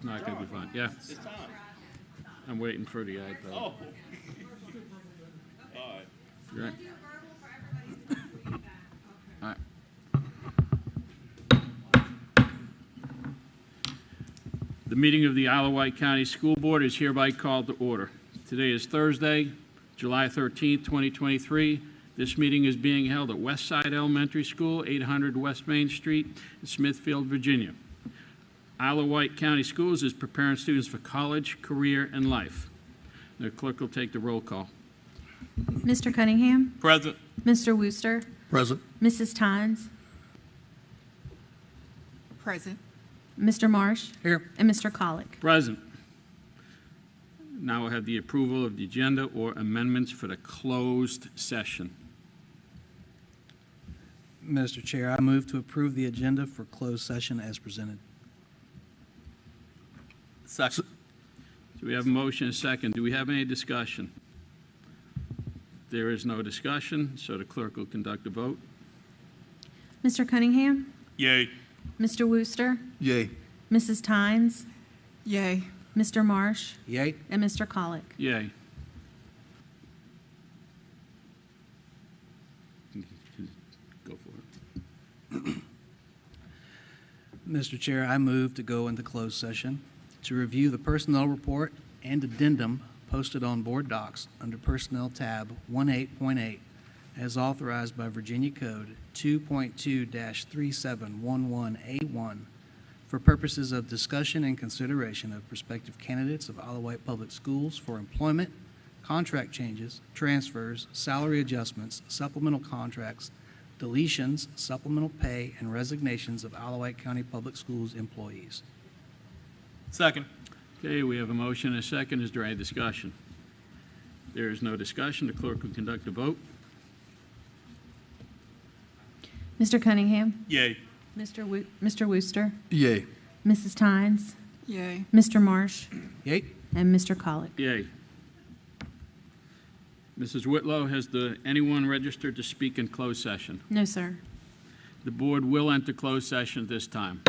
not going to be fun. Yeah. I'm waiting for the iPad. Oh. All right. Right. All right. The meeting of the Wight County School Board is hereby called to order. Today is Thursday, July 13th, 2023. This meeting is being held at Westside Elementary School, 800 West Main Street in Smithfield, Virginia. Wight County Schools is preparing students for college, career, and life. The clerk will take the roll call. Mr. Cunningham? Present. Mr. Wooster? Present. Mrs. Tynes? Present. Mr. Marsh? Here. And Mr. Colick? Present. Now we'll have the approval of the agenda or amendments for the closed session. Mr. Chair, I move to approve the agenda for closed session as presented. Second. Do we have a motion and a second? Do we have any discussion? There is no discussion, so the clerk will conduct a vote. Mr. Cunningham? Yay. Mr. Wooster? Yay. Mrs. Tynes? Yay. Mr. Marsh? Yay. And Mr. Colick? Yay. Go for it. Mr. Chair, I move to go into closed session to review the personnel report and addendum posted on board docs under Personnel tab 18.8 as authorized by Virginia Code 2.2-3711A1 for purposes of discussion and consideration of prospective candidates of Wight Public Schools for employment, contract changes, transfers, salary adjustments, supplemental contracts, deletions, supplemental pay, and resignations of Wight County Public Schools employees. Second. Okay, we have a motion and a second. Is there any discussion? There is no discussion. The clerk will conduct a vote. Mr. Cunningham? Yay. Mr. Wooster? Yay. Mrs. Tynes? Yay. Mr. Marsh? Yay. And Mr. Colick? Yay. Mrs. Whitlow, has anyone registered to speak in closed session? No, sir. The board will enter closed session at this time.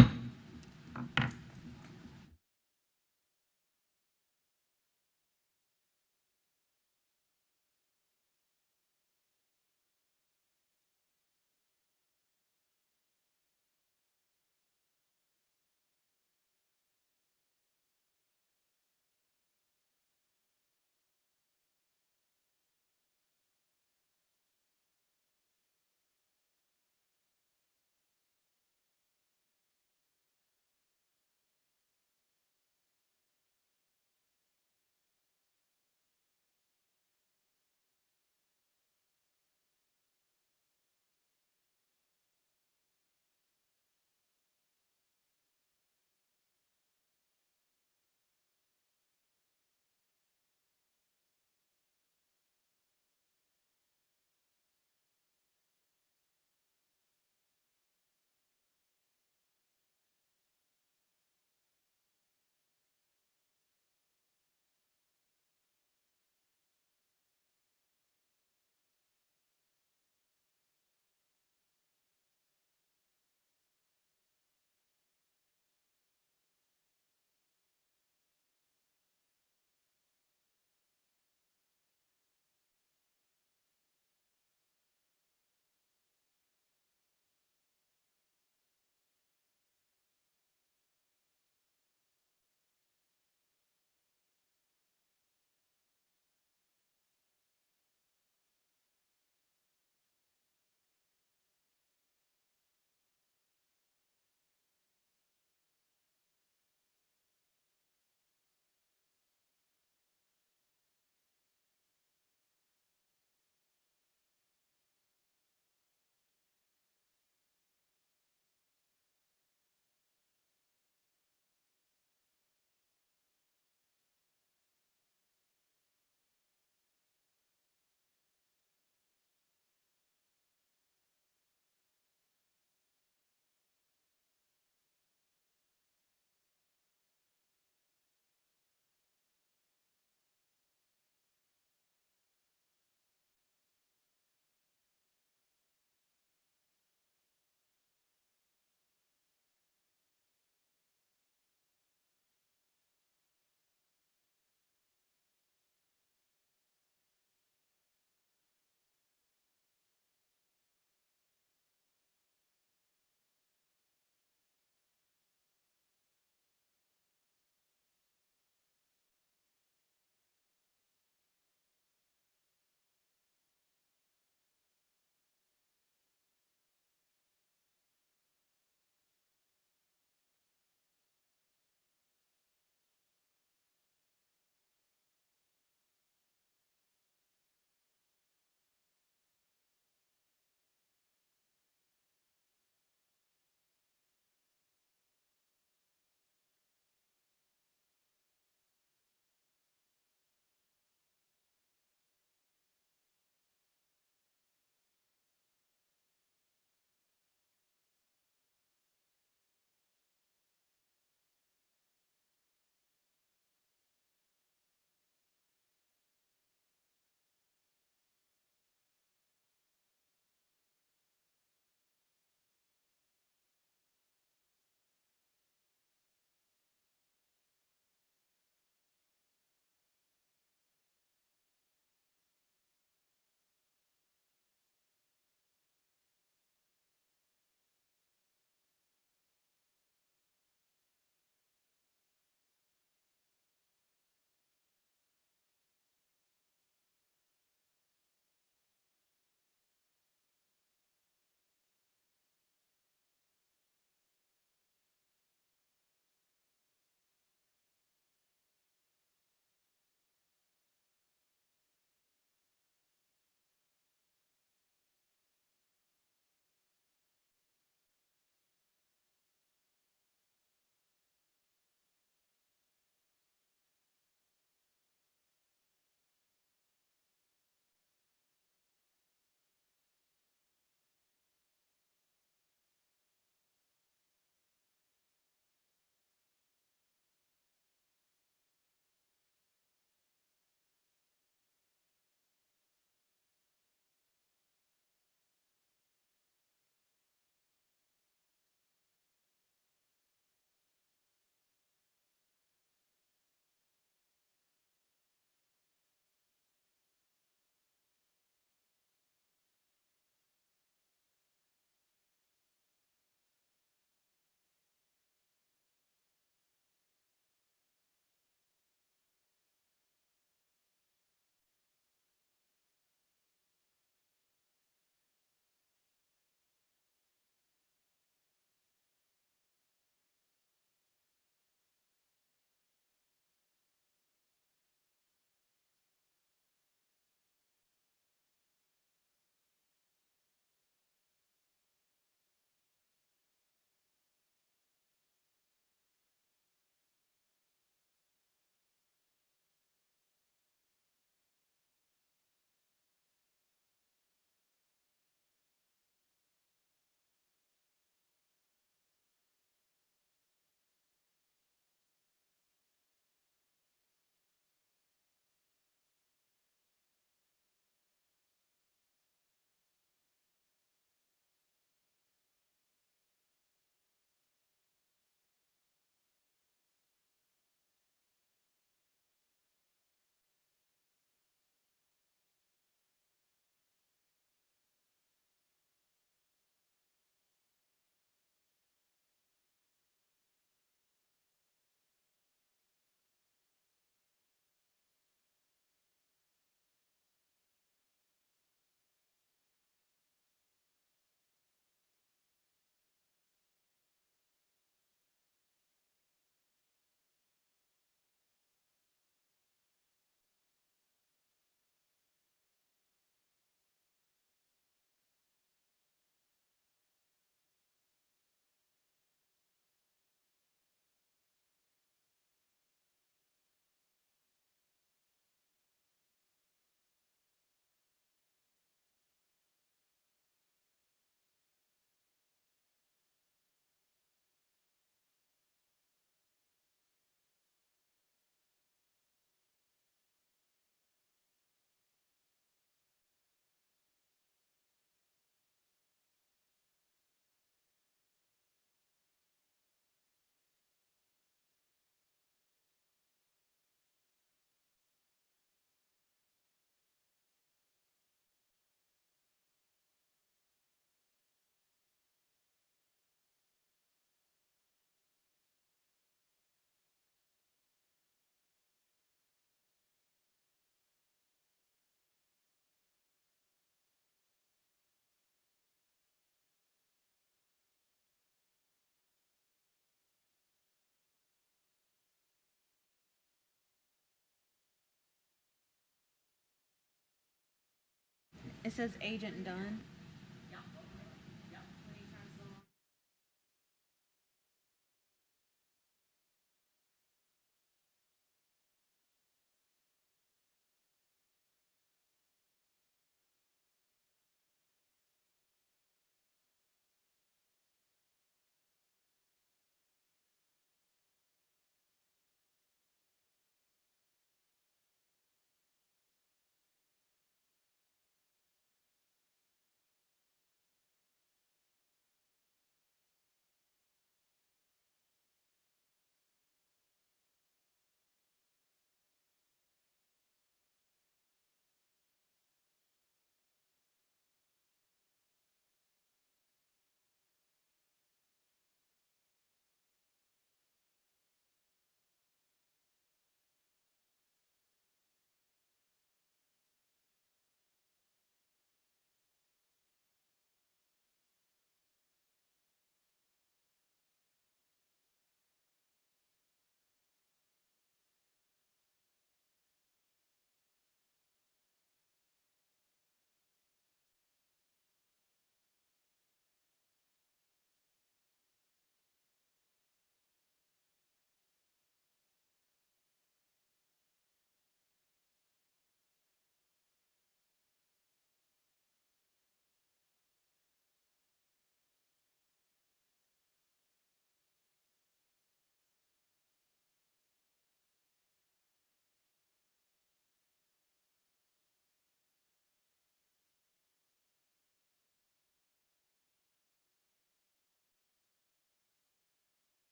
It says Agent Dunn.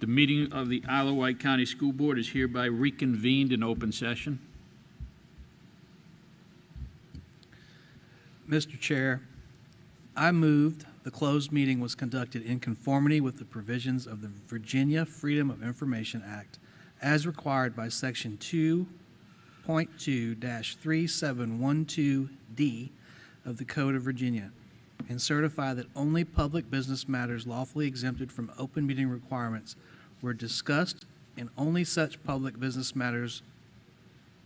The meeting of the Isle of Wight County School Board is hereby reconvened in open session. Mr. Chair, I moved the closed meeting was conducted in conformity with the provisions of the Virginia Freedom of Information Act as required by Section 2.2-3712D of the Code of Virginia, and certify that only public business matters lawfully exempted from open meeting requirements were discussed, and only such public business matters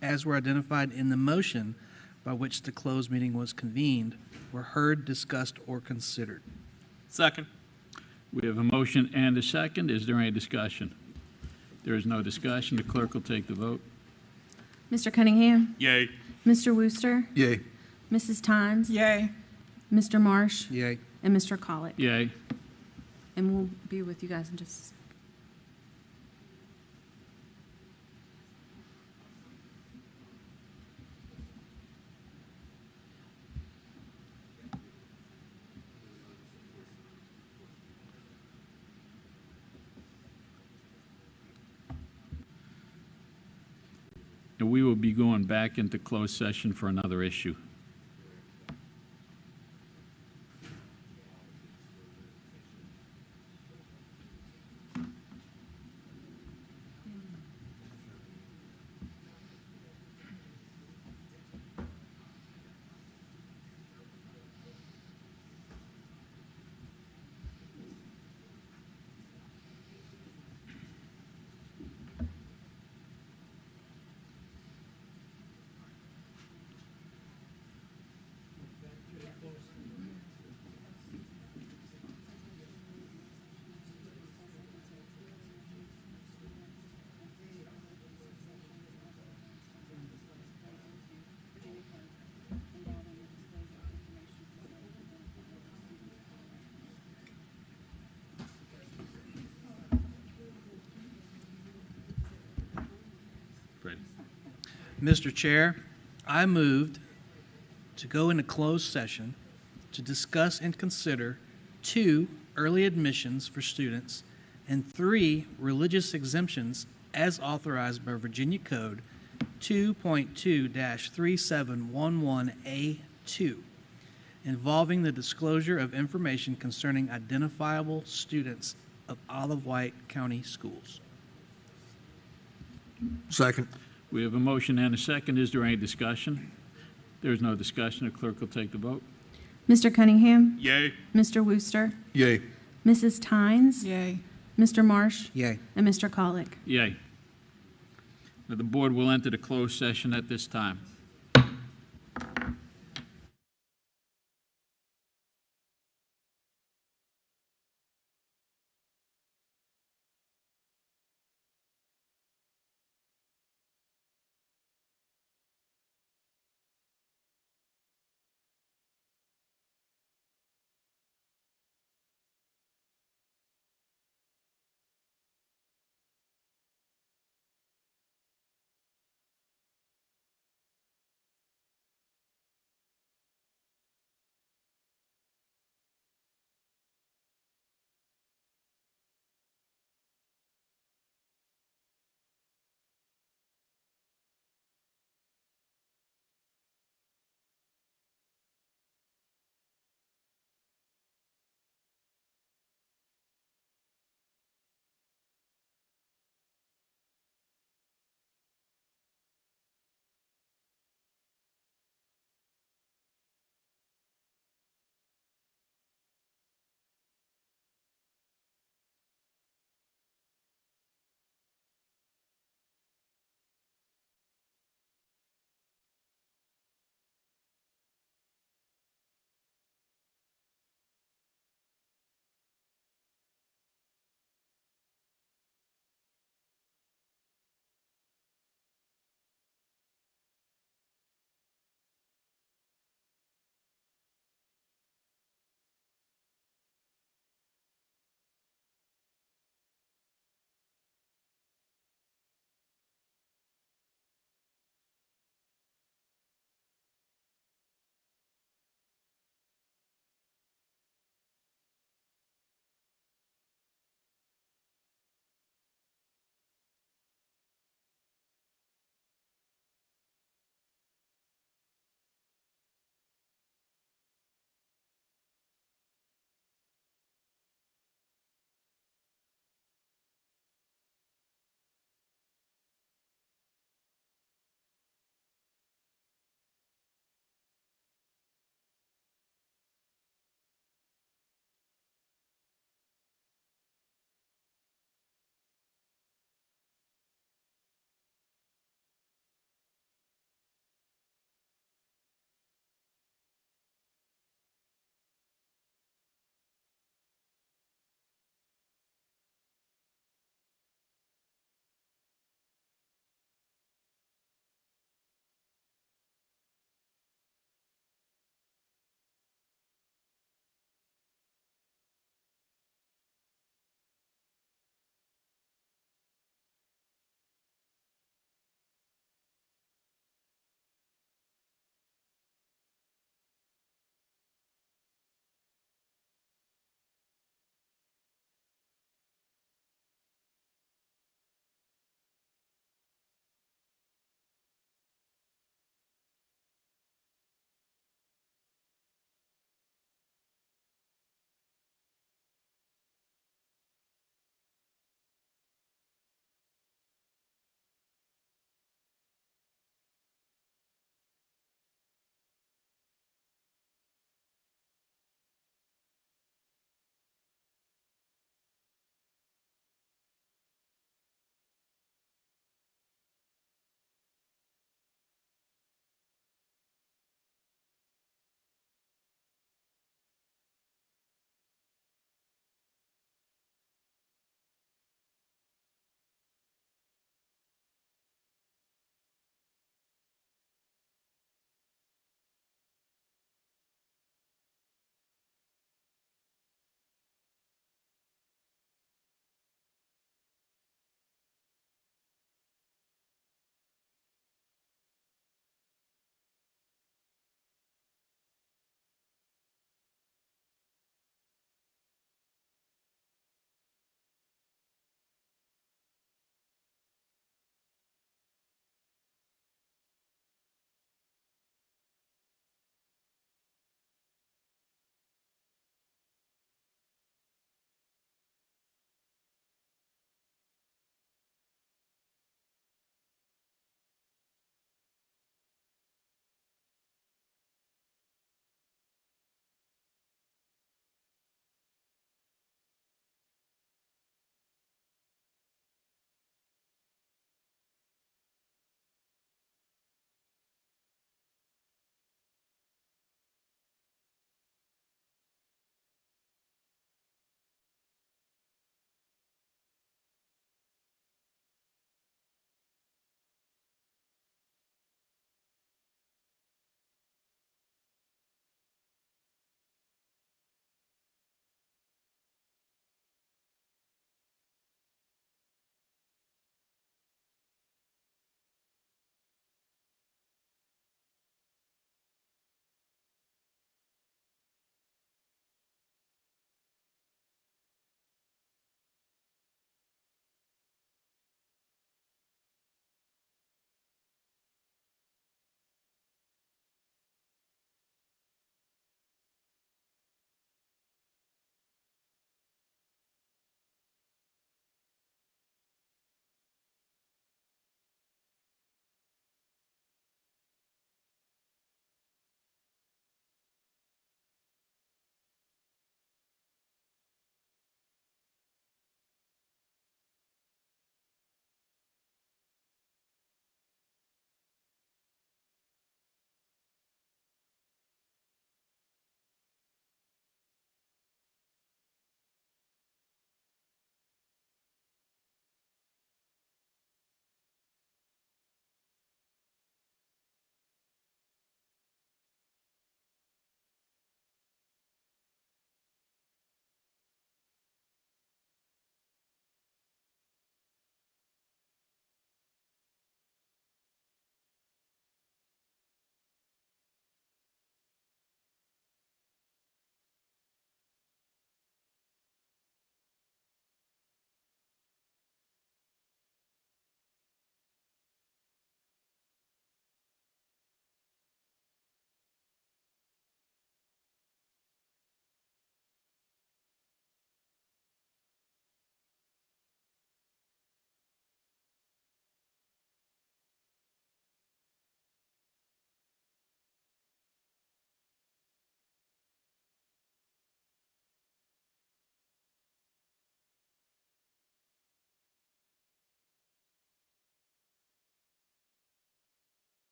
as were identified in the motion by which the closed meeting was convened were heard, discussed, or considered. Second. We have a motion and a second. Is there any discussion? There is no discussion. The clerk will take the vote. Mr. Cunningham? Yay. Mr. Wooster? Yay. Mrs. Tynes? Yay. Mr. Marsh? Yay. And Mr. Colick? Yay. And we'll be with you guys in just... And we will be going back into closed session for another issue. Freddie. Mr. Chair, I moved to go into closed session to discuss and consider 2 early admissions for students and 3 religious exemptions as authorized by Virginia Code 2.2-3711A2, involving the disclosure of information concerning identifiable students of Isle of Wight County Schools. Second. We have a motion and a second. Is there any discussion? There is no discussion. The clerk will take the vote. Mr. Cunningham? Yay. Mr. Wooster? Yay. Mrs. Tynes? Yay. Mr. Marsh? Yay. And Mr. Colick? Yay. Now, the board will enter the closed session at this time.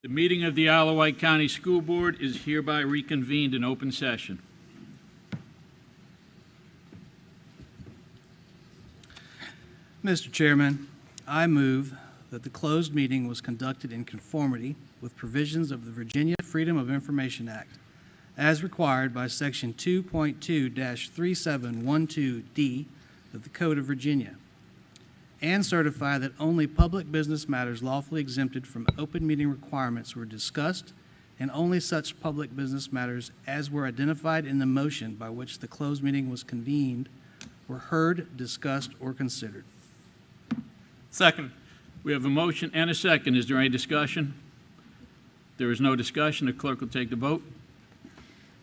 The meeting of the Isle of Wight County School Board is hereby reconvened in open session. Mr. Chairman, I move that the closed meeting was conducted in conformity with provisions of the Virginia Freedom of Information Act, as required by Section 2.2-3712D of the Code of Virginia, and certify that only public business matters lawfully exempted from open meeting requirements were discussed, and only such public business matters as were identified in the motion by which the closed meeting was convened were heard, discussed, or considered. Second. We have a motion and a second. Is there any discussion? There is no discussion. The clerk will take the vote.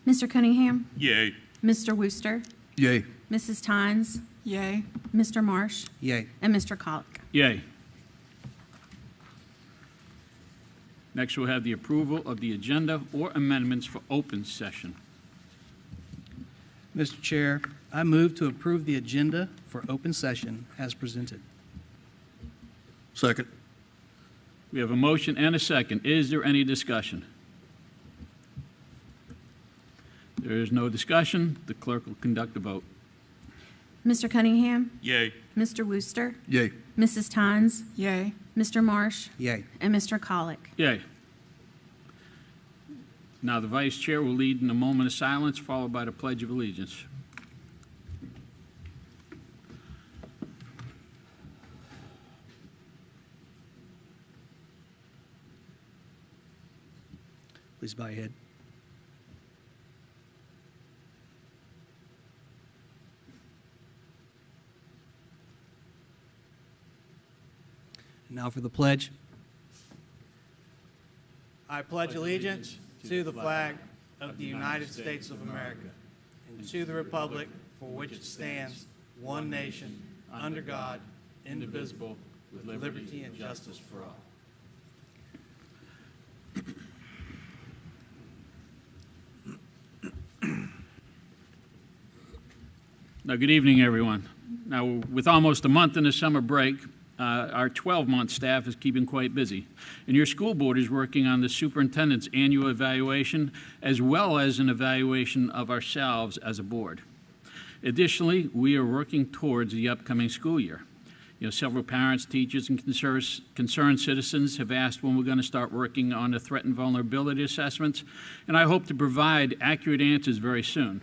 Mr. Cunningham? Yay. Mr. Wooster? Yay. Mrs. Tynes? Yay. Mr. Marsh? Yay. And Mr. Colick. Yay. Next, we'll have the approval of the agenda or amendments for open session. Mr. Chair, I move to approve the agenda for open session as presented. Second. We have a motion and a second. Is there any discussion? There is no discussion. The clerk will conduct the vote. Mr. Cunningham? Yay. Mr. Wooster? Yay. Mrs. Tynes? Yay. Mr. Marsh? Yay. And Mr. Colick. Yay. Now, the Vice Chair will lead in a moment of silence, followed by the Pledge of Allegiance. Please bow your head. And now for the pledge. I pledge allegiance to the flag of the United States of America and to the republic for which it stands, one nation, under God, indivisible, with liberty and justice for all. Now, good evening, everyone. Now, with almost a month in the summer break, our 12-month staff is keeping quite busy. And your school board is working on the superintendent's annual evaluation, as well as an evaluation of ourselves as a board. Additionally, we are working towards the upcoming school year. You know, several parents, teachers, and concerned citizens have asked when we're going to start working on the threat and vulnerability assessments, and I hope to provide accurate answers very soon.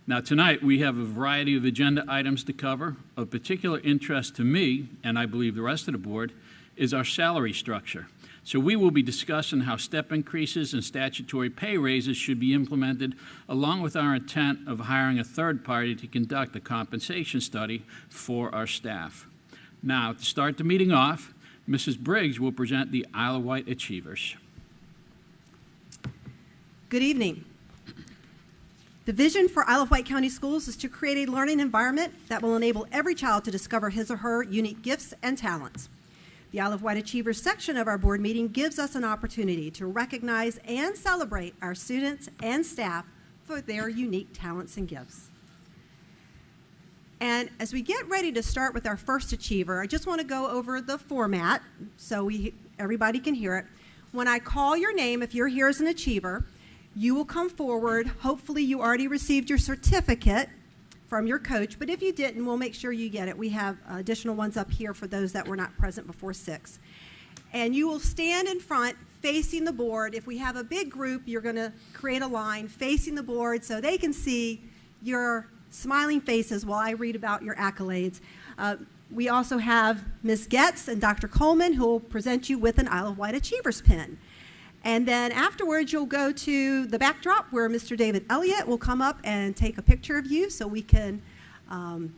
Now, tonight, we have a variety of agenda items to cover. Of particular interest to me, and I believe the rest of the board, is our salary structure. So we will be discussing how step increases and statutory pay raises should be implemented, along with our intent of hiring a third party to conduct a compensation study for our staff. Now, to start the meeting off, Mrs. Briggs will present the Isle of Wight Achievers. Good evening. The vision for Isle of Wight County Schools is to create a learning environment that will enable every child to discover his or her unique gifts and talents. The Isle of Wight Achievers section of our board meeting gives us an opportunity to recognize and celebrate our students and staff for their unique talents and gifts. And as we get ready to start with our first achiever, I just want to go over the format so everybody can hear it. When I call your name, if you're here as an achiever, you will come forward. Hopefully you already received your certificate from your coach, but if you didn't, we'll make sure you get it. We have additional ones up here for those that were not present before 6. And you will stand in front facing the board. If we have a big group, you're going to create a line facing the board so they can see your smiling faces while I read about your accolades. We also have Ms. Getz and Dr. Coleman, who will present you with an Isle of Wight Achievers pin. And then afterwards, you'll go to the backdrop where Mr. David Elliott will come up and take a picture of you so we can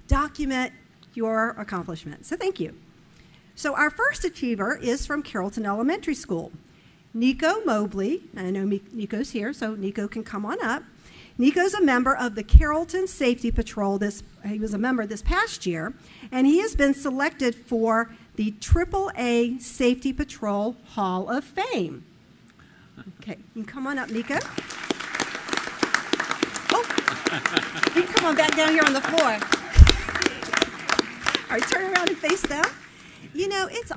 document your accomplishment. So thank you. So our first achiever is from Carrollton Elementary School. Nico Mobley. I know Nico's here, so Nico can come on up. Nico's a member of the Carrollton Safety Patrol. He was a member this past year, and he has been selected for the AAA Safety Patrol Hall of Fame. Okay, you can come on up, Nico. Oh, you can come on back down here on the floor. All right, turn around and face them. You know, it's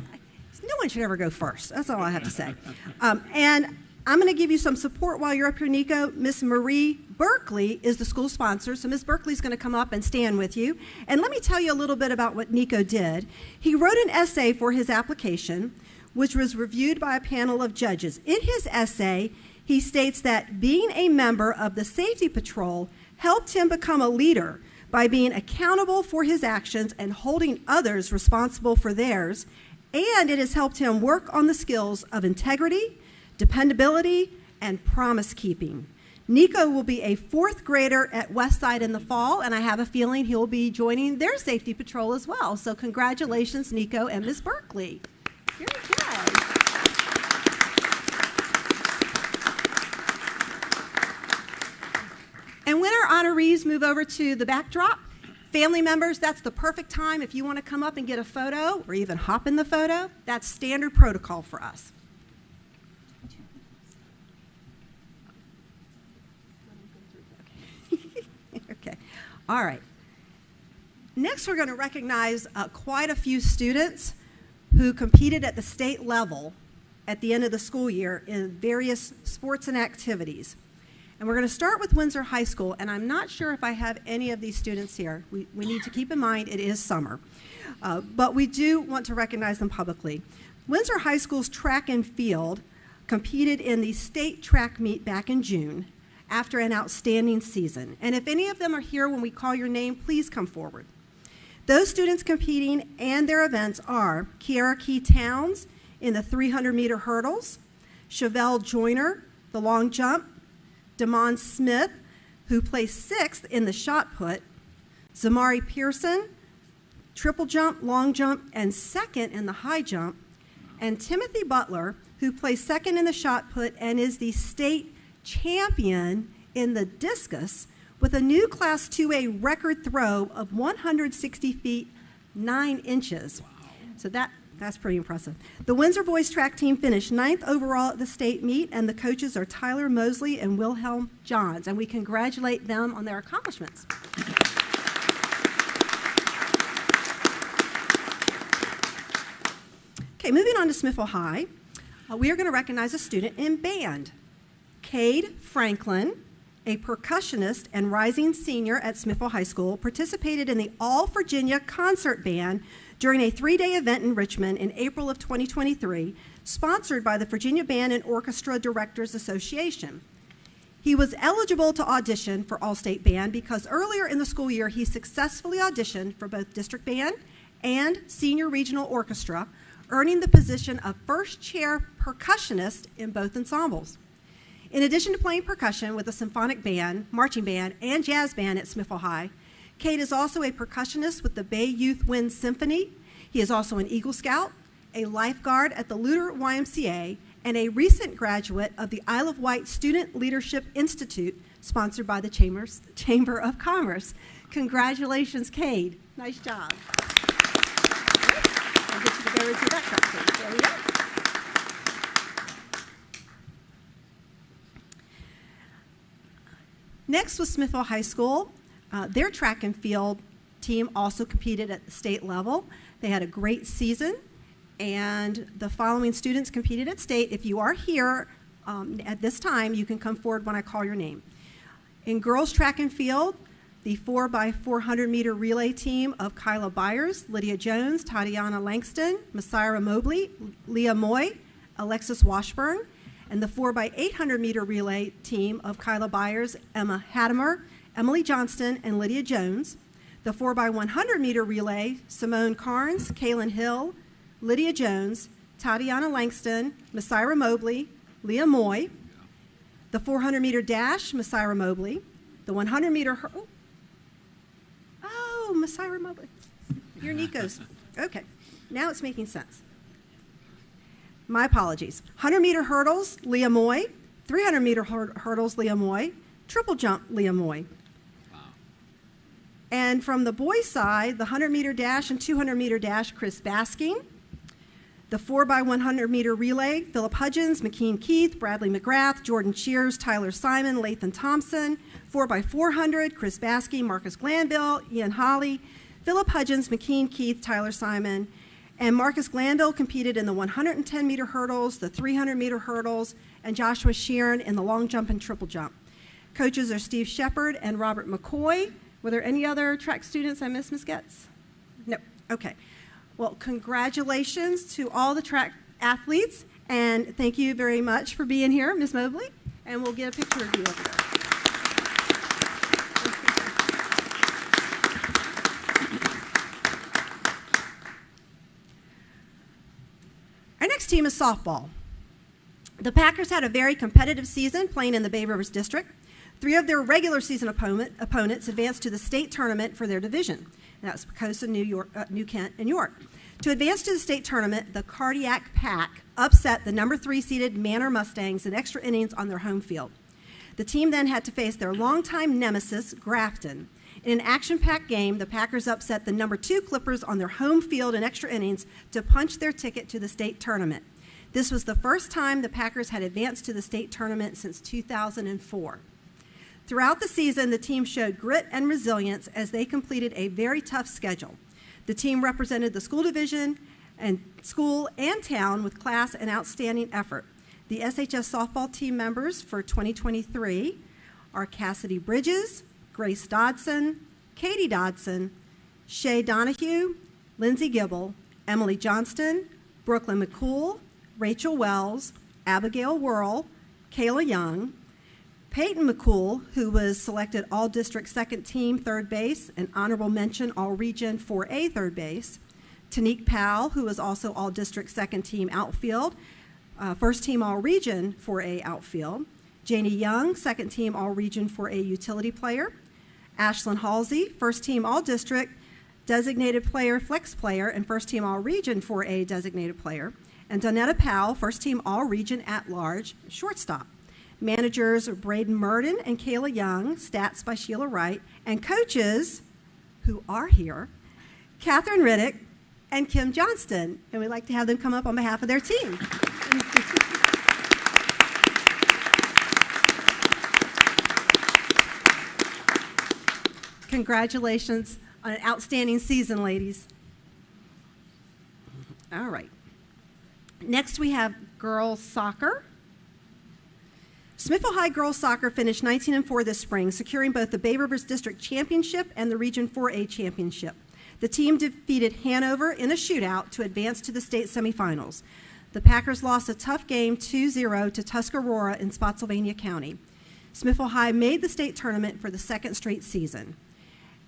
No one should ever go first. That's all I have to say. And I'm going to give you some support while you're up here, Nico. Miss Marie Berkeley is the school sponsor, so Miss Berkeley's going to come up and stand with you. And let me tell you a little bit about what Nico did. He wrote an essay for his application, which was reviewed by a panel of judges. In his essay, he states that being a member of the Safety Patrol helped him become a leader by being accountable for his actions and holding others responsible for theirs, and it has helped him work on the skills of integrity, dependability, and promise-keeping. Nico will be a 4th grader at Westside in the fall, and I have a feeling he'll be joining their safety patrol as well. So congratulations, Nico and Ms. Berkeley. Very good. And when our honorees move over to the backdrop, family members, that's the perfect time if you want to come up and get a photo or even hop in the photo. That's standard protocol for us. Okay. All right. Next, we're going to recognize quite a few students who competed at the state level at the end of the school year in various sports and activities. And we're going to start with Windsor High School, and I'm not sure if I have any of these students here. We need to keep in mind it is summer, but we do want to recognize them publicly. Windsor High School's track and field competed in the state track meet back in June after an outstanding season. And if any of them are here when we call your name, please come forward. Those students competing and their events are Kiara Key Towns in the 300-meter hurdles, Chevelle Joyner, the long jump, Damon Smith, who placed 6th in the shot put, Zamari Pearson, triple jump, long jump, and 2nd in the high jump, and Timothy Butler, who placed 2nd in the shot put and is the state champion in the discus with a new Class 2A record throw of 160 feet, 9 inches. Wow. So that's pretty impressive. The Windsor boys track team finished 9th overall at the state meet, and the coaches are Tyler Mosley and Wilhelm Johns, and we congratulate them on their accomplishments. Okay, moving on to Smithville High, we are going to recognize a student in band. Cade Franklin, a percussionist and rising senior at Smithville High School, participated in the All-Virginia Concert Band during a 3-day event in Richmond in April of 2023, sponsored by the Virginia Band and Orchestra Directors Association. He was eligible to audition for All-State Band because earlier in the school year he successfully auditioned for both District Band and Senior Regional Orchestra, earning the position of first chair percussionist in both ensembles. In addition to playing percussion with a symphonic band, marching band, and jazz band at Smithville High, Cade is also a percussionist with the Bay Youth Wind Symphony. He is also an Eagle Scout, a lifeguard at the Luter YMCA, and a recent graduate of the Isle of Wight Student Leadership Institute, sponsored by the Chamber of Commerce. Congratulations, Cade. Nice job. I'll get you to go into that truck, please. There we go. Next was Smithville High School. Their track and field team also competed at the state level. They had a great season, and the following students competed at state. If you are here at this time, you can come forward when I call your name. In girls track and field, the 4x400 meter relay team of Kyla Byers, Lydia Jones, Tatiana Langston, Masira Mobley, Leah Moy, Alexis Washburn, and the 4x800 meter relay team of Kyla Byers, Emma Hattimer, Emily Johnston, and Lydia Jones. The 4x100 meter relay, Simone Carnes, Kaylin Hill, Lydia Jones, Tatiana Langston, Masira Mobley, Leah Moy. The 400 meter dash, Masira Mobley. The 100 meter Masira Mobley. You're Nico's. Okay, now it's making sense. My apologies. 100 meter hurdles, Leah Moy. 300 meter hurdles, Leah Moy. Triple jump, Leah Moy. Wow. And from the boys' side, the 100 meter dash and 200 meter dash, Chris Basking. The 4x100 meter relay, Philip Hudgens, McKean Keith, Bradley McGrath, Jordan Cheers, Tyler Simon, Lathan Thompson. 4x400, Chris Basking, Marcus Glanville, Ian Holly, Philip Hudgens, McKean Keith, Tyler Simon. And Marcus Glanville competed in the 110-meter hurdles, the 300-meter hurdles, and Joshua Sheeran in the long jump and triple jump. Coaches are Steve Shepard and Robert McCoy. Were there any other track students I missed, Ms. Getz? No. Okay. Well, congratulations to all the track athletes, and thank you very much for being here, Ms. Mobley. And we'll get a picture of you over there. Our next team is softball. The Packers had a very competitive season playing in the Bay Rivers District. 3 of their regular season opponents advanced to the state tournament for their division. And that was Pocosa, New Kent, and York. To advance to the state tournament, the Cardiac Pack upset the number 3 seeded Manor Mustangs in extra innings on their home field. The team then had to face their longtime nemesis, Grafton. In an action-packed game, the Packers upset the number 2 Clippers on their home field in extra innings to punch their ticket to the state tournament. This was the first time the Packers had advanced to the state tournament since 2004. Throughout the season, the team showed grit and resilience as they completed a very tough schedule. The team represented the school division and school and town with class and outstanding effort. The SHS softball team members for 2023 are Cassidy Bridges, Grace Dodson, Katie Dodson, Shay Donahue, Lindsay Gibble, Emily Johnston, Brooklyn McCool, Rachel Wells, Abigail Worrell, Kayla Young, Peyton McCool, who was selected All-District Second Team Third Base and Honorable Mention All-Region 4A Third Base, Tanique Powell, who was also All-District Second Team Outfield, First Team All-Region 4A Outfield, Janie Young, Second Team All-Region 4A Utility Player, Ashlyn Halsey, First Team All-District Designated Player, Flex Player, and First Team All-Region 4A Designated Player, and Donetta Powell, First Team All-Region At-Large Shortstop. Managers are Braden Murden and Kayla Young, stats by Sheila Wright, and coaches, who are here, Catherine Riddick and Kim Johnston. And we'd like to have them come up on behalf of their team. Congratulations on an outstanding season, ladies. All right. Next we have girls soccer. Smithville High girls soccer finished 19-4 this spring, securing both the Bay Rivers District Championship and the Region 4A Championship. The team defeated Hanover in a shootout to advance to the state semifinals. The Packers lost a tough game 2-0 to Tuscarora in Spotsylvania County. Smithville High made the state tournament for the 2nd straight season.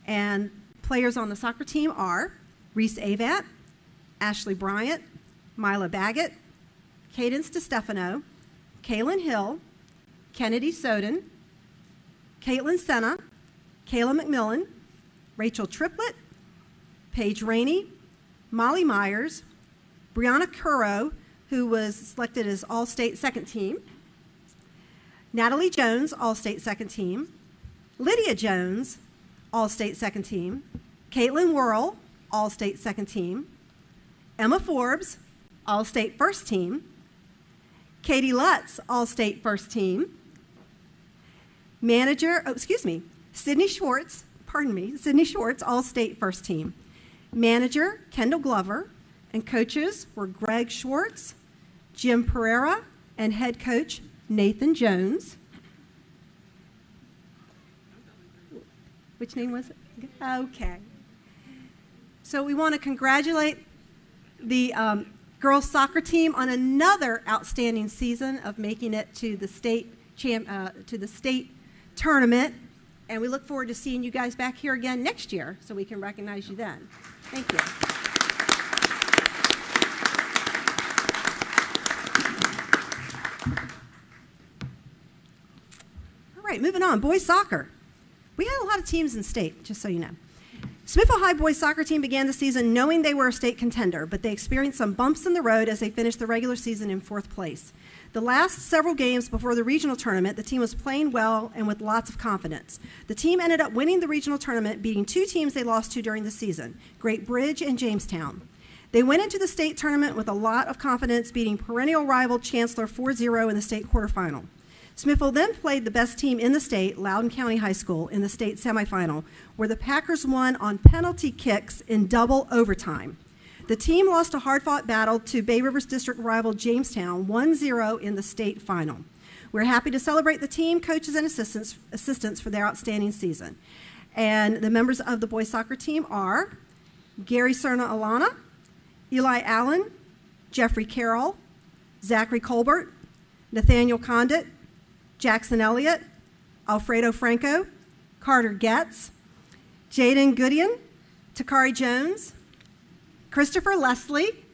And players on the soccer team are Reese Avant, Ashley Bryant, Mila Baggett, Cadence DeStefano, Kaylin Hill, Kennedy Soden, Caitlin Senna, Kayla McMillan, Rachel Triplett, Paige Rainey, Molly Myers, Brianna Currow, who was selected as All-State Second Team, Natalie Jones, All-State Second Team, Lydia Jones, All-State Second Team, Caitlin Worrell, All-State Second Team, Emma Forbes, All-State First Team, Katie Lutz, All-State First Team, Sydney Schwartz, All-State First Team. Manager, Kendall Glover, and coaches were Greg Schwartz, Jim Pereira, and head coach, Nathan Jones. Which name was it? Okay. So we want to congratulate the girls soccer team on another outstanding season of making it to the state tournament, and we look forward to seeing you guys back here again next year so we can recognize you then. Thank you. All right, moving on. Boys soccer. We had a lot of teams in state, just so you know. Smithville High boys soccer team began the season knowing they were a state contender, but they experienced some bumps in the road as they finished the regular season in 4th place. The last several games before the regional tournament, the team was playing well and with lots of confidence. The team ended up winning the regional tournament, beating 2 teams they lost to during the season, Great Bridge and Jamestown. They went into the state tournament with a lot of confidence, beating perennial rival Chancellor 4-0 in the state quarterfinal. Smithville then played the best team in the state, Loudoun County High School, in the state semifinal, where the Packers won on penalty kicks in double overtime. The team lost a hard-fought battle to Bay Rivers District rival Jamestown 1-0 in the state final. We're happy to celebrate the team, coaches, and assistants for their outstanding season. And the members of the boys soccer team are Gary Cerna Alana, Eli Allen, Jeffrey Carroll, Zachary Colbert, Nathaniel Condit, Jackson Elliott, Alfredo Franco, Carter Getz, Jaden Goodian, Takari Jones, Christopher Leslie,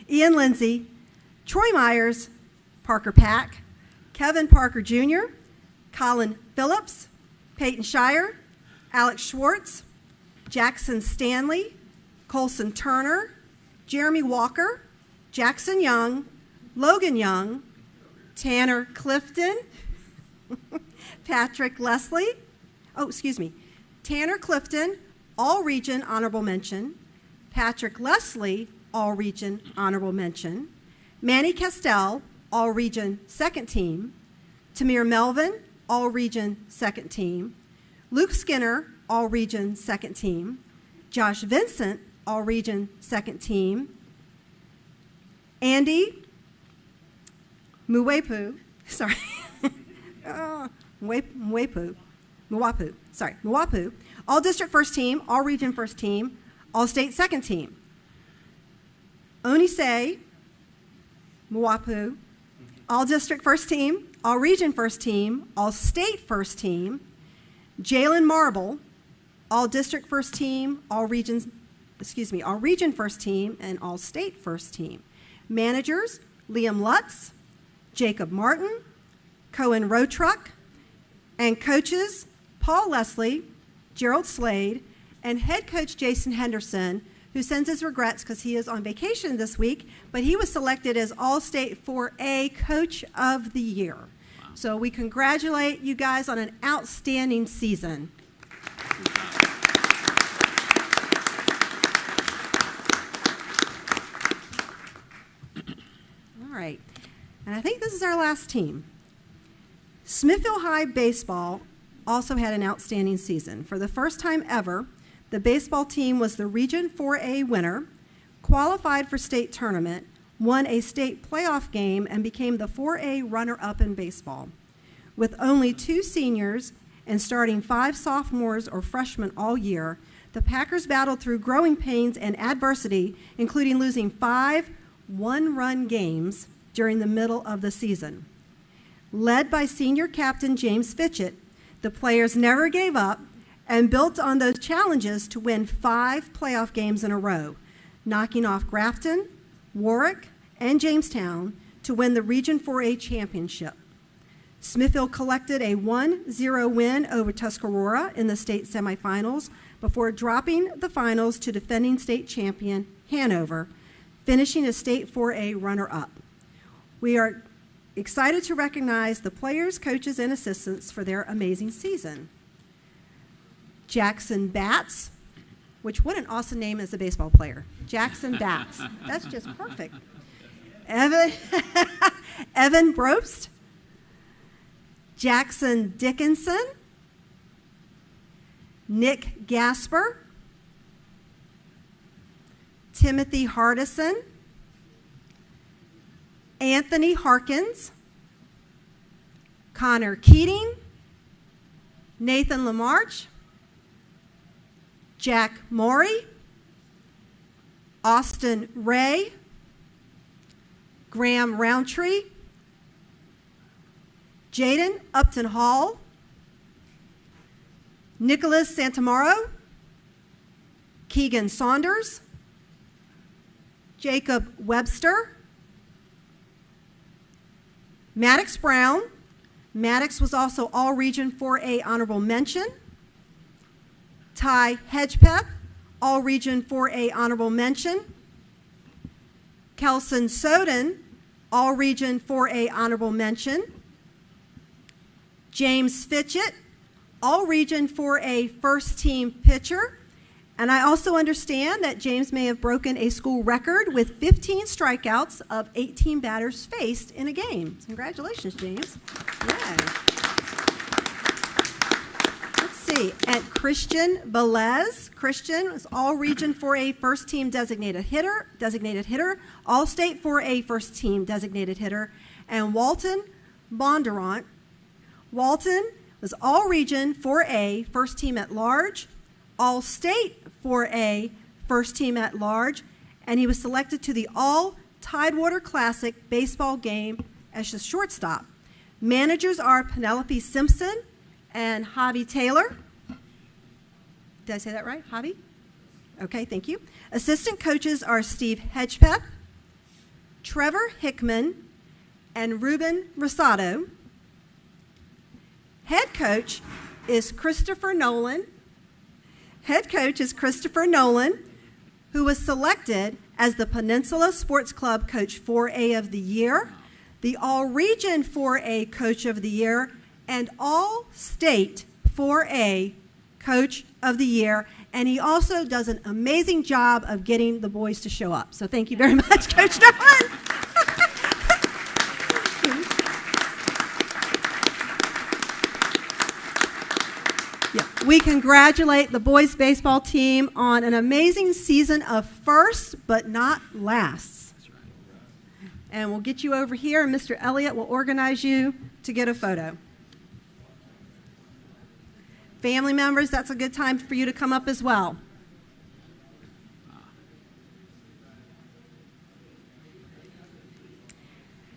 Ian Lindsay, Troy Myers, Parker Pack, Kevin Parker Jr., Colin Phillips, Peyton Shire, Alex Schwartz, Jackson Stanley, Colson Turner, Jeremy Walker, Jackson Young, Logan Young, Tanner Clifton, Patrick Leslie, Tanner Clifton, All-Region Honorable Mention, Patrick Leslie, All-Region Honorable Mention, Manny Castell, All-Region Second Team, Tamir Melvin, All-Region Second Team, Luke Skinner, All-Region Second Team, Josh Vincent, All-Region Second Team, Andy Mwapu, All-District First Team, All-Region First Team, All-State Second Team. Onisei Mwapu, All-District First Team, All-Region First Team, All-State First Team. Jalen Marble, All-District First Team, All-Region First Team, and All-State First Team. Managers, Liam Lutz, Jacob Martin, Cohen Rotruck, and coaches, Paul Leslie, Gerald Slade, and head coach Jason Henderson, who sends his regrets because he is on vacation this week, but he was selected as All-State 4A Coach of the Year. Wow. So we congratulate you guys on an outstanding season. All right, and I think this is our last team. Smithville High Baseball also had an outstanding season. For the first time ever, the baseball team was the Region 4A winner, qualified for state tournament, won a state playoff game, and became the 4A runner-up in baseball. With only 2 seniors and starting 5 sophomores or freshmen all year, the Packers battled through growing pains and adversity, including losing 5 one-run games during the middle of the season. Led by senior captain James Fitchett, the players never gave up and built on those challenges to win 5 playoff games in a row, knocking off Grafton, Warwick, and Jamestown to win the Region 4A championship. Smithville collected a 1-0 win over Tuscarora in the state semifinals before dropping the finals to defending state champion Hanover, finishing as state 4A runner-up. We are excited to recognize the players, coaches, and assistants for their amazing season. Jackson Batts, which what an awesome name as a baseball player. Jackson Batts. That's just perfect. Evan Brobst, Jackson Dickinson, Nick Gasper, Timothy Hardison, Anthony Harkins, Connor Keating, Nathan Lamarche, Jack Morey, Austin Ray, Graham Roundtree, Jaden Upton Hall, Nicholas Santamaro, Keegan Saunders, Jacob Webster, Maddox Brown. Maddox was also All-Region 4A Honorable Mention. Ty Hedgepeth, All-Region 4A Honorable Mention. Kelson Soden, All-Region 4A Honorable Mention. James Fitchett, All-Region 4A First Team Pitcher. And I also understand that James may have broken a school record with 15 strikeouts of 18 batters faced in a game. Congratulations, James. Yay. Let's see. see. And Christian Velez. Christian was all-region 4A first-team designated hitter, all-state 4A first-team designated hitter. And Walton Bondurant. Walton was all-region 4A first-team at large, all-state 4A first-team at large, and he was selected to the All-Tidewater Classic baseball game as the shortstop. Managers are Penelope Simpson and Javi Taylor. Did I say that right, Javi? Okay, thank you. Assistant coaches are Steve Hedgepeth, Trevor Hickman, and Ruben Rosado. Head coach is Christopher Nolan. Head coach is Christopher Nolan, who was selected as the Peninsula Sports Club Coach 4A of the Year, the All-Region 4A Coach of the Year, and All-State 4A Coach of the Year. And he also does an amazing job of getting the boys to show up. So thank you very much, Coach Nolan. Yeah, we congratulate the boys baseball team on an amazing season of firsts, but not lasts. And we'll get you over here, and Mr. Elliott will organize you to get a photo. Family members, that's a good time for you to come up as well.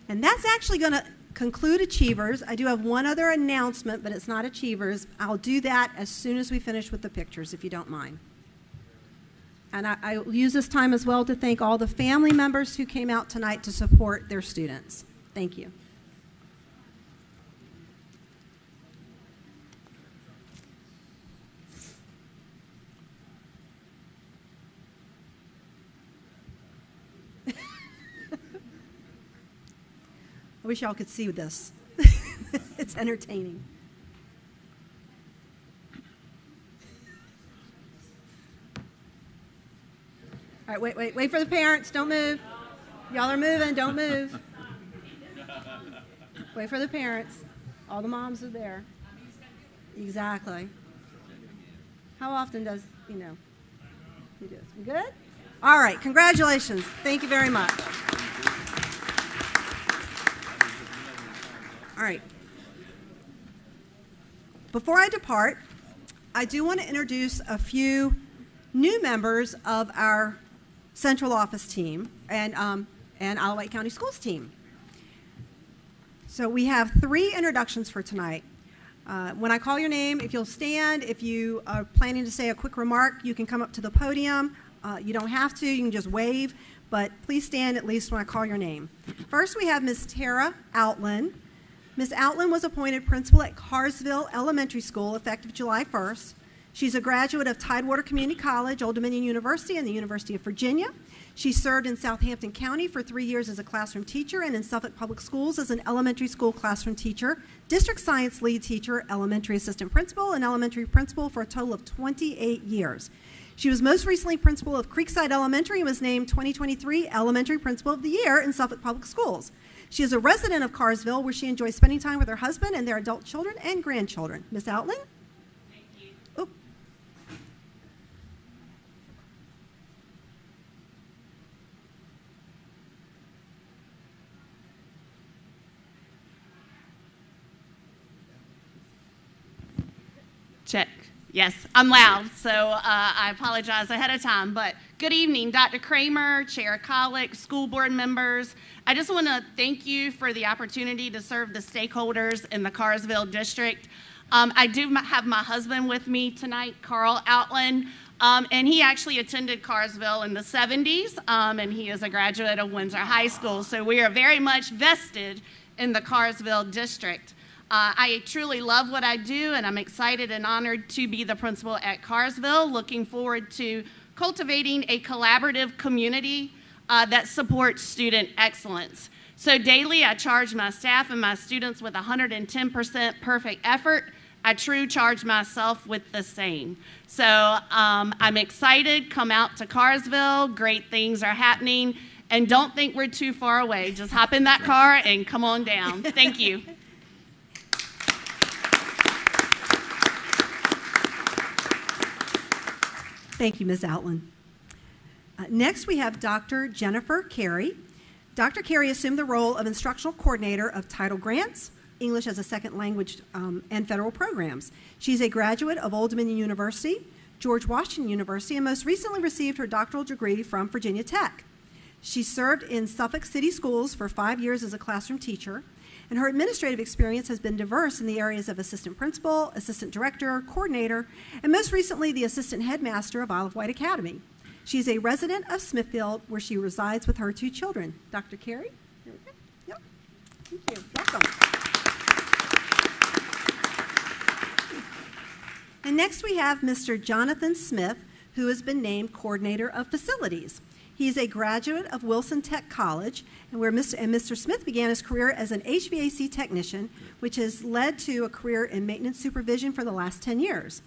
And that's actually going to conclude Achievers. I do have one other announcement, but it's not Achievers. I'll do that as soon as we finish with the pictures, if you don't mind. And I will use this time as well to thank all the family members who came out tonight to support their students. Thank you. I wish y'all could see this. It's entertaining. All right, wait for the parents. Don't move. Y'all are moving. Don't move. Wait for the parents. All the moms are there. Exactly. How often does, he does? We good? All right, congratulations. Thank you very much. All right. Before I depart, I do want to introduce a few new members of our central office team and Wight County Schools team. So we have 3 introductions for tonight. When I call your name, if you'll stand, if you are planning to say a quick remark, you can come up to the podium. You don't have to, you can just wave, but please stand at least when I call your name. First, we have Ms. Tara Outland. Ms. Outland was appointed principal at Carsville Elementary School effective July 1st. She's a graduate of Tidewater Community College, Old Dominion University, and the University of Virginia. She served in Southampton County for 3 years as a classroom teacher and in Suffolk Public Schools as an elementary school classroom teacher, district science lead teacher, elementary assistant principal, and elementary principal for a total of 28 years. She was most recently principal of Creekside Elementary and was named 2023 Elementary Principal of the Year in Suffolk Public Schools. She is a resident of Carsville, where she enjoys spending time with her husband and their adult children and grandchildren. Ms. Outland? Thank you. Oh. Check. Yes, I'm loud, so I apologize ahead of time. But good evening, Dr. Kramer, Chair Colick, school board members. I just want to thank you for the opportunity to serve the stakeholders in the Carsville district. I do have my husband with me tonight, Carl Outland, and he actually attended Carsville in the 70s, and he is a graduate of Windsor High School. So we are very much vested in the Carsville district. I truly love what I do, and I'm excited and honored to be the principal at Carsville, looking forward to cultivating a collaborative community that supports student excellence. So daily, I charge my staff and my students with 110% perfect effort. I charge myself with the same. So I'm excited. Come out to Carsville. Great things are happening. And don't think we're too far away. Just hop in that car and come on down. Thank you. Thank you, Ms. Outland. Next, we have Dr. Jennifer Carey. Dr. Carey assumed the role of Instructional Coordinator of Title Grants, English as a Second Language, and Federal Programs. She's a graduate of Old Dominion University, George Washington University, and most recently received her doctoral degree from Virginia Tech. She served in Suffolk City Schools for 5 years as a classroom teacher, and her administrative experience has been diverse in the areas of assistant principal, assistant director, coordinator, and most recently the assistant headmaster of Isle of Wight Academy. She's a resident of Smithfield, where she resides with her 2 children. Dr. Carey? Here we go. Yep. Thank you. Welcome. And next we have Mr. Jonathan Smith, who has been named Coordinator of Facilities. He's a graduate of Wilson Tech College, and Mr. Smith began his career as an HVAC technician, which has led to a career in maintenance supervision for the last 10 years.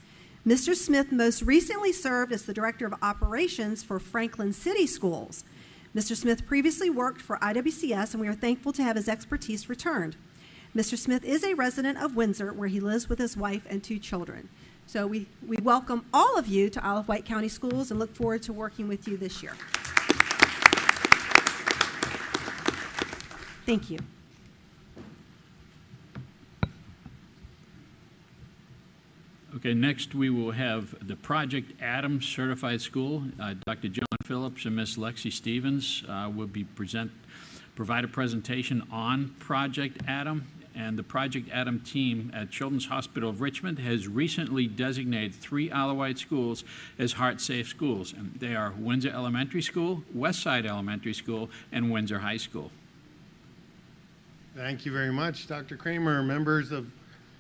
Mr. Smith most recently served as the Director of Operations for Franklin City Schools. Mr. Smith previously worked for IWCS, and we are thankful to have his expertise returned. Mr. Smith is a resident of Windsor, where he lives with his wife and 2 children. So we welcome all of you to Isle of Wight County Schools and look forward to working with you this year. Thank you. Okay, next we will have the Project Adam Certified School. Dr. John Phillips and Ms. Lexi Stevens will provide a presentation on Project Adam. And the Project Adam team at Children's Hospital of Richmond has recently designated 3 Isle of Wight schools as heart-safe schools. And they are Windsor Elementary School, Westside Elementary School, and Windsor High School. Thank you very much, Dr. Kramer. Members of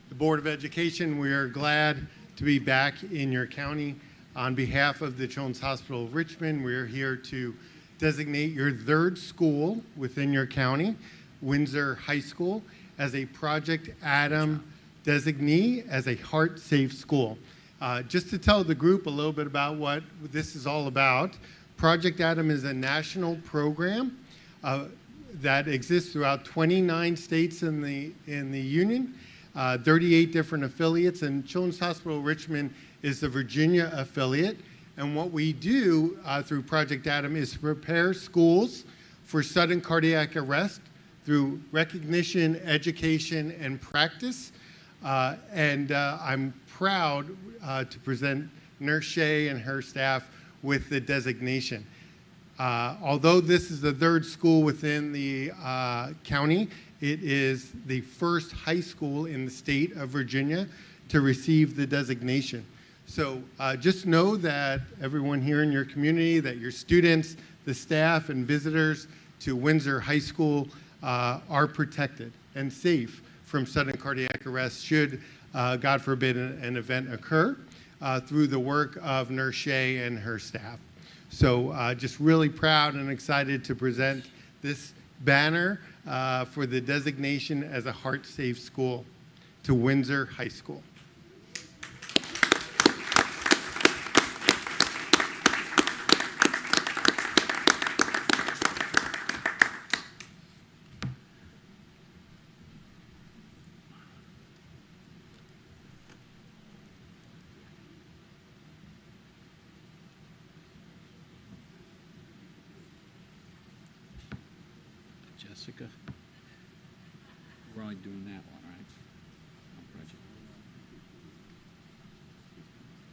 the Board of Education, we are glad to be back in your county. On behalf of the Children's Hospital of Richmond, we are here to designate your 3rd school within your county, Windsor High School, as a Project Adam designee as a heart-safe school. Just to tell the group a little bit about what this is all about, Project Adam is a national program that exists throughout 29 states in the Union, 38 different affiliates, and Children's Hospital Richmond is the Virginia affiliate. And what we do through Project Adam is prepare schools for sudden cardiac arrest through recognition, education, and practice. I'm proud to present Nurse Shea and her staff with the designation. Although this is the 3rd school within the county, it is the first high school in the state of Virginia to receive the designation. So just know that everyone here in your community, that your students, the staff, and visitors to Windsor High School are protected and safe from sudden cardiac arrest should, God forbid, an event occur through the work of Nurse Shea and her staff. So just really proud and excited to present this banner for the designation as a heart-safe school to Windsor High School. Jessica? We're only doing that one, right?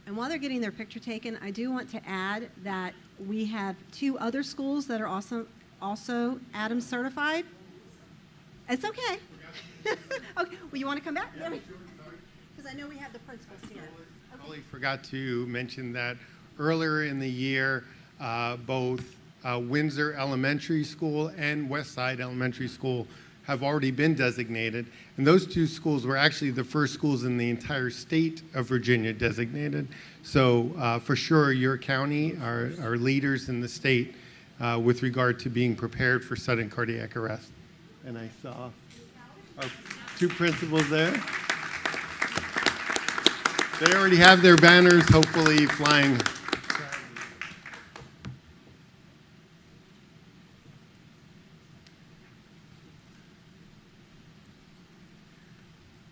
And while they're getting their picture taken, I do want to add that we have 2 other schools that are also Adam certified. It's okay. Okay. Well, you want to come back? Because I know we have the principals here. I totally forgot to mention that earlier in the year, both Windsor Elementary School and Westside Elementary School have already been designated. And those 2 schools were actually the first schools in the entire state of Virginia designated. So for sure, your county are leaders in the state with regard to being prepared for sudden cardiac arrest. And I saw our 2 principals there. They already have their banners, hopefully flying.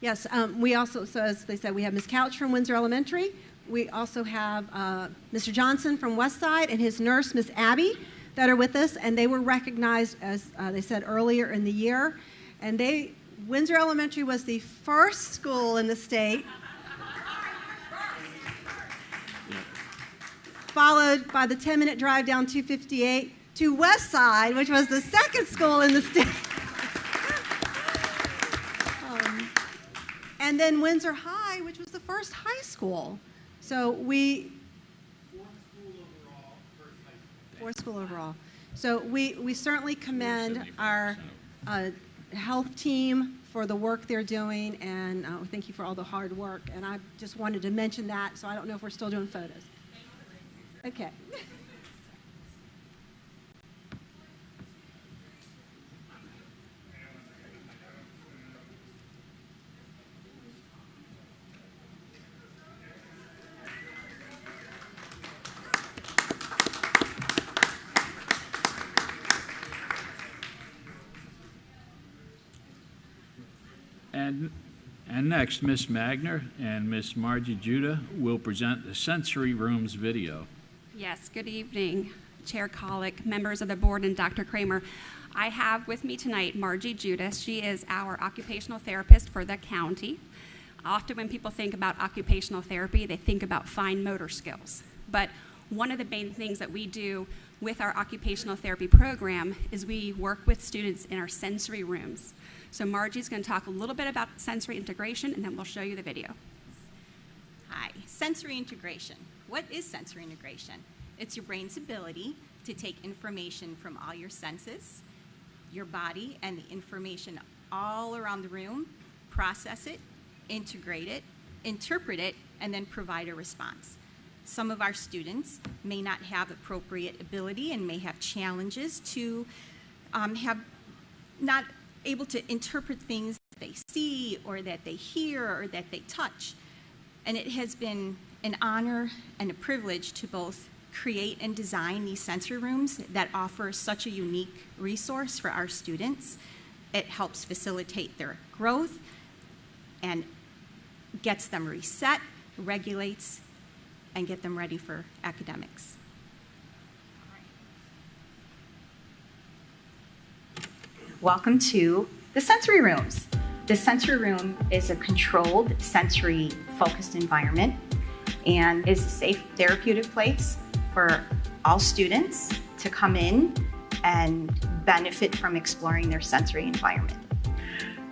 Yes, we also, so as they said, we have Ms. Couch from Windsor Elementary. we also have Mr. Johnson from Westside and his nurse, Miss Abby, that are with us, and they were recognized, as they said earlier in the year. And Windsor Elementary was the first school in the state, followed by the 10-minute drive down 258 to Westside, which was the second school in the state. And then Windsor High, which was the first high school. So fourth school overall. So we certainly commend our health team for the work they're doing, and thank you for all the hard work. And I just wanted to mention that, so I don't know if we're still doing photos. Okay. And next, Miss Magner and Miss Margie Judah will present the sensory rooms video. Yes, good evening, Chair Colick, members of the board, and Dr. Kramer. I have with me tonight Margie Judah. She is our occupational therapist for the county. Often when people think about occupational therapy, they think about fine motor skills. But one of the main things that we do with our occupational therapy program is we work with students in our sensory rooms. So Margie's going to talk a little bit about sensory integration, and then we'll show you the video. Hi, sensory integration. What is sensory integration? It's your brain's ability to take information from all your senses, your body, and the information all around the room, process it, integrate it, interpret it, and then provide a response. Some of our students may not have appropriate ability and may have challenges to have not able to interpret things that they see or that they hear or that they touch. And it has been an honor and a privilege to both create and design these sensory rooms that offer such a unique resource for our students. It helps facilitate their growth and gets them reset, regulates, and get them ready for academics. Welcome to the sensory rooms. The sensory room is a controlled, sensory-focused environment and is a safe therapeutic place for all students to come in and benefit from exploring their sensory environment.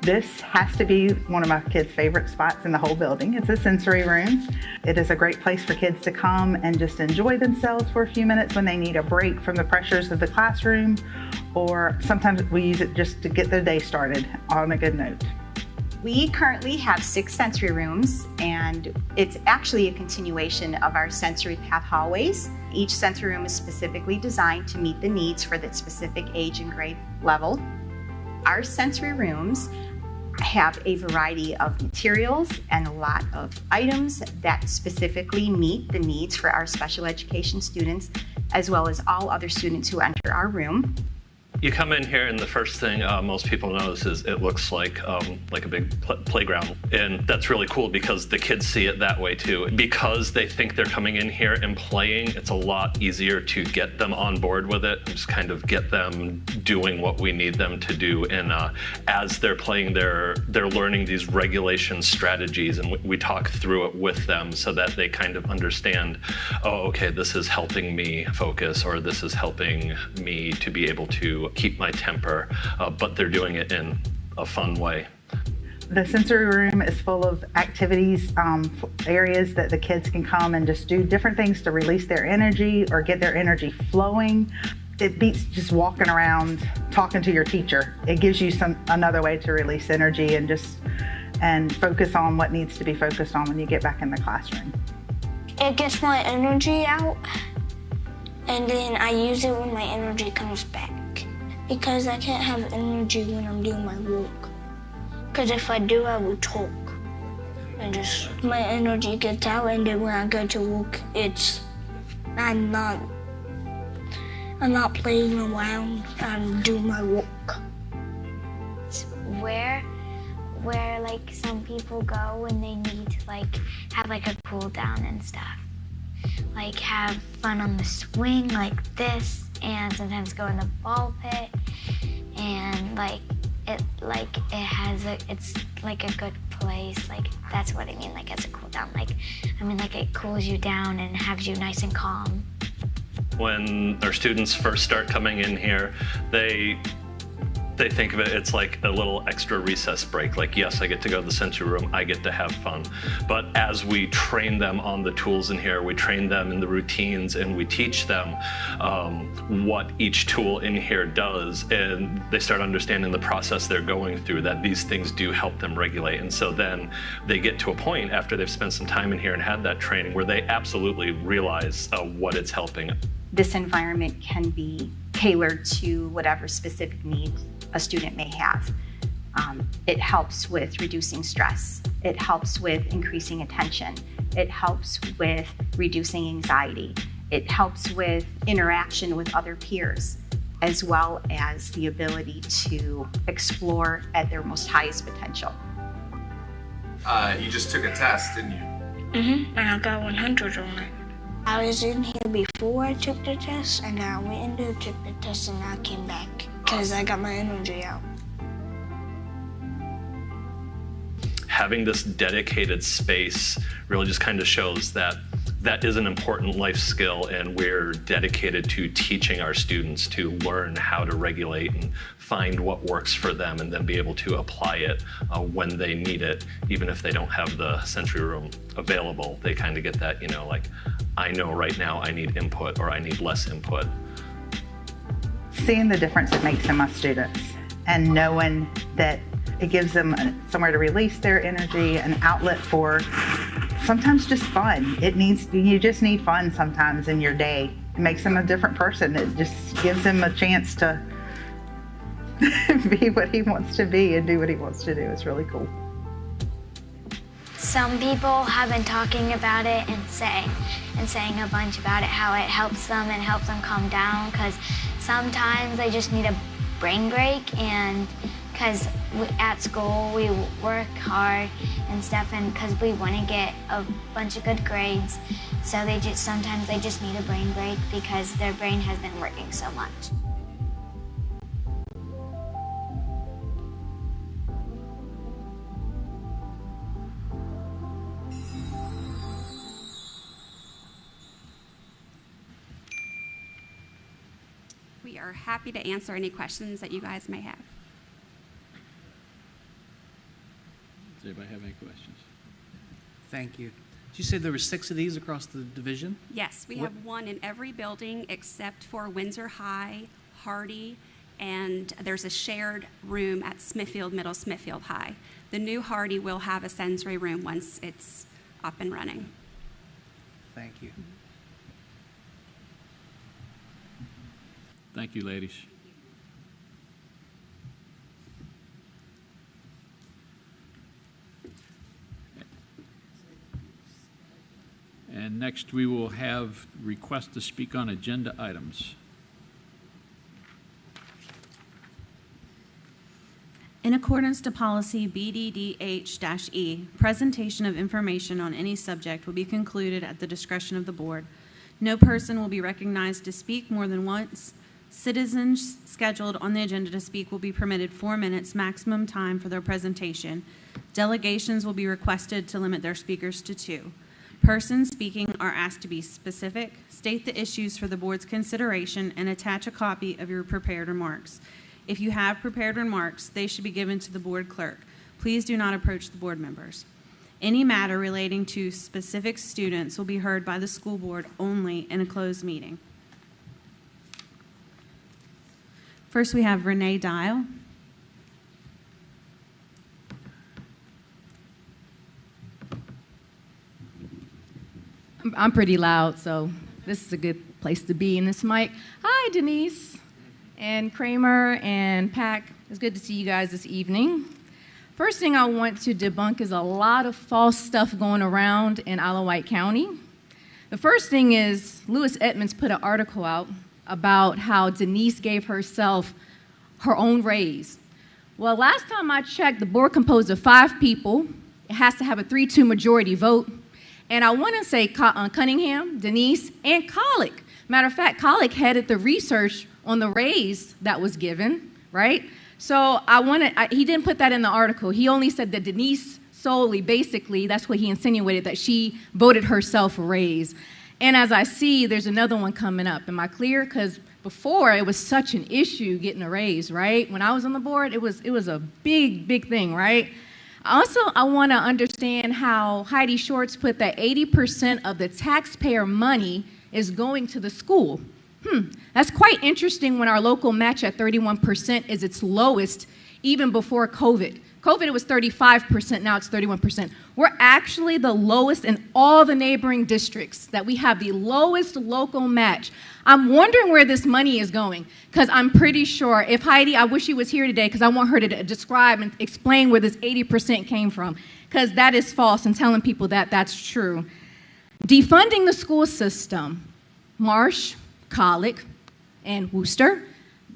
This has to be one of my kids' favorite spots in the whole building. It's a sensory room. It is a great place for kids to come and just enjoy themselves for a few minutes when they need a break from the pressures of the classroom, or sometimes we use it just to get the day started on a good note. We currently have 6 sensory rooms, and it's actually a continuation of our sensory path hallways. Each sensory room is specifically designed to meet the needs for that specific age and grade level. Our sensory rooms have a variety of materials and a lot of items that specifically meet the needs for our special education students, as well as all other students who enter our room. You come in here and the first thing most people notice is it looks like a big playground. And that's really cool because the kids see it that way too. Because they think they're coming in here and playing, it's a lot easier to get them on board with it, and just kind of get them doing what we need them to do. And as they're playing, they're learning these regulation strategies, and we talk through it with them so that they kind of understand, oh, okay, this is helping me focus, or this is helping me to be able to keep my temper, but they're doing it in a fun way. The sensory room is full of activities, areas that the kids can come and just do different things to release their energy or get their energy flowing. It beats just walking around talking to your teacher. It gives you another way to release energy and focus on what needs to be focused on when you get back in the classroom. It gets my energy out, and then I use it when my energy comes back. Because I can't have energy when I'm doing my work. Because if I do, I will talk. And just my energy gets out, and then when I go to work, I'm not playing around. I'm doing my work. Where where like some people go when they need to like have like a cool down and stuff. Like have fun on the swing like this, and sometimes go in the ball pit, and it's like a good place. Like that's what I mean, like as a cool down. Like I mean like it cools you down and has you nice and calm. When our students first start coming in here, they think of it, it's like a little extra recess break. Like, yes, I get to go to the sensory room, I get to have fun. But as we train them on the tools in here, we train them in the routines, and we teach them what each tool in here does, and they start understanding the process they're going through, that these things do help them regulate. And so then they get to a point after they've spent some time in here and had that training where they absolutely realize what it's helping. This environment can be tailored to whatever specific needs a student may have. It helps with reducing stress. It helps with increasing attention. It helps with reducing anxiety. It helps with interaction with other peers, as well as the ability to explore at their most highest potential. You just took a test, didn't you? And I got 100 on it. I was in here before I took the test, and I went and took the test, and I came back because I got my energy out. Having this dedicated space really just kind of shows that that is an important life skill, and we're dedicated to teaching our students to learn how to regulate and find what works for them, and then be able to apply it when they need it, even if they don't have the sensory room available. They kind of get that, like, I know right now I need input or I need less input. Seeing the difference it makes in my students, and knowing that it gives them somewhere to release their energy, an outlet for sometimes just fun. You just need fun sometimes in your day. It makes them a different person. It just gives them a chance to be what he wants to be and do what he wants to do. It's really cool. Some people have been talking about it and saying a bunch about it, how it helps them and helps them calm down, because sometimes they just need a brain break, and because at school we work hard and stuff, and because we want to get a bunch of good grades, so sometimes they just need a brain break because their brain has been working so much. We are happy to answer any questions that you guys may have. Does anybody have any questions? Thank you. Did you say there were 6 of these across the division? Yes, we have one in every building except for Windsor High, Hardy, and there's a shared room at Smithfield Middle, Smithfield High. The new Hardy will have a sensory room once it's up and running. Thank you. Thank you, ladies. And next, we will have request to speak on agenda items. In accordance to policy BDDH-E, presentation of information on any subject will be concluded at the discretion of the board. No person will be recognized to speak more than once. Citizens scheduled on the agenda to speak will be permitted 4 minutes maximum time for their presentation. Delegations will be requested to limit their speakers to 2. Persons speaking are asked to be specific, state the issues for the board's consideration, and attach a copy of your prepared remarks. If you have prepared remarks, they should be given to the board clerk. Please do not approach the board members. Any matter relating to specific students will be heard by the school board only in a closed meeting. First, we have Renee Dial. I'm pretty loud, so this is a good place to be in this mic. Hi, Denise and Kramer and Pack. It's good to see you guys this evening. First thing I want to debunk is a lot of false stuff going around in Wight County. The first thing is Lewis Edmonds put an article out about how Denise gave herself her own raise. Well, last time I checked, the board composed of 5 people. It has to have a 3-2 majority vote. And I want to say Cunningham, Denise, and Colick. Matter of fact, Colick headed the research on the raise that was given, right? So he didn't put that in the article. He only said that Denise solely, basically, that's what he insinuated, that she voted herself a raise. And as I see, there's another one coming up. Am I clear? Because before, it was such an issue getting a raise, right? When I was on the board, it was a big, big thing, right? Also, I want to understand how Heidi Shorts put that 80% of the taxpayer money is going to the school. That's quite interesting when our local match at 31% is its lowest even before COVID. COVID, it was 35%, now it's 31%. We're actually the lowest in all the neighboring districts, that we have the lowest local match. I'm wondering where this money is going, because I'm pretty sure, if Heidi, I wish she was here today, because I want her to describe and explain where this 80% came from, because that is false, and telling people that that's true. Defunding the school system, Marsh, Colick, and Worcester.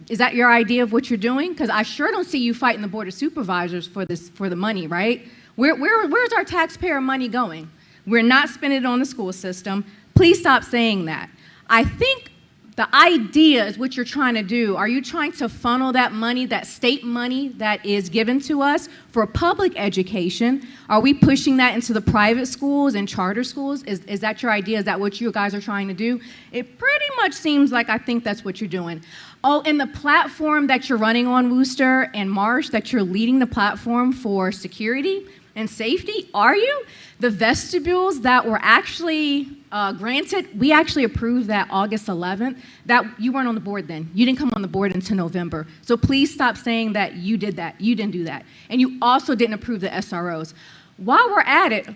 Is that your idea of what you're doing? Because I sure don't see you fighting the Board of Supervisors for the money, right? Where's our taxpayer money going? We're not spending it on the school system. Please stop saying that. I think the idea is what you're trying to do. Are you trying to funnel that money, that state money that is given to us for public education? Are we pushing that into the private schools and charter schools? Is that your idea? Is that what you guys are trying to do? It pretty much seems like I think that's what you're doing. Oh, and the platform that you're running on, Worcester and Marsh, that you're leading the platform for security and safety, are you? The vestibules that were actually granted, we actually approved that August 11th. That you weren't on the board then. You didn't come on the board until November. So please stop saying that you did that. You didn't do that. And you also didn't approve the SROs. While we're at it,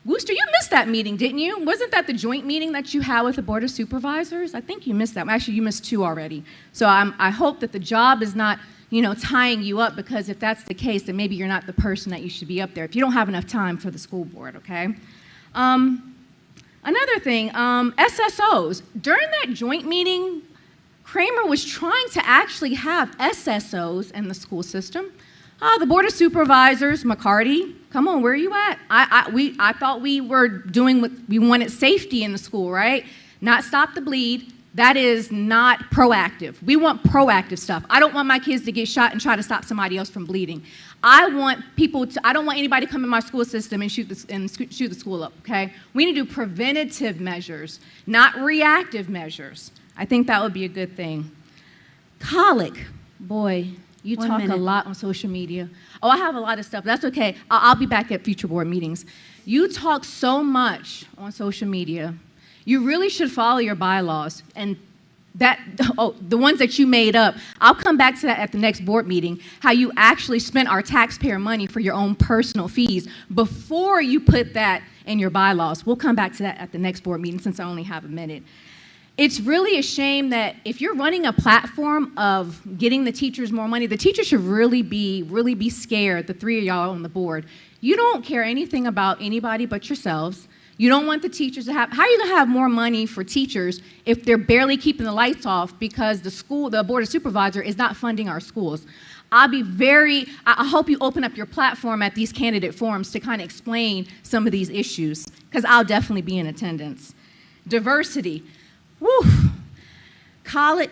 Worcester, you missed that meeting, didn't you? Wasn't that the joint meeting that you had with the Board of Supervisors? I think you missed that. Actually, you missed 2 already. So I hope that the job is not, tying you up, because if that's the case, then maybe you're not the person that you should be up there if you don't have enough time for the school board, okay? Another thing, SSOs. During that joint meeting, Kramer was trying to actually have SSOs in the school system. The Board of Supervisors, McCarty, come on, where are you at? I thought we were doing what we wanted, safety in the school, right? Not stop the bleed. That is not proactive. We want proactive stuff. I don't want my kids to get shot and try to stop somebody else from bleeding. I don't want anybody to come in my school system and shoot the school up, okay? We need to do preventative measures, not reactive measures. I think that would be a good thing. Colic, boy, you talk a lot on social media. Oh, I have a lot of stuff. That's okay. I'll be back at future board meetings. You talk so much on social media. You really should follow your bylaws. And the ones that you made up, I'll come back to that at the next board meeting, how you actually spent our taxpayer money for your own personal fees before you put that in your bylaws. We'll come back to that at the next board meeting since I only have a minute. It's really a shame that if you're running a platform of getting the teachers more money, the teachers should really be scared, the 3 of y'all on the board. You don't care anything about anybody but yourselves. You don't want the teachers to have, how are you going to have more money for teachers if they're barely keeping the lights off because the Board of Supervisors is not funding our schools? I hope you open up your platform at these candidate forums to kind of explain some of these issues, because I'll definitely be in attendance. Diversity. Woo. Colic.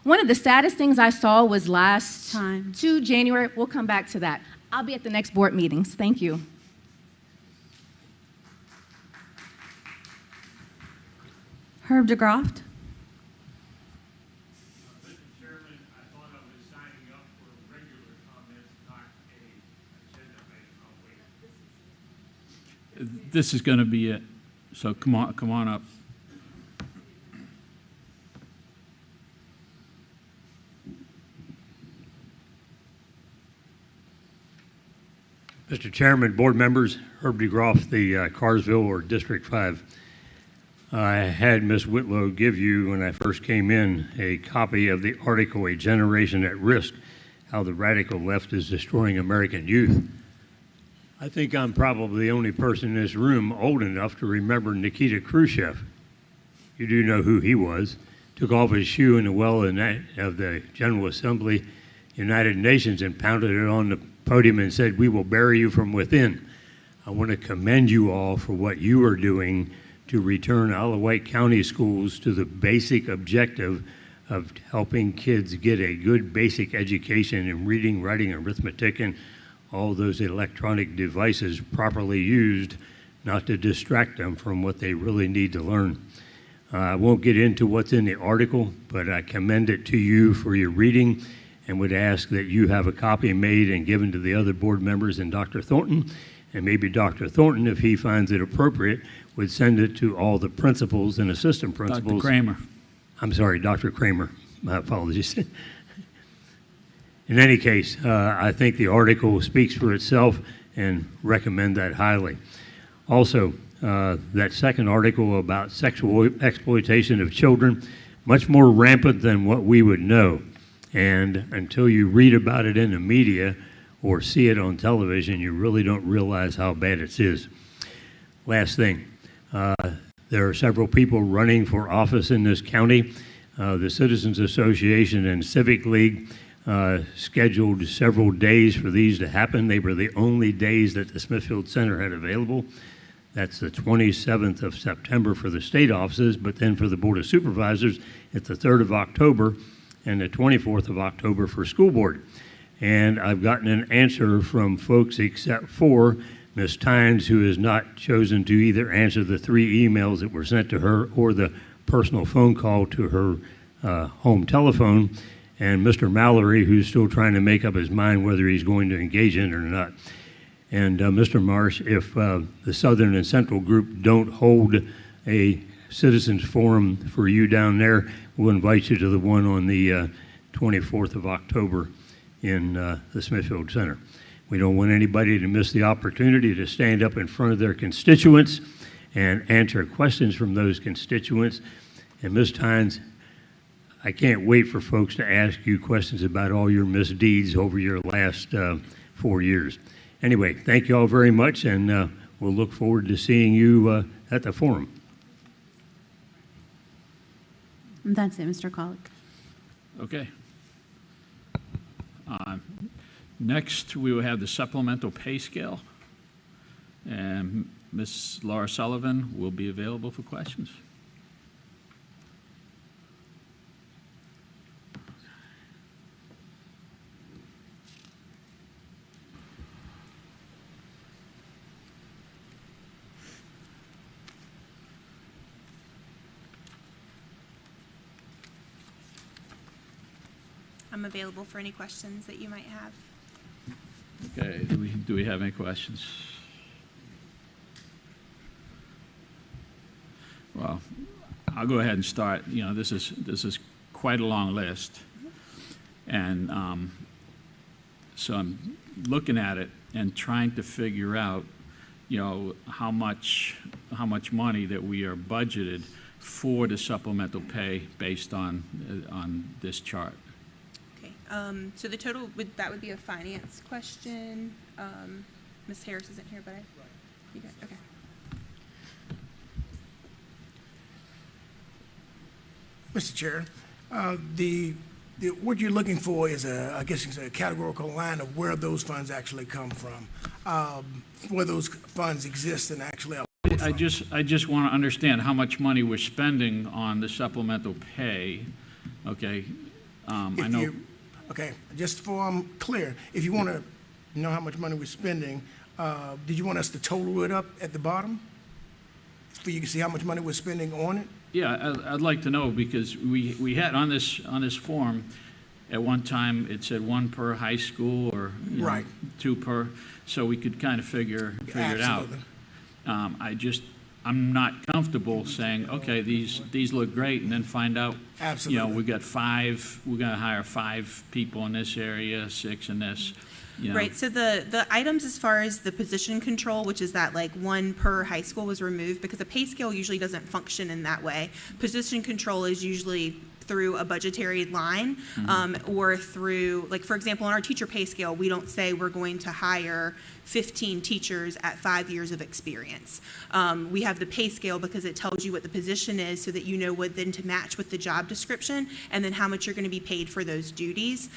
One of the saddest things I saw was last January. We'll come back to that. I'll be at the next board meetings. Thank you. Herb DeGroft. Mr. Chairman, I thought I was signing up for regular comments, not an agenda item. I'll wait. This is going to be it. So come on up. Mr. Chairman, board members, Herb DeGroff, the Carsville or District 5. I had Ms. Whitlow give you, when I first came in, a copy of the article, A Generation at Risk, How the Radical Left is Destroying American Youth. I think I'm probably the only person in this room old enough to remember Nikita Khrushchev. You do know who he was. Took off his shoe in the well of the General Assembly United Nations and pounded it on the podium and said, "We will bury you from within." I want to commend you all for what you are doing to return Isle of Wight County Schools to the basic objective of helping kids get a good basic education in reading, writing, arithmetic, and all those electronic devices properly used, not to distract them from what they really need to learn. I won't get into what's in the article, but I commend it to you for your reading and would ask that you have a copy made and given to the other board members and Dr. Thornton, and maybe Dr. Thornton, if he finds it appropriate, would send it to all the principals and assistant principals. Dr. Kramer. I'm sorry, Dr. Kramer. My apologies. In any case, I think the article speaks for itself and recommend that highly. Also, that second article about sexual exploitation of children, much more rampant than what we would know. And until you read about it in the media or see it on television, you really don't realize how bad it is. Last thing, there are several people running for office in this county. The Citizens Association and Civic League scheduled several days for these to happen. They were the only days that the Smithfield Center had available. That's the 27th of September for the state offices, but then for the Board of Supervisors, it's the 3rd of October and the 24th of October for school board. And I've gotten an answer from folks except for Ms. Tynes, who has not chosen to either answer the 3 emails that were sent to her or the personal phone call to her home telephone, and Mr. Mallory, who's still trying to make up his mind whether he's going to engage in it or not. And Mr. Marsh, if the Southern and Central group don't hold a citizens forum for you down there, we'll invite you to the one on the 24th of October in the Smithfield Center. We don't want anybody to miss the opportunity to stand up in front of their constituents and answer questions from those constituents. And Ms. Tynes, I can't wait for folks to ask you questions about all your misdeeds over your last 4 years. Anyway, thank you all very much, and we'll look forward to seeing you at the forum. That's it, Mr. Colick. Okay. Next, we will have the supplemental pay scale, and Ms. Laura Sullivan will be available for questions. I'm available for any questions that you might have. Okay, do we have any questions? Well, I'll go ahead and start. You know, this is quite a long list, and so I'm looking at it and trying to figure out, you know, how much money that we are budgeted for the supplemental pay based on this chart. So the total that would be a finance question. Ms. Harris isn't here, but you got okay. Mr. Chair, what you're looking for is I guess it's a categorical line of where those funds actually come from, where those funds exist and actually. I just want to understand how much money we're spending on the supplemental pay. Okay, I know. Okay, just so I'm clear, if you want to know how much money we're spending, did you want us to total it up at the bottom so you can see how much money we're spending on it? Yeah, I'd like to know, because we had on this form at one time it said 1 per high school or right. 2 per, so we could kind of figure it out. I'm not comfortable saying, okay, these look great, and then find out, absolutely. You know, we got 5, we're going to hire 5 people in this area, 6 in this. You know. Right. So the items as far as the position control, which is that like 1 per high school, was removed because a pay scale usually doesn't function in that way. Position control is usually through a budgetary line, or through, like, for example, on our teacher pay scale, we don't say we're going to hire 15 teachers at 5 years of experience. We have the pay scale because it tells you what the position is so that you know what then to match with the job description and then how much you're going to be paid for those duties.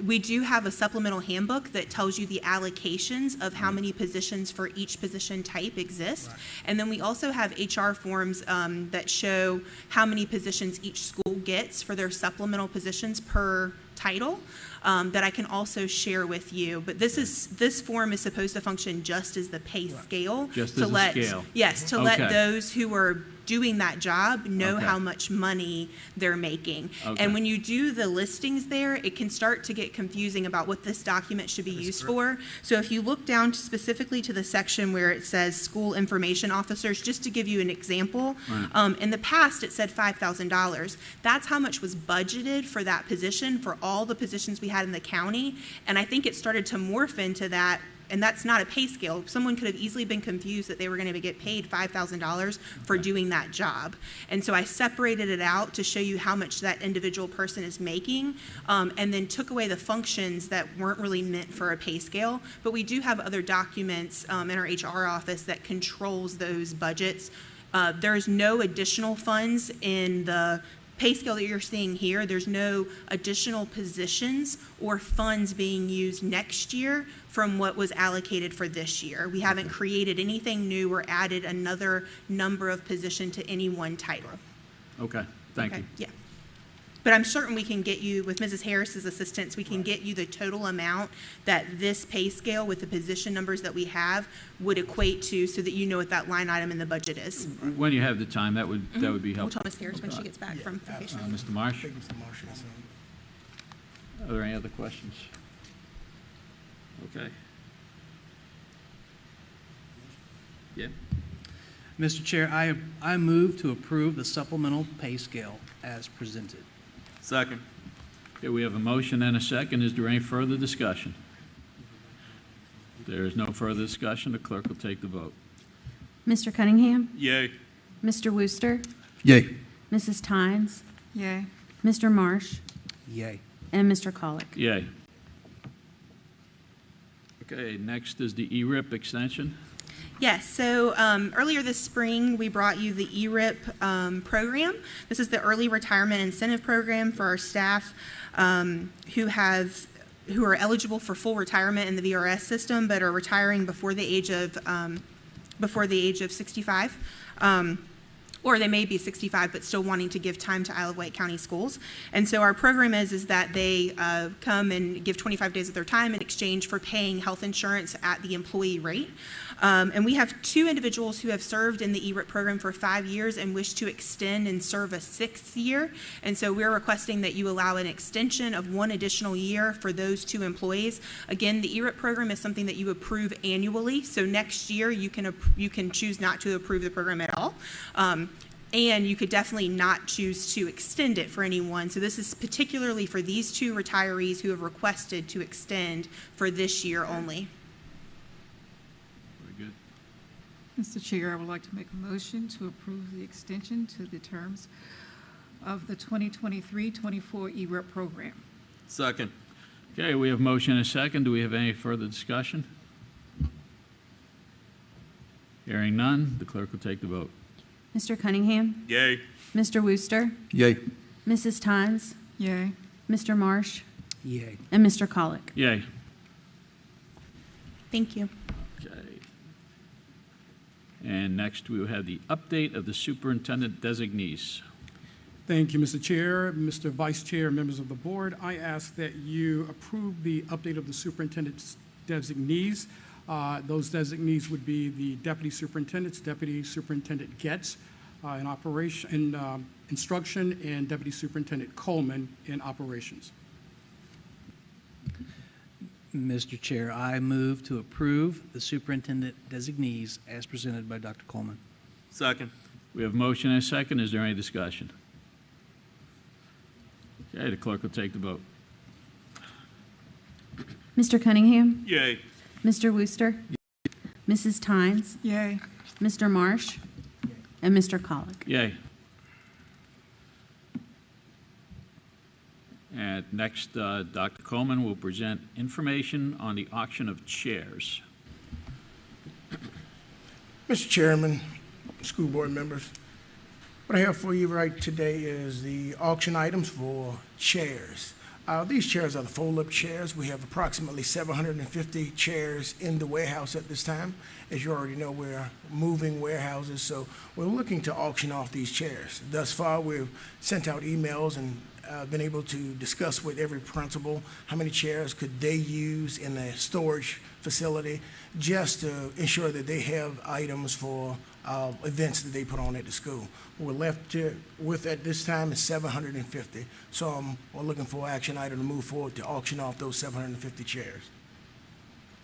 we do have a supplemental handbook that tells you the allocations of how many positions for each position type exist. Right. And then we also have HR forms that show how many positions each school gets for their supplemental positions per title. That I can also share with you, but this form is supposed to function just as the pay scale. Just to as a let, scale. Yes, to Okay. let those who are doing that job know Okay. how much money they're making. Okay. And when you do the listings there, it can start to get confusing about what this document should be used for. So if you look down specifically to the section where it says school information officers, just to give you an example, Right. in the past it said $5,000. That's how much was budgeted for that position for all the positions we had in the county. And I think it started to morph into that. And that's not a pay scale. Someone could have easily been confused that they were going to get paid $5,000 for doing that job. And so I separated it out to show you how much that individual person is making, and then took away the functions that weren't really meant for a pay scale. But we do have other documents in our HR office that controls those budgets. There's no additional funds in the pay scale that you're seeing here. There's no additional positions or funds being used next year from what was allocated for this year. We haven't created anything new or added another number of position to any one title. Okay, thank Okay, you. yeah. But I'm certain we can get you, with Mrs. Harris's assistance, we can get you the total amount that this pay scale with the position numbers that we have would equate to, so that you know what that line item in the budget is. When you have the time, that would be We'll helpful. tell Ms. Harris when she gets back from vacation. Mr. Marsh? I think Mr. Marsh has some. Are there any other questions? Okay. Yeah. Mr. Chair, I move to approve the supplemental pay scale as presented. Second. Okay, we have a motion and a second. Is there any further discussion? There is no further discussion. The clerk will take the vote. Mr. Cunningham? Yay. Mr. Wooster? Yay. Mrs. Tynes? Yay. Mr. Marsh? Yay. And Mr. Colick? Yay. Okay, next is the ERIP extension. Yes, so earlier this spring, we brought you the ERIP program. This is the Early Retirement Incentive Program for our staff who are eligible for full retirement in the VRS system, but are retiring before the age of 65. Or they may be 65 but still wanting to give time to Isle of Wight County Schools. And so our program is that they come and give 25 days of their time in exchange for paying health insurance at the employee rate. And we have 2 individuals who have served in the ERIP program for 5 years and wish to extend and serve a 6th year. And so we're requesting that you allow an extension of 1 additional year for those 2 employees. Again, the ERIP program is something that you approve annually. So next year you can choose not to approve the program at all. And you could definitely not choose to extend it for anyone. So this is particularly for these 2 retirees who have requested to extend for this year only. Very good. Mr. Chair, I would like to make a motion to approve the extension to the terms of the 2023-24 ERIP program. Second. Okay, we have motion and a second. Do we have any further discussion? Hearing none, the clerk will take the vote. Mr. Cunningham? Yay. Mr. Wooster? Yay. Mrs. Tynes? Yay. Mr. Marsh? Yay. And Mr. Colick? Yay. Thank you. Okay. And next, we will have the update of the superintendent designees. Thank you, Mr. Chair, Mr. Vice Chair, members of the board. I ask that you approve the update of the superintendent's designees. Those designees would be the deputy superintendents, Deputy Superintendent Getz in instruction, and Deputy Superintendent Coleman in operations. Mr. Chair, I move to approve the superintendent designees as presented by Dr. Coleman. Second. We have motion and a second. Is there any discussion? Okay, the clerk will take the vote. Mr. Cunningham? Yay. Mr. Wooster? Mrs. Tynes? Yay. Mr. Marsh? And Mr. Colick? Yay. And next, Dr. Coleman will present information on the auction of chairs. Mr. Chairman, school board members, what I have for you right today is the auction items for chairs. These chairs are the fold-up chairs. We have approximately 750 chairs in the warehouse at this time. As you already know, we're moving warehouses, so we're looking to auction off these chairs. Thus far, we've sent out emails and been able to discuss with every principal how many chairs could they use in a storage facility just to ensure that they have items for events that they put on at the school. We're left with at this time is 750. So we're looking for an action item to move forward to auction off those 750 chairs.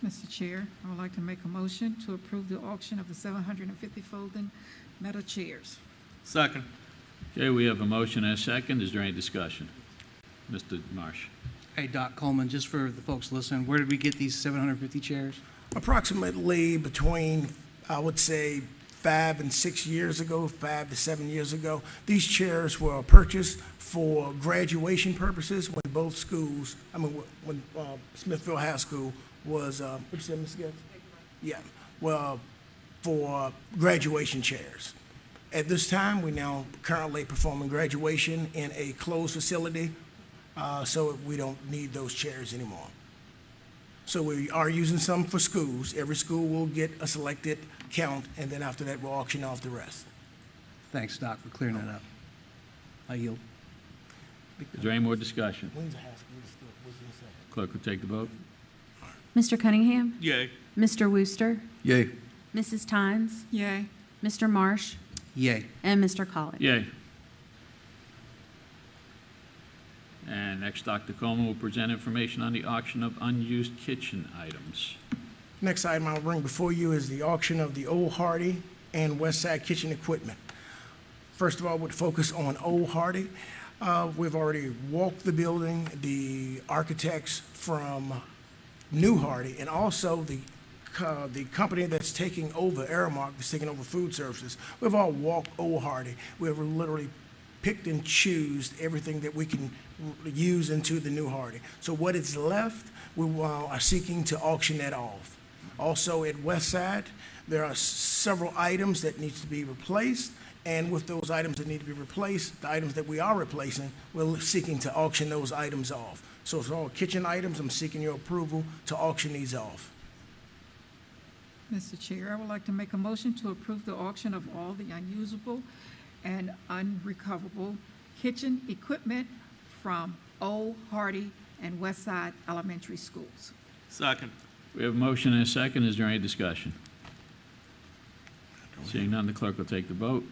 Mr. Chair, I would like to make a motion to approve the auction of the 750 folding metal chairs. Second. Okay, we have a motion and a second. Is there any discussion? Mr. Marsh. Hey, Doc Coleman, just for the folks listening, where did we get these 750 chairs? Approximately between, I would say, 5 and 6 years ago, 5 to 7 years ago. These chairs were purchased for graduation purposes when both schools, when Smithfield High School was, what you said, Ms. Gibbs? Yeah, well, for graduation chairs. At this time, we now currently performing graduation in a closed facility, so we don't need those chairs anymore. So we are using some for schools. Every school will get a selected count, and then after that, we'll auction off the rest. Thanks, Doc, for clearing that up. I yield. Is there any more discussion? Clerk will take the vote. Mr. Cunningham? Yay. Mr. Wooster? Yay. Mrs. Tynes? Yay. Mr. Marsh? Yay. And Mr. Colick? Yay. And next, Dr. Coleman will present information on the auction of unused kitchen items. Next item I'll bring before you is the auction of the Old Hardy and Westside kitchen equipment. First of all, we'll focus on Old Hardy. We've already walked the building, the architects from New Hardy, and also the company that's taking over, Aramark, that's taking over food services. We've all walked Old Hardy. We've literally picked and choose everything that we can use into the New Hardy. So what is left, we are seeking to auction that off. Also at Westside, there are several items that need to be replaced, and with those items that need to be replaced, the items that we are replacing, we're seeking to auction those items off. So it's all kitchen items. I'm seeking your approval to auction these off. Mr. Chair, I would like to make a motion to approve the auction of all the unusable and unrecoverable kitchen equipment from Old Hardy and Westside Elementary Schools. Second. We have a motion and a second. Is there any discussion? Seeing none, the clerk will take the vote.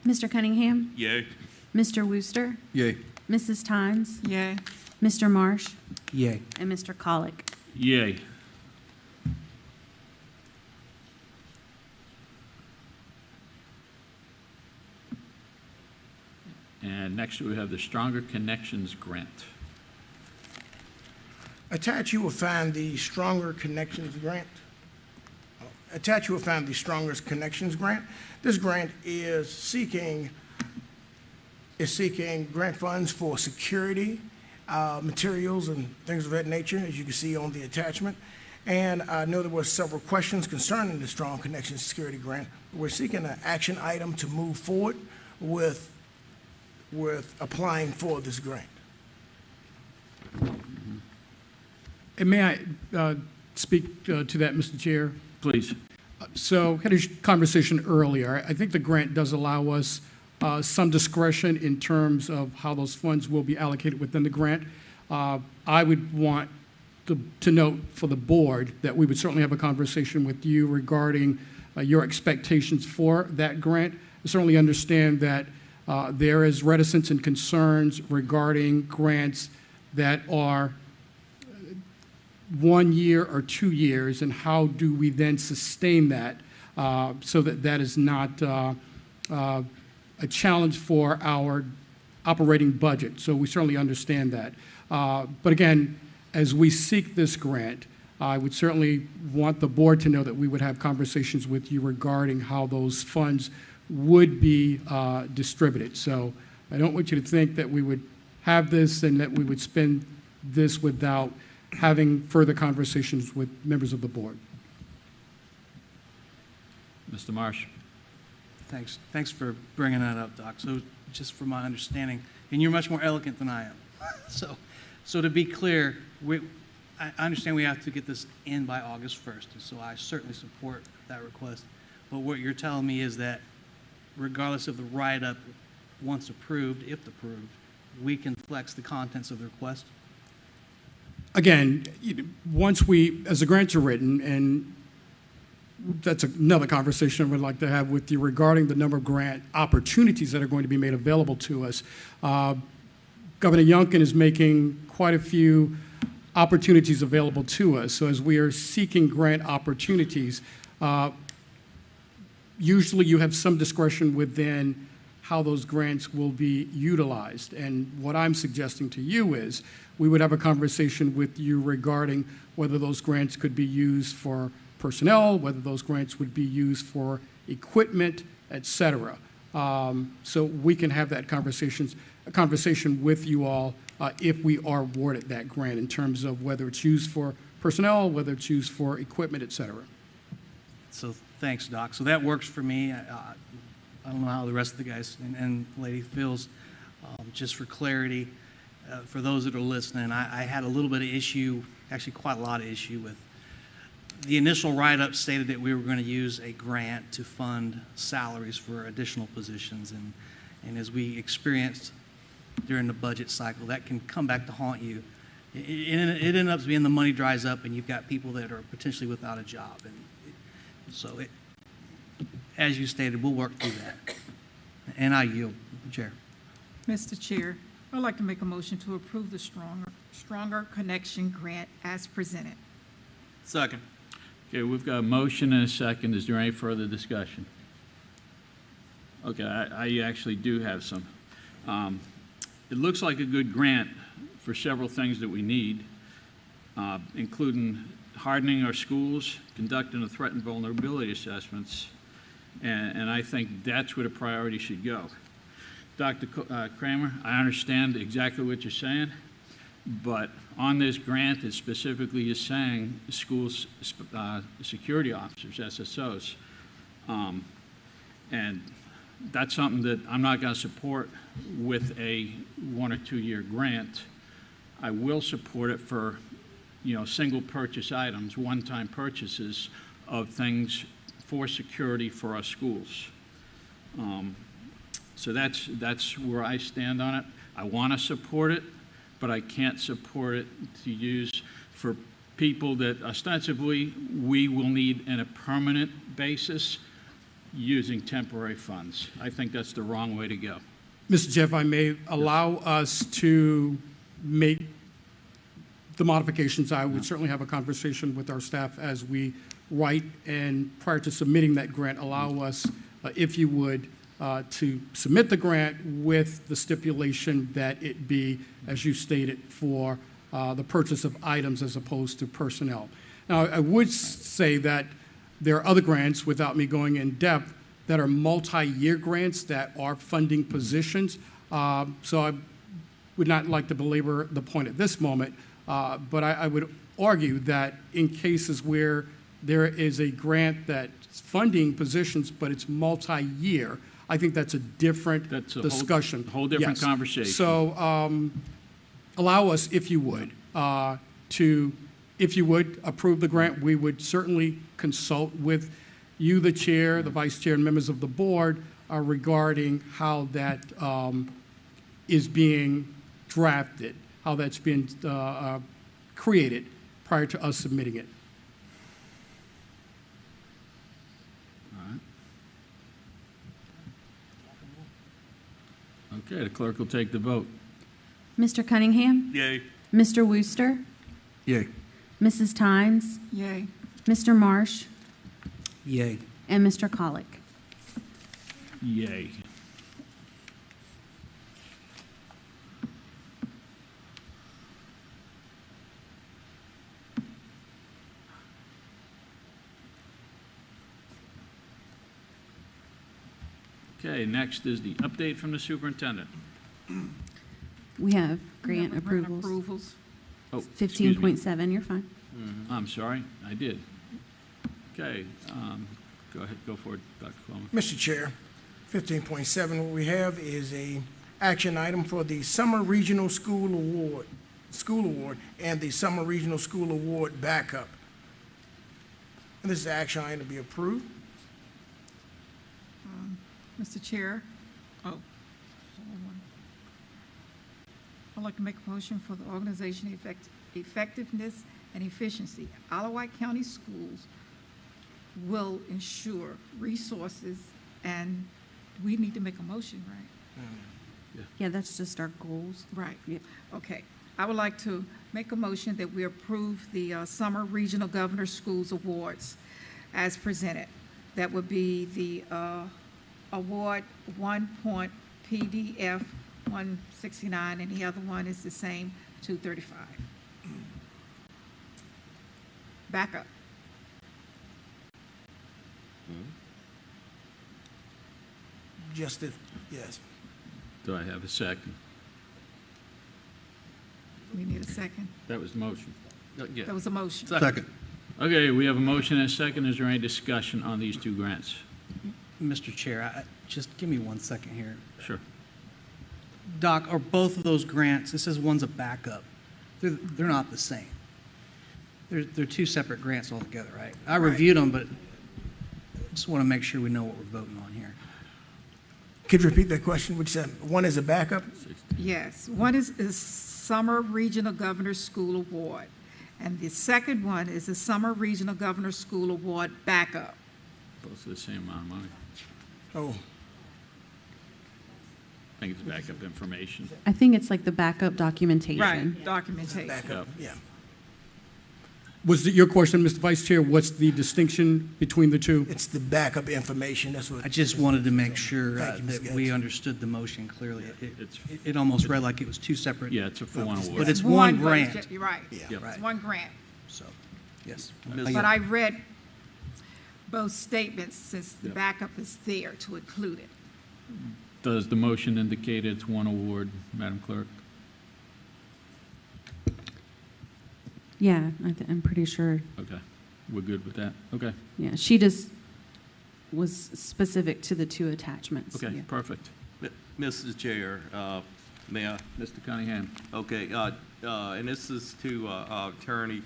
Mr. Cunningham? Yay. Mr. Wooster? Yay. Mrs. Tynes? Yay. Mr. Marsh? Yay. And Mr. Colick? Yay. And next we have the Stronger Connections Grant. Attached, you will find the Stronger Connections Grant. Attached, you will find the Strongest Connections Grant. This grant is seeking grant funds for security, materials, and things of that nature, as you can see on the attachment. And I know there were several questions concerning the Strong Connections Security Grant. We're seeking an action item to move forward with applying for this grant. And may I speak to that, Mr. Chair? Please. So, had a conversation earlier. I think the grant does allow us some discretion in terms of how those funds will be allocated within the grant. I would want to note for the board that we would certainly have a conversation with you regarding your expectations for that grant. I certainly understand that there is reticence and concerns regarding grants that are 1 year or 2 years, and how do we then sustain that so that that is not a challenge for our operating budget. So we certainly understand that. But again, as we seek this grant, I would certainly want the board to know that we would have conversations with you regarding how those funds would be distributed. So I don't want you to think that we would have this and that we would spend this without having further conversations with members of the board. Mr. Marsh. Thanks for bringing that up, Doc. So just for my understanding, and you're much more eloquent than I am. So to be clear, I understand we have to get this in by August 1st, and so I certainly support that request. But what you're telling me is that regardless of the write-up, once approved, if approved, we can flex the contents of the request? Again, once as the grants are written, and that's another conversation I would like to have with you regarding the number of grant opportunities that are going to be made available to us. Governor Youngkin is making quite a few opportunities available to us. So as we are seeking grant opportunities, usually you have some discretion within how those grants will be utilized. And what I'm suggesting to you is we would have a conversation with you regarding whether those grants could be used for personnel, whether those grants would be used for equipment, et cetera. So we can have that conversation with you all if we are awarded that grant in terms of whether it's used for personnel, whether it's used for equipment, et cetera. So thanks, Doc. So that works for me. I don't know how the rest of the guys and lady feels. Just for clarity, for those that are listening, I had a little bit of issue, actually quite a lot of issue with the initial write-up stated that we were going to use a grant to fund salaries for additional positions. And as we experienced during the budget cycle, that can come back to haunt you. It ends up being the money dries up and you've got people that are potentially without a job. And so as you stated, we'll work through that. And I yield, Chair. Mr. Chair, I'd like to make a motion to approve the Stronger Connection Grant as presented. Second. Okay, we've got a motion and a second. Is there any further discussion? Okay, I actually do have some. It looks like a good grant for several things that we need, including hardening our schools, conducting the threat and vulnerability assessments, and I think that's where the priority should go. Dr. Kramer, I understand exactly what you're saying, but on this grant, it specifically is saying schools, security officers, SSOs, and that's something that I'm not going to support with a 1 or 2 year grant. I will support it for, single purchase items, one-time purchases of things for security for our schools. So that's where I stand on it. I want to support it, but I can't support it to use for people that ostensibly we will need on a permanent basis using temporary funds. I think that's the wrong way to go. Mr. Jeff, I may allow us to make the modifications. I would certainly have a conversation with our staff as we write, and prior to submitting that grant, allow us, if you would, to submit the grant with the stipulation that it be, as you stated, for the purchase of items as opposed to personnel. Now, I would say that there are other grants, without me going in depth, that are multi-year grants that are funding positions. So I would not like to belabor the point at this moment, but I would argue that in cases where there is a grant that's funding positions, but it's multi-year, I think that's a different discussion. Whole different Yes. conversation. So allow us, if you would, if you would approve the grant, we would certainly consult with you, the chair, the vice chair, and members of the board regarding how that is being drafted, how that's been created prior to us submitting it. All right. Okay, the clerk will take the vote. Mr. Cunningham? Yay. Mr. Wooster? Yay. Mrs. Tynes? Yay. Mr. Marsh? Yay. And Mr. Colick? Yay. Okay, next is the update from the superintendent. We have grant Grant approvals. approvals. Oh, excuse me. 15.7, you're fine. I'm sorry, I did. Okay, go ahead, go for it, Dr. Coleman. Mr. Chair, 15.7, what we have is a action item for the Summer Regional School Award, and the Summer Regional School Award backup. And this is action item to be approved. Mr. Chair, I'd like to make a motion for the organization effectiveness and efficiency. White County Schools will ensure resources, and we need to make a motion, right? Yeah, that's just our goals. Right. Yeah. Okay. I would like to make a motion that we approve the Summer Regional Governor Schools Awards as presented. That would be the award 1.PDF 169, and the other one is the same, 235. Backup. Yes. Do I have a second? We need a second. That was the motion. Yeah. That was a motion. Second. Okay, we have a motion and a second. Is there any discussion on these two grants? Mr. Chair, just give me 1 second here. Sure. Doc, are both of those grants, it says one's a backup. They're not the same. They're two separate grants altogether, right? I reviewed them, but I just want to make sure we know what we're voting on here. Could you repeat that question? Which one is a backup? Yes. One is Summer Regional Governor School Award, and the second one is the Summer Regional Governor School Award backup. Both the same amount of money. Oh. I think it's backup information. I think it's like the backup documentation. Right, documentation. Backup, yeah. Was it your question, Mr. Vice Chair? What's the distinction between the two? It's the backup information. That's what. I just wanted to make sure Thank you, Ms. that Getz. we understood the motion clearly. It almost read like it was two separate. Yeah, it's a for one award. But it's one grant. You're right. Yeah. It's one grant. So, yes. But I read both statements since the backup is there to include it. Does the motion indicate it's one award, Madam Clerk? Yeah, I'm pretty sure. Okay, we're good with that. Okay. Yeah, she just was specific to the two attachments. Okay, Yeah. perfect. Mrs. Chair, may I? Mr. Cunningham. Okay, and this is to Attorney.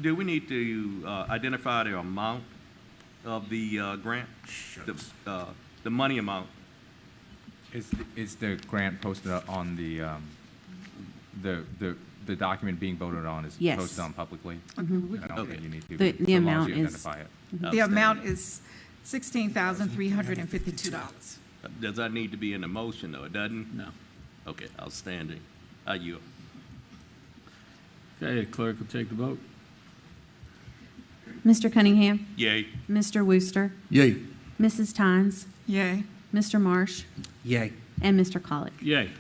Do we need to identify the amount of the grant? The money amount? Is the grant posted on the document being voted on is Yes. posted on publicly? Mhm. I don't think you need to. The so long as amount you is- identify it. The amount is $16,352. Does that need to be in the motion, though? It doesn't? No. Okay, outstanding. I yield. Okay, clerk will take the vote. Mr. Cunningham? Yay. Mr. Wooster? Yay. Mrs. Tynes? Yay. Mr. Marsh? Yay. And Mr. Colick? Yay.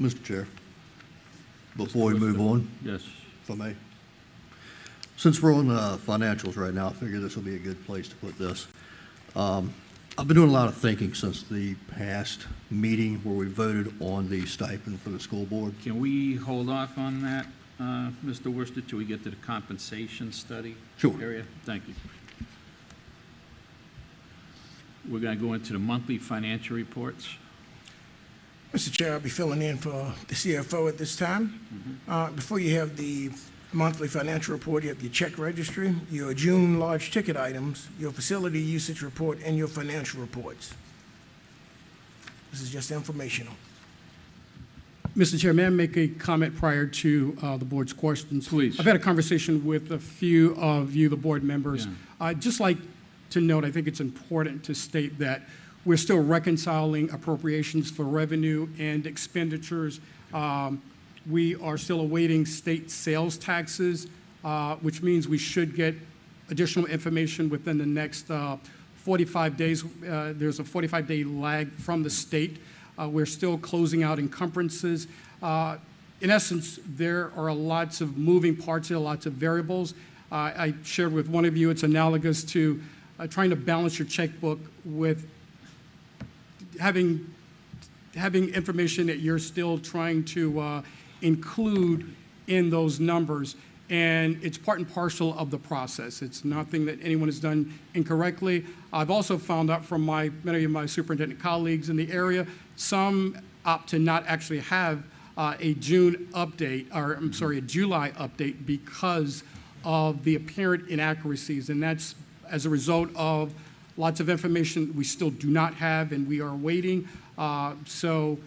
Mr. Chair, before we move on, Yes. if I may, since we're on financials right now, I figure this will be a good place to put this. I've been doing a lot of thinking since the past meeting where we voted on the stipend for the school board. Can we hold off on that, Mr. Worcester, till we get to the compensation study Sure. area? Thank you. We're going to go into the monthly financial reports. Mr. Chair, I'll be filling in for the CFO at this time. Before you have the monthly financial report, you have your check registry, your June large ticket items, your facility usage report, and your financial reports. This is just informational. Mr. Chair, may I make a comment prior to the board's questions? Please. I've had a conversation with a few of you, the board members. I'd just like to note, I think it's important to state that we're still reconciling appropriations for revenue and expenditures. We are still awaiting state sales taxes, which means we should get additional information within the next 45 days. There's a 45-day lag from the state. We're still closing out encumbrances. In essence, there are lots of moving parts here, lots of variables. I shared with one of you, it's analogous to trying to balance your checkbook with having information that you're still trying to include in those numbers. and it's part and parcel of the process. It's nothing that anyone has done incorrectly. I've also found out from many of my superintendent colleagues in the area, some opt to not actually have a June update, or I'm sorry, a July update because of the apparent inaccuracies, and that's as a result of lots of information we still do not have and we are waiting. So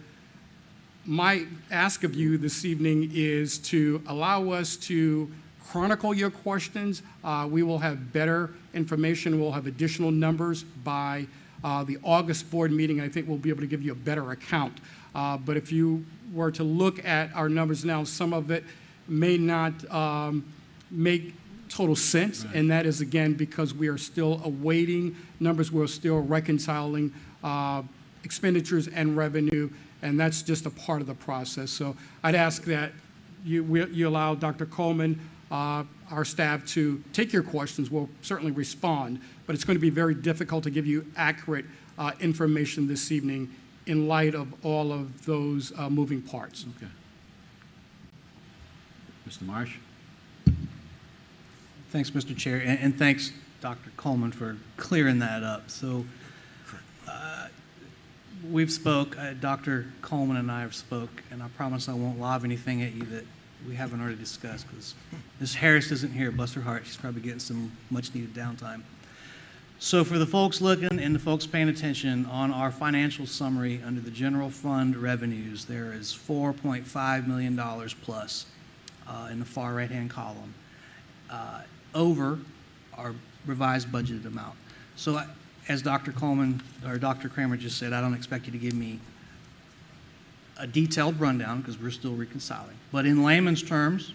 my ask of you this evening is to allow us to chronicle your questions. We will have better information. We'll have additional numbers by the August board meeting. I think we'll be able to give you a better account. But if you were to look at our numbers now, some of it may not make total sense, and that is, again, because we are still awaiting numbers. We're still reconciling expenditures and revenue, and that's just a part of the process. So I'd ask that you allow Dr. Coleman, our staff, to take your questions. We'll certainly respond, but it's going to be very difficult to give you accurate information this evening in light of all of those moving parts. Okay. Mr. Marsh? Thanks, Mr. Chair, and thanks, Dr. Coleman, for clearing that up. So we've spoke, Dr. Coleman and I have spoke, and I promise I won't lob anything at you that we haven't already discussed, because Ms. Harris isn't here, bless her heart. She's probably getting some much-needed downtime. So for the folks looking and the folks paying attention on our financial summary under the general fund revenues, there is $4.5 million plus in the far right-hand column. Over our revised budgeted amount. So as Dr. Coleman or Dr. Kramer just said, I don't expect you to give me a detailed rundown because we're still reconciling. But in layman's terms,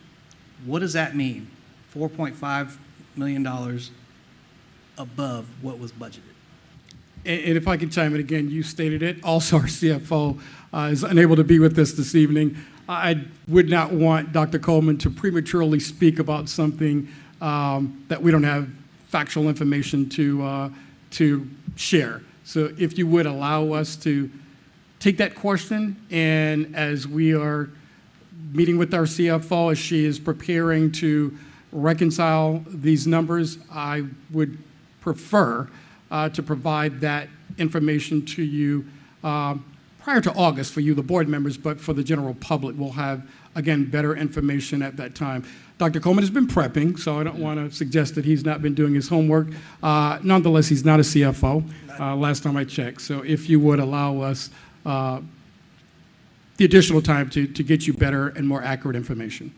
what does that mean? $4.5 million above what was budgeted. And if I can chime in again, you stated it. Also, our CFO is unable to be with us this evening. I would not want Dr. Coleman to prematurely speak about something that we don't have factual information to share. So if you would allow us to take that question, and as we are meeting with our CFO as she is preparing to reconcile these numbers, I would prefer to provide that information to you prior to August for you, the board members, but for the general public, we'll have, again, better information at that time. Dr. Coleman has been prepping, so I don't want to suggest that he's not been doing his homework. Nonetheless, he's not a CFO, last time I checked. So if you would allow us the additional time to get you better and more accurate information.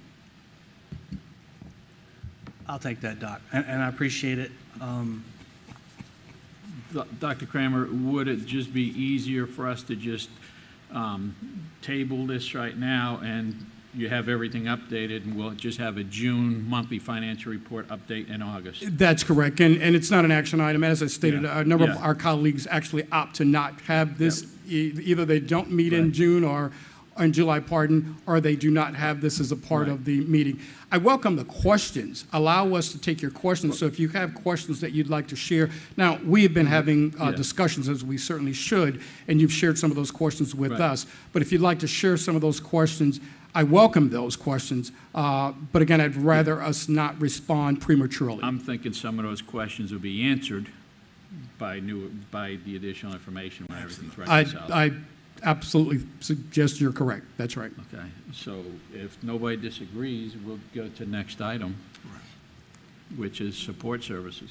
I'll take that, Doc, and I appreciate it. Dr. Kramer, would it just be easier for us to just table this right now and you have everything updated and we'll just have a June monthly financial report update in August? That's correct, and it's not an action item. As I stated, a number of our colleagues actually opt to not have this. Either they don't meet in June or in July, or they do not have this as a part of the meeting. I welcome the questions. Allow us to take your questions. So if you have questions that you'd like to share. Now, we have been having discussions, as we certainly should, and you've shared some of those questions with us. But if you'd like to share some of those questions, I welcome those questions. But again, I'd rather us not respond prematurely. I'm thinking some of those questions will be answered by the additional information when everything's reconciled. I absolutely suggest you're correct. That's right. Okay, so if nobody disagrees, we'll go to the next item, which is support services.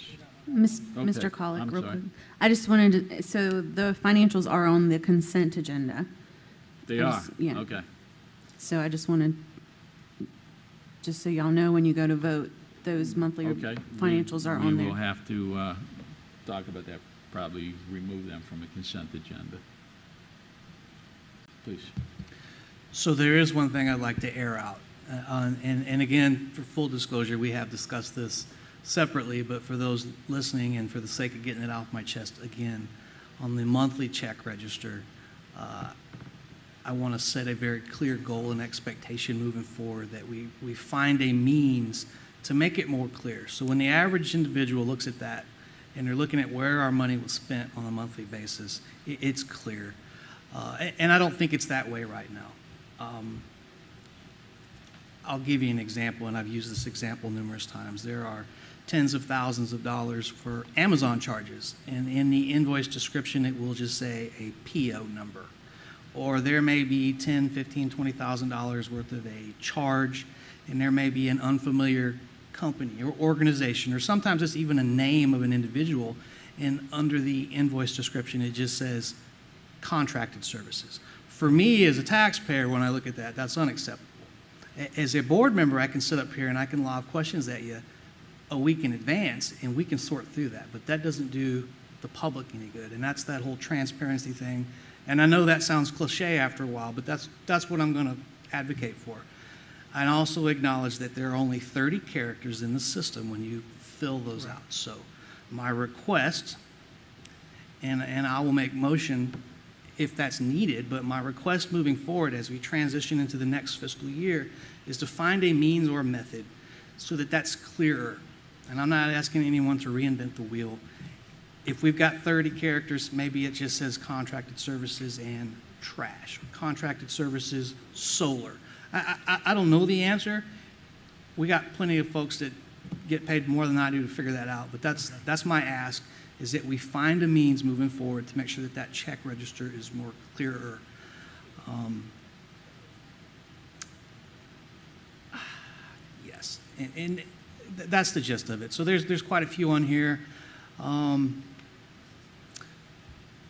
Mr. Colick, real quick. I just wanted to, so the financials are on the consent agenda. They are? Yeah. Okay. So I just wanted, just so y'all know when you go to vote, those monthly financials are on there. We will have to talk about that, probably remove them from the consent agenda. Please. So there is one thing I'd like to air out. And again, for full disclosure, we have discussed this separately, but for those listening and for the sake of getting it off my chest again, on the monthly check register, I want to set a very clear goal and expectation moving forward that we find a means to make it more clear. So when the average individual looks at that and they're looking at where our money was spent on a monthly basis, it's clear. And I don't think it's that way right now. I'll give you an example, and I've used this example numerous times. There are tens of thousands of dollars for Amazon charges, and in the invoice description it will just say a PO number. Or there may be $10,000, $15,000, $20,000 worth of a charge, and there may be an unfamiliar company or organization, or sometimes it's even a name of an individual, and under the invoice description it just says contracted services. For me as a taxpayer, when I look at that, that's unacceptable. As a board member, I can sit up here and I can lob questions at you a week in advance, and we can sort through that, but that doesn't do the public any good, and that's that whole transparency thing. And I know that sounds cliche after a while, but that's what I'm going to advocate for. I also acknowledge that there are only 30 characters in the system when you fill those out. So my request, and I will make motion if that's needed, but my request moving forward as we transition into the next fiscal year is to find a means or method so that that's clearer. And I'm not asking anyone to reinvent the wheel. If we've got 30 characters, maybe it just says contracted services and trash, contracted services, solar. I don't know the answer. We got plenty of folks that get paid more than I do to figure that out, but that's my ask, is that we find a means moving forward to make sure that that check register is more clearer. Yes, and that's the gist of it. So there's quite a few on here.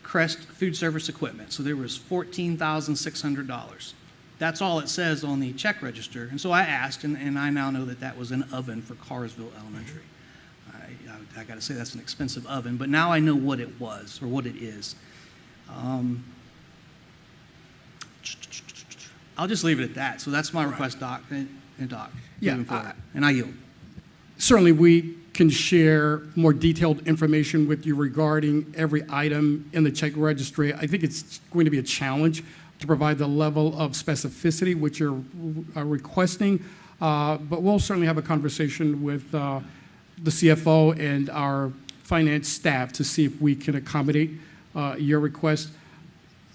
Crest food service equipment. So there was $14,600. That's all it says on the check register. And so I asked, and I now know that that was an oven for Carsville Elementary. I got to say that's an expensive oven, but now I know what it was or what it is. I'll just leave it at that. So that's my request, Doc. And Doc, Yeah, and I yield. Certainly, we can share more detailed information with you regarding every item in the check registry. I think it's going to be a challenge to provide the level of specificity which you're requesting, but we'll certainly have a conversation with the CFO and our finance staff to see if we can accommodate your request.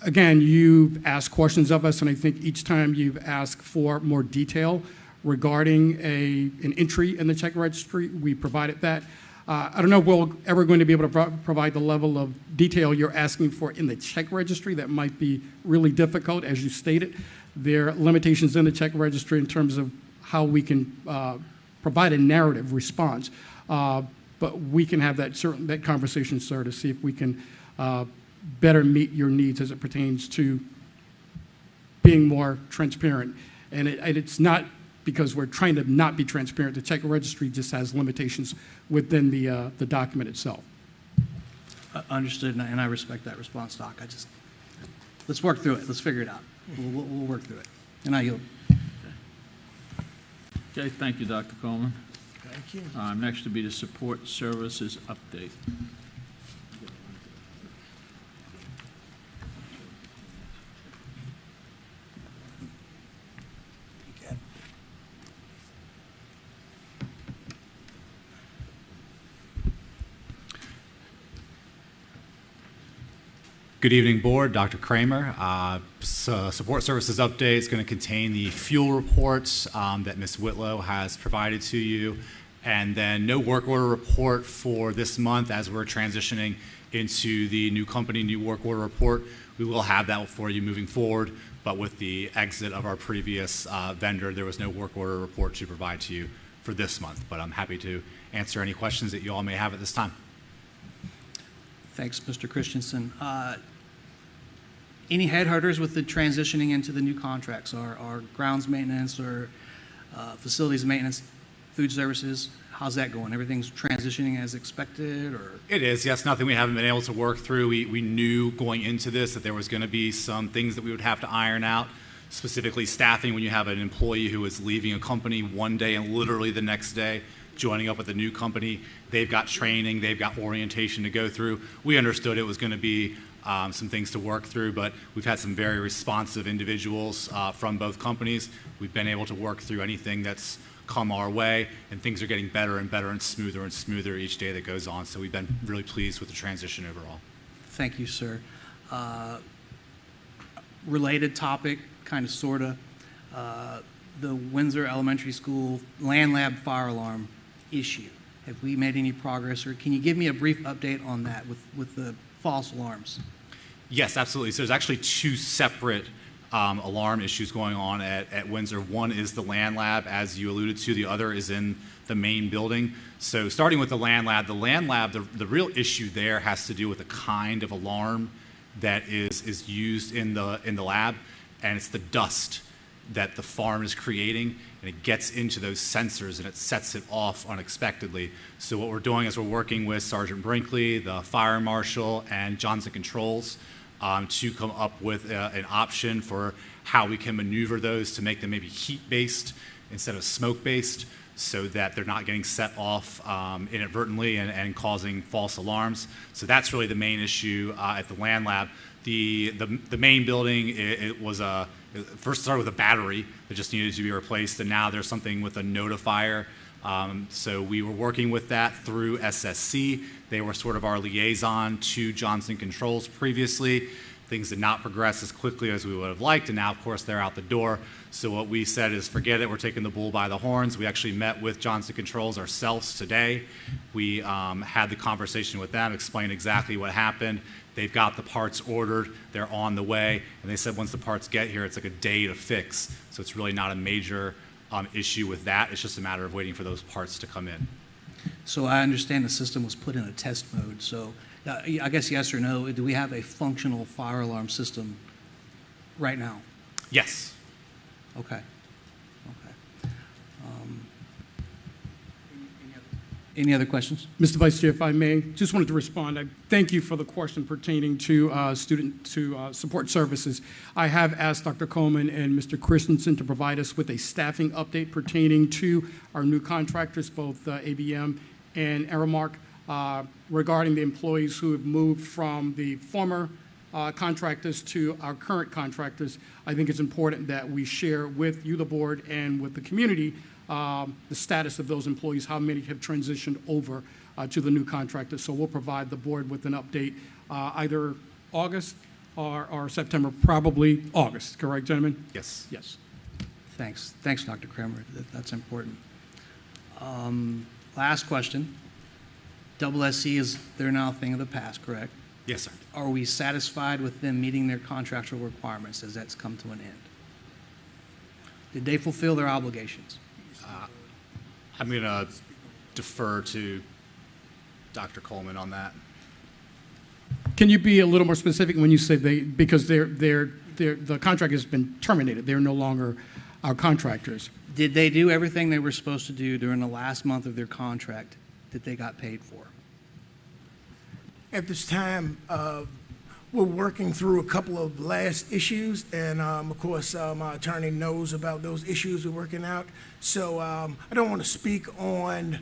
Again, you've asked questions of us, and I think each time you've asked for more detail regarding an entry in the check registry, we provided that. I don't know if we're ever going to be able to provide the level of detail you're asking for in the check registry. That might be really difficult, as you stated. There are limitations in the check registry in terms of how we can provide a narrative response. But we can have that conversation, sir, to see if we can better meet your needs as it pertains to being more transparent. And it's not because we're trying to not be transparent. The check registry just has limitations within the document itself. Understood, and I respect that response, Doc. Let's work through it. Let's figure it out. We'll work through it. And I yield. Okay, thank you, Dr. Coleman. Thank you. Next will be the support services update. Good evening, Board. Dr. Kramer. Support Services Update is going to contain the fuel reports that Ms. Whitlow has provided to you, and then no work order report for this month as we're transitioning into the new company, new work order report. We will have that for you moving forward, but with the exit of our previous vendor, there was no work order report to provide to you for this month, but I'm happy to answer any questions that you all may have at this time. Thanks, Mr. Christensen. Any head hurters with the transitioning into the new contracts, or grounds maintenance or facilities maintenance, food services? How's that going? Everything's transitioning as expected, or? It is, yes. Nothing we haven't been able to work through. We knew going into this that there was going to be some things that we would have to iron out, specifically staffing. When you have an employee who is leaving a company one day and literally the next day joining up with a new company, they've got training, they've got orientation to go through. We understood it was going to be some things to work through, but we've had some very responsive individuals from both companies. We've been able to work through anything that's come our way, and things are getting better and better and smoother each day that goes on. So we've been really pleased with the transition overall. Thank you, sir. Related topic, kind of, sort of. the Windsor Elementary School land lab fire alarm issue? Have we made any progress, or can you give me a brief update on that with the false alarms? Yes, absolutely. So there's actually two separate alarm issues going on at Windsor. One is the land lab, as you alluded to. The other is in the main building. So starting with the land lab, the real issue there has to do with the kind of alarm that is used in the lab, and it's the dust that the farm is creating, and it gets into those sensors and it sets it off unexpectedly. So what we're doing is we're working with Sergeant Brinkley, the fire marshal, and Johnson Controls to come up with an option for how we can maneuver those to make them maybe heat-based instead of smoke-based, so that they're not getting set off inadvertently and causing false alarms. So that's really the main issue at the land lab. The main building, it first started with a battery that just needed to be replaced, and now there's something with a notifier. So we were working with that through SSC. They were sort of our liaison to Johnson Controls previously. Things did not progress as quickly as we would have liked, and now, of course, they're out the door. So what we said is, forget it, we're taking the bull by the horns. We actually met with Johnson Controls ourselves today. We had the conversation with them, explained exactly what happened. They've got the parts ordered, they're on the way, and they said once the parts get here, it's like a day to fix. So it's really not a major issue with that. It's just a matter of waiting for those parts to come in. So I understand the system was put in a test mode. So I guess yes or no, do we have a functional fire alarm system right now? Yes. Okay. Any other questions? Mr. Vice Chair, if I may, just wanted to respond. I thank you for the question pertaining to support services. I have asked Dr. Coleman and Mr. Christensen to provide us with a staffing update pertaining to our new contractors, both ABM and Aramark, regarding the employees who have moved from the former contractors to our current contractors. I think it's important that we share with you, the board, and with the community the status of those employees, how many have transitioned over to the new contractors. So we'll provide the board with an update either August or September, probably August. Correct, gentlemen? Yes. Yes. Thanks, Dr. Kramer. That's important. Last question. SSC they're now a thing of the past, correct? Yes, sir. Are we satisfied with them meeting their contractual requirements as that's come to an end? Did they fulfill their obligations? I'm going to defer to Dr. Coleman on that. Can you be a little more specific when you say because the contract has been terminated, they're no longer our contractors? Did they do everything they were supposed to do during the last month of their contract that they got paid for? At this time, we're working through a couple of last issues, and of course, my attorney knows about those issues we're working out. So I don't want to speak on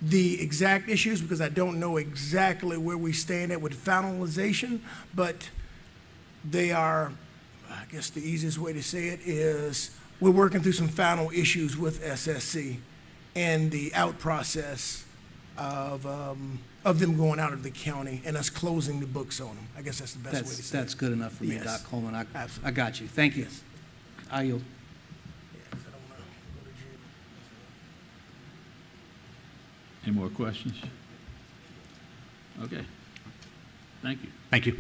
the exact issues because I don't know exactly where we stand at with finalization, but they are, I guess the easiest way to say it is we're working through some final issues with SSC and the out process of them going out of the county and us closing the books on them. I guess that's the best way to say it. That's good enough for me, Yes. Doc Coleman. Absolutely. I got you. Thank you. Yes. I yield. Any more questions? Okay. Thank you. Thank you.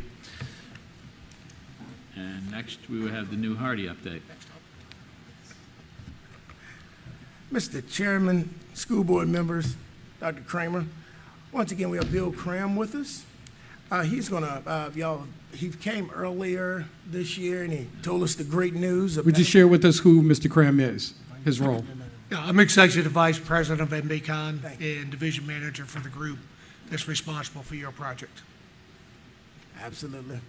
And next, we will have the new Hardy update. Mr. Chairman, school board members, Dr. Kramer, once again, we have Bill Cram with us. He's gonna, he came earlier this year and he told us the great news. Would you share with us who Mr. Cram is, his role? Yeah, I'm Executive Vice President of MBCon and Division Manager for the group that's responsible for your project. Absolutely.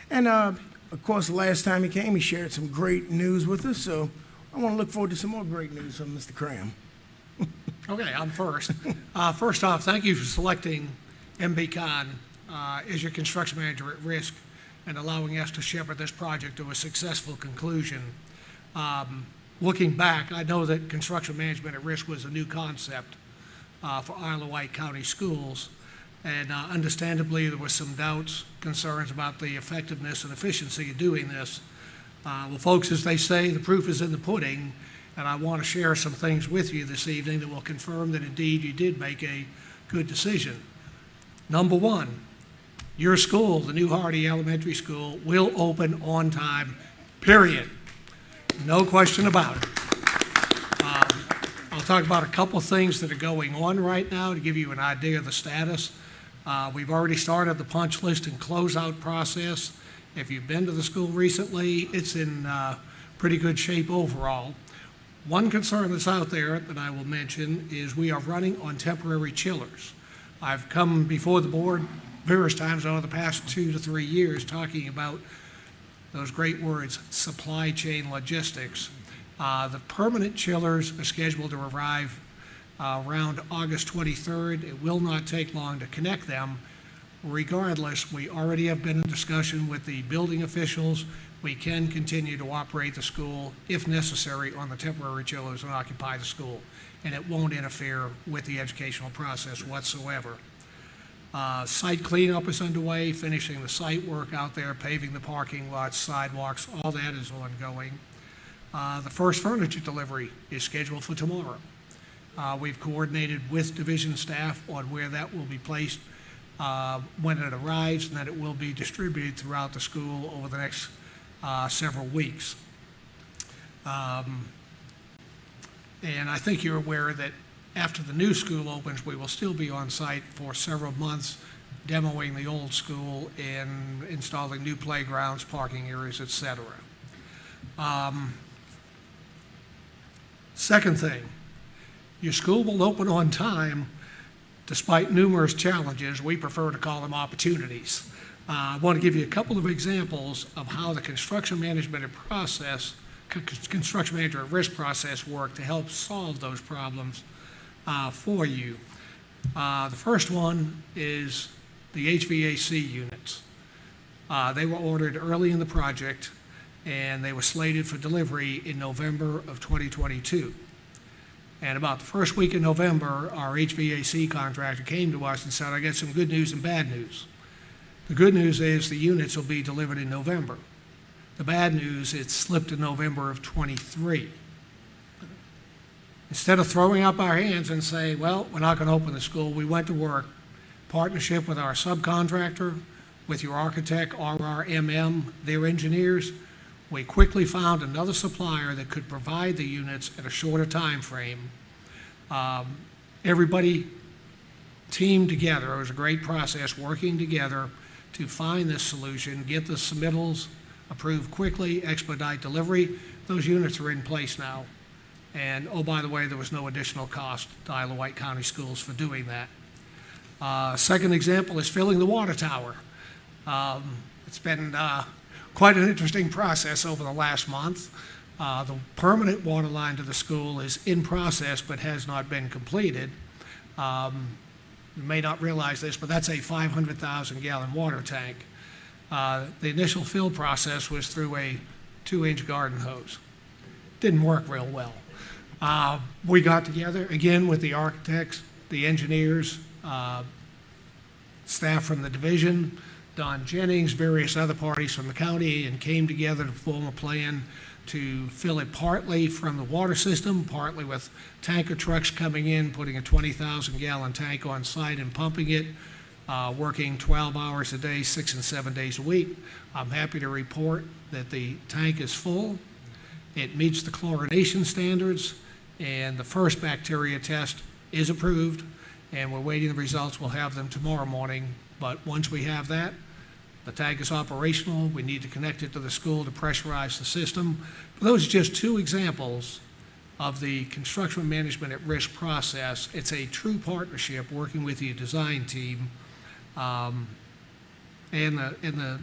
And of course, the last time he came, he shared some great news with us, so I want to look forward to some more great news from Mr. Cram. Okay, I'm first. First off, thank you for selecting MBCon as your construction manager at risk and allowing us to shepherd this project to a successful conclusion. Looking back, I know that construction management at risk was a new concept for Wight County Schools, and understandably there were some doubts, concerns about the effectiveness and efficiency of doing this. Well, folks, as they say, the proof is in the pudding, and I want to share some things with you this evening that will confirm that indeed you did make a good decision. Number one, your school, the New Hardy Elementary School, will open on time, period. No question about it. I'll talk about a couple of things that are going on right now to give you an idea of the status. We've already started the punch list and closeout process. If you've been to the school recently, it's in pretty good shape overall. One concern that's out there that I will mention is we are running on temporary chillers. I've come before the board various times over the past 2 to 3 years talking about those great words, supply chain logistics. The permanent chillers are scheduled to arrive around August 23rd. It will not take long to connect them. Regardless, we already have been in discussion with the building officials. We can continue to operate the school, if necessary, on the temporary chillers and occupy the school, and it won't interfere with the educational process whatsoever. Site cleanup is underway, finishing the site work out there, paving the parking lots, sidewalks, all that is ongoing. The first furniture delivery is scheduled for tomorrow. We've coordinated with division staff on where that will be placed when it arrives, and that it will be distributed throughout the school over the next several weeks. And I think you're aware that after the new school opens, we will still be on site for several months, demoing the old school and installing new playgrounds, parking areas, etc. Second thing, your school will open on time despite numerous challenges. We prefer to call them opportunities. I want to give you a couple of examples of how the construction management construction manager at risk process work to help solve those problems for you. The first one is the HVAC units. They were ordered early in the project, and they were slated for delivery in November of 2022. And about the first week in November, our HVAC contractor came to us and said, I got some good news and bad news. The good news is the units will be delivered in November. The bad news, it's slipped to November of 23. Instead of throwing up our hands and say, well, we're not going to open the school, we went to work, partnership with our subcontractor, with your architect, RRMM, their engineers. We quickly found another supplier that could provide the units at a shorter time frame. Everybody teamed together. It was a great process working together to find this solution, get the submittals approved quickly, expedite delivery. Those units are in place now. And, oh, by the way, there was no additional cost to Wight County Schools for doing that. Second example is filling the water tower. It's been quite an interesting process over the last month. The permanent water line to the school is in process but has not been completed. You may not realize this, but that's a 500,000-gallon water tank. The initial fill process was through a 2-inch garden hose. Didn't work real well. We got together, again, with the architects, the engineers, staff from the division, Don Jennings, various other parties from the county, and came together to form a plan to fill it partly from the water system, partly with tanker trucks coming in, putting a 20,000-gallon tank on site and pumping it, working 12 hours a day, 6 and 7 days a week. I'm happy to report that the tank is full. It meets the chlorination standards, and the first bacteria test is approved, and we're waiting the results. We'll have them tomorrow morning. But once we have that, the tank is operational. We need to connect it to the school to pressurize the system. But those are just two examples of the construction management at risk process. It's a true partnership working with the design team and the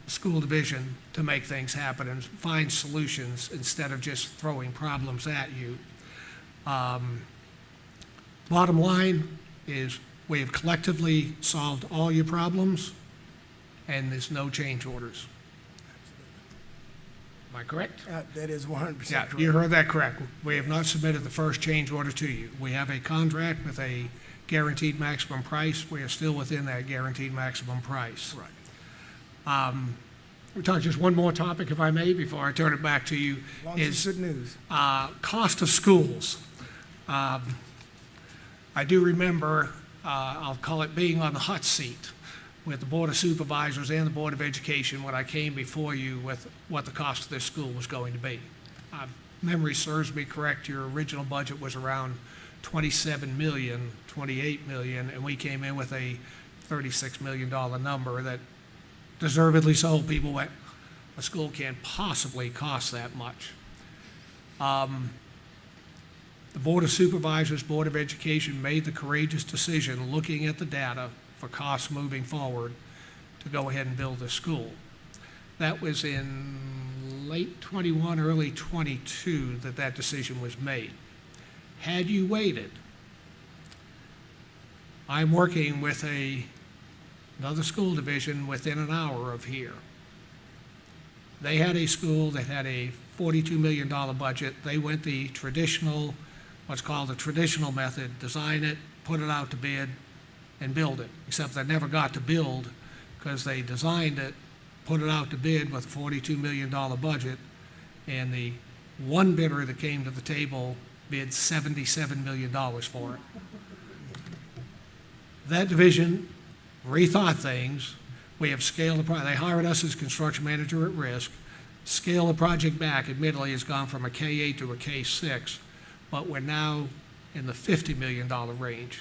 school division to make things happen and find solutions instead of just throwing problems at you. Bottom line is we have collectively solved all your problems, and there's no change orders. Am I correct? That is 100% Yeah, correct. you heard that correct. We have not submitted the first change order to you. We have a contract with a guaranteed maximum price. We are still within that guaranteed maximum price. Right. we talk just one more topic, if I may, before I turn it back to you. As long as it's good news. Cost of schools. I do remember, I'll call it being on the hot seat with the Board of Supervisors and the Board of Education when I came before you with what the cost of this school was going to be. Memory serves me correct, your original budget was around $27 million, $28 million, and we came in with a $36 million number that deservedly so. People went, a school can't possibly cost that much. The Board of Supervisors, Board of Education made the courageous decision, looking at the data for costs moving forward, to go ahead and build this school. That was in late 21, early 22 that that decision was made. Had you waited, I'm working with another school division within an hour of here. They had a school that had a $42 million budget. They went the traditional, what's called the traditional method, design it, put it out to bid, and build it, except they never got to build because they designed it, put it out to bid with a $42 million budget, and the one bidder that came to the table bid $77 million for it. That division rethought things. We have scaled the project. They hired us as construction manager at risk. Scale the project back, admittedly, has gone from a K8 to a K6, but we're now in the $50 million range,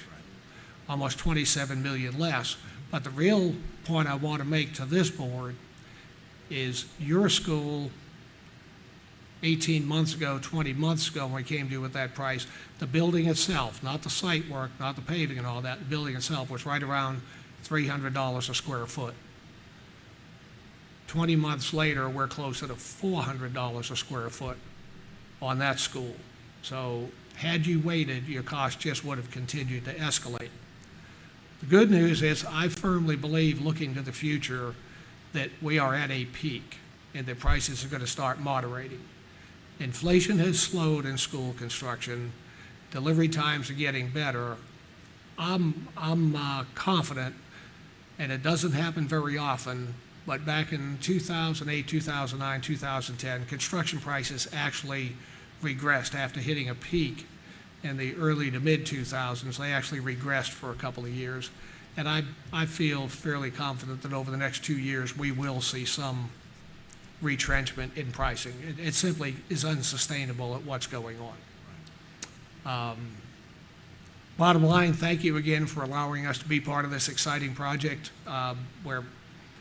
almost $27 million less. But the real point I want to make to this board is your school 18 months ago, 20 months ago, when we came to you with that price, the building itself, not the site work, not the paving and all that, the building itself was right around $300 a square foot. 20 months later, we're closer to $400 a square foot on that school. So had you waited, your cost just would have continued to escalate. The good news is I firmly believe, looking to the future, that we are at a peak and the prices are going to start moderating. Inflation has slowed in school construction. Delivery times are getting better. I'm confident, and it doesn't happen very often, but back in 2008, 2009, 2010, construction prices actually regressed after hitting a peak in the early to mid-2000s. They actually regressed for a couple of years. And I feel fairly confident that over the next 2 years, we will see some retrenchment in pricing. It simply is unsustainable at what's going on. Bottom line, thank you again for allowing us to be part of this exciting project. We're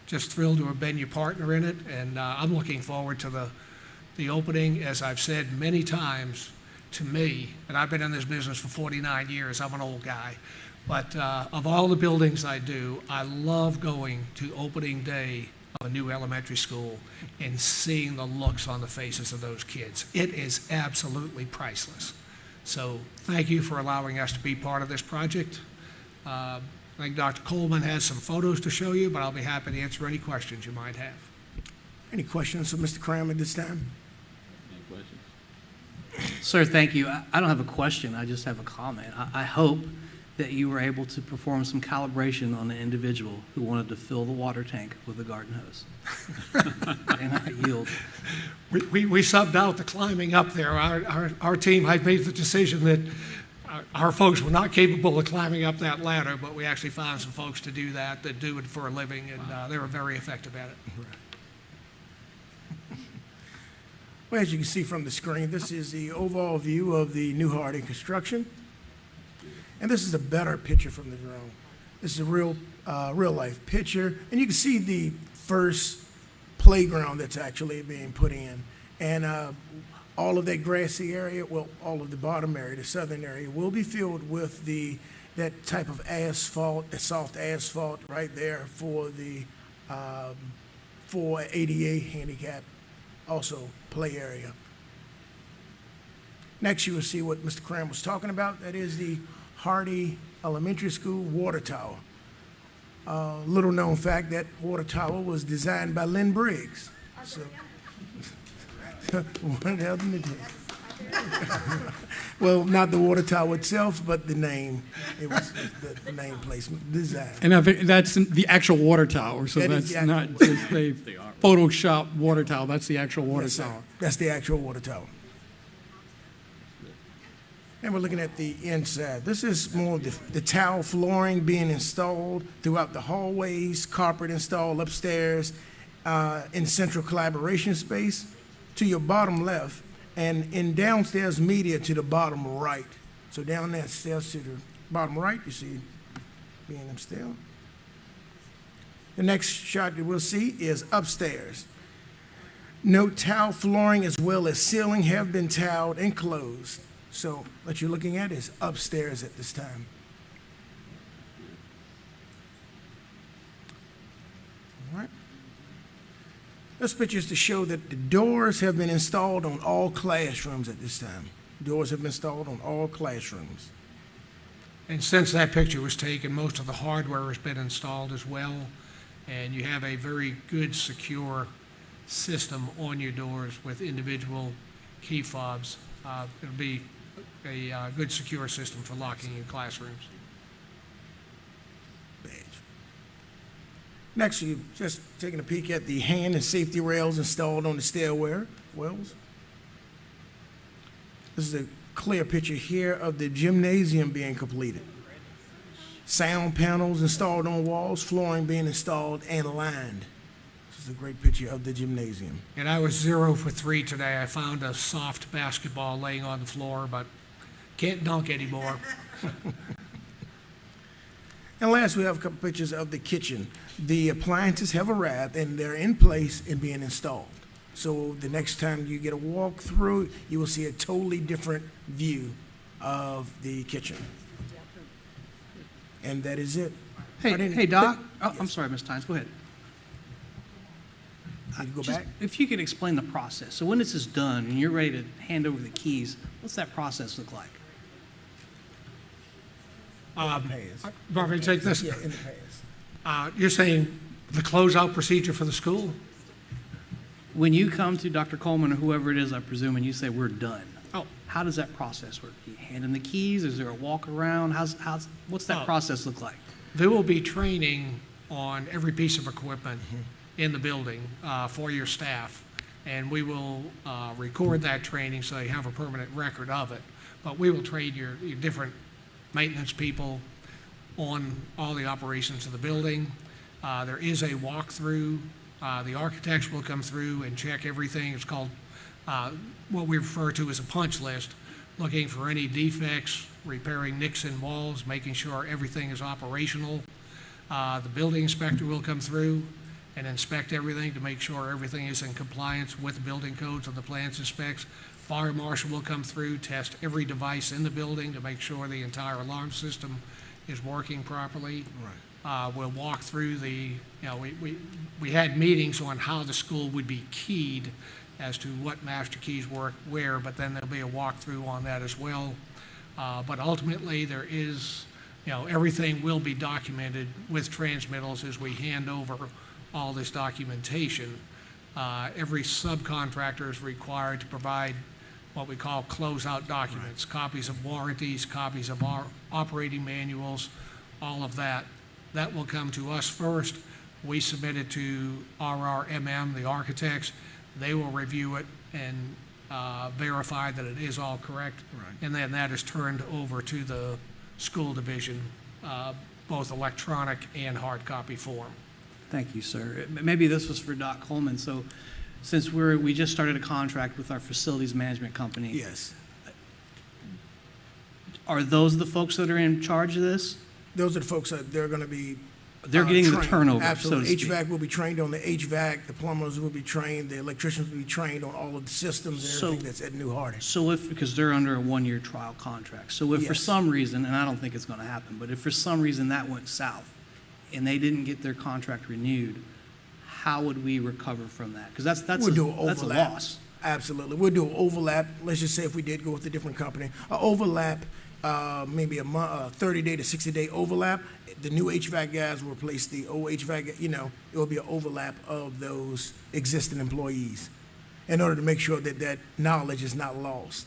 just thrilled to have been your partner in it, and I'm looking forward to the opening. As I've said many times, to me, and I've been in this business for 49 years, I'm an old guy, but of all the buildings I do, I love going to opening day of a new elementary school and seeing the looks on the faces of those kids. It is absolutely priceless. So thank you for allowing us to be part of this project. I think Dr. Coleman has some photos to show you, but I'll be happy to answer any questions you might have. Any questions for Mr. Cram at this time? Any questions? Sir, thank you. I don't have a question. I just have a comment. I hope that you were able to perform some calibration on an individual who wanted to fill the water tank with a garden hose. And I yield. We subbed out the climbing up there. Our team had made the decision that our folks were not capable of climbing up that ladder, but we actually found some folks to do that do it for a living, and they were very effective at it. Well, as you can see from the screen, this is the overall view of the new Harding construction. And this is a better picture from the drone. This is a real life picture. And you can see the first playground that's actually being put in. And all of that grassy area, well, all of the bottom area, the southern area, will be filled with that type of asphalt, the soft asphalt right there for the for ADA handicap, also play area. Next, you will see what Mr. Cram was talking about. That is the Hardy Elementary School water tower. Little known fact, that water tower was designed by Lynn Briggs. So, one of the other Well, not the water tower itself, but the name. It was the name placement design. And I think that's the actual water tower, so That is that's the not actual- just a Photoshop water tower, that's the actual water Yes, sir. tower. That's the actual water tower. And we're looking at the inside. This is more of the tile flooring being installed throughout the hallways, carpet installed upstairs, in central collaboration space to your bottom left, and in downstairs media to the bottom right. So down that stairs to the bottom right, you see being upstairs. The next shot that we'll see is upstairs. Note tile flooring as well as ceiling have been tiled and closed. So what you're looking at is upstairs at this time. All right. This picture is to show that the doors have been installed on all classrooms at this time. Doors have been installed on all classrooms. And since that picture was taken, most of the hardware has been installed as well, and you have a very good, secure system on your doors with individual key fobs. It'll be a good, secure system for locking in classrooms. Next, you just taking a peek at the hand and safety rails installed on the stairwells. This is a clear picture here of the gymnasium being completed. Sound panels installed on walls, flooring being installed and lined. This is a great picture of the gymnasium. And I was 0 for 3 today. I found a soft basketball laying on the floor, but can't dunk anymore. And last, we have a couple pictures of the kitchen. The appliances have arrived and they're in place and being installed. So the next time you get a walk through, you will see a totally different view of the kitchen. And that is it. Hey, Doc. Oh, I'm sorry, Ms. Tynes, go ahead. You go Just back. if you could explain the process. So when this is done and you're ready to hand over the keys, what's that process look like? Barbara, take this. Yeah, in the past. You're saying the closeout procedure for the school? When you come to Dr. Coleman or whoever it is, I presume, and you say, we're done. Oh. How does that process work? You hand them the keys? Is there a walk around? What's that process look like? There will be training on every piece of equipment in the building for your staff, and we will record that training so you have a permanent record of it. But we will train your different maintenance people on all the operations of the building. There is a walkthrough. The architects will come through and check everything. It's called what we refer to as a punch list, looking for any defects, repairing nicks in walls, making sure everything is operational. The building inspector will come through and inspect everything to make sure everything is in compliance with the building codes and the plans and specs. Fire marshal will come through, test every device in the building to make sure the entire alarm system is working properly. Right. We'll walk through we had meetings on how the school would be keyed as to what master keys work where, but then there'll be a walkthrough on that as well. But ultimately, there is, everything will be documented with transmittals as we hand over all this documentation. Every subcontractor is required to provide what we call closeout documents, copies of warranties, copies of our operating manuals, all of that. That will come to us first. We submit it to RRMM, the architects. They will review it and verify that it is all correct. Right. And then that is turned over to the school division, both electronic and hard copy form. Thank you, sir. Maybe this was for Doc Coleman. So since we just started a contract with our facilities management company. Yes. Are those the folks that are in charge of this? Those are the folks that they're going to be They're getting trained. the turnover, Absolutely. so to speak. HVAC will be trained on the HVAC, the plumbers will be trained, the electricians will be trained on all of the systems and everything that's at New Hardy. So because they're under a one-year trial contract. So if for Yes. some reason, and I don't think it's going to happen, but if for some reason that went south and they didn't get their contract renewed, how would we recover from that? Because that's We'll do an that's a overlap. loss. Absolutely. We'll do an overlap. Let's just say if we did go with a different company, an overlap, maybe a 30-day to 60-day overlap. The new HVAC guys will replace the old HVAC, it will be an overlap of those existing employees in order to make sure that that knowledge is not lost.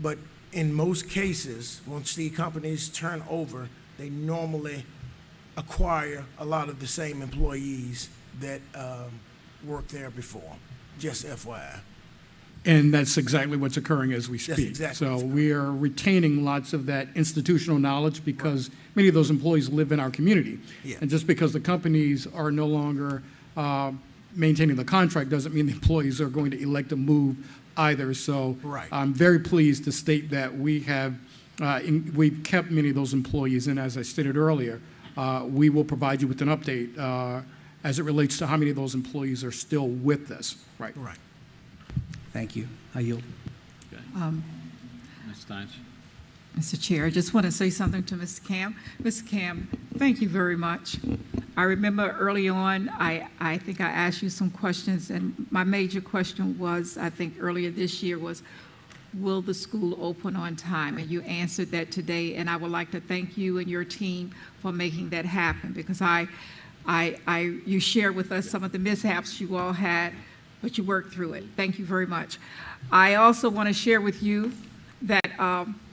But in most cases, once the companies turn over, they normally acquire a lot of the same employees that worked there before, just FYI. And that's exactly what's occurring as we speak. That's exactly So what's we are retaining lots of that institutional knowledge because many of those employees live in our community. Yeah. And just because the companies are no longer maintaining the contract doesn't mean the employees are going to elect to move either. So Right. I'm very pleased to state that we have we've kept many of those employees, and as I stated earlier, we will provide you with an update as it relates to how many of those employees are still with us. Right. Right. Thank you. I yield. Ms. Steins? Mr. Chair, I just want to say something to Ms. Cam. Ms. Cam, thank you very much. I remember early on, I think I asked you some questions, and my major question was, I think earlier this year, was, will the school open on time? And you answered that today, and I would like to thank you and your team for making that happen, because you shared with us some of the mishaps you all had, but you worked through it. Thank you very much. I also want to share with you that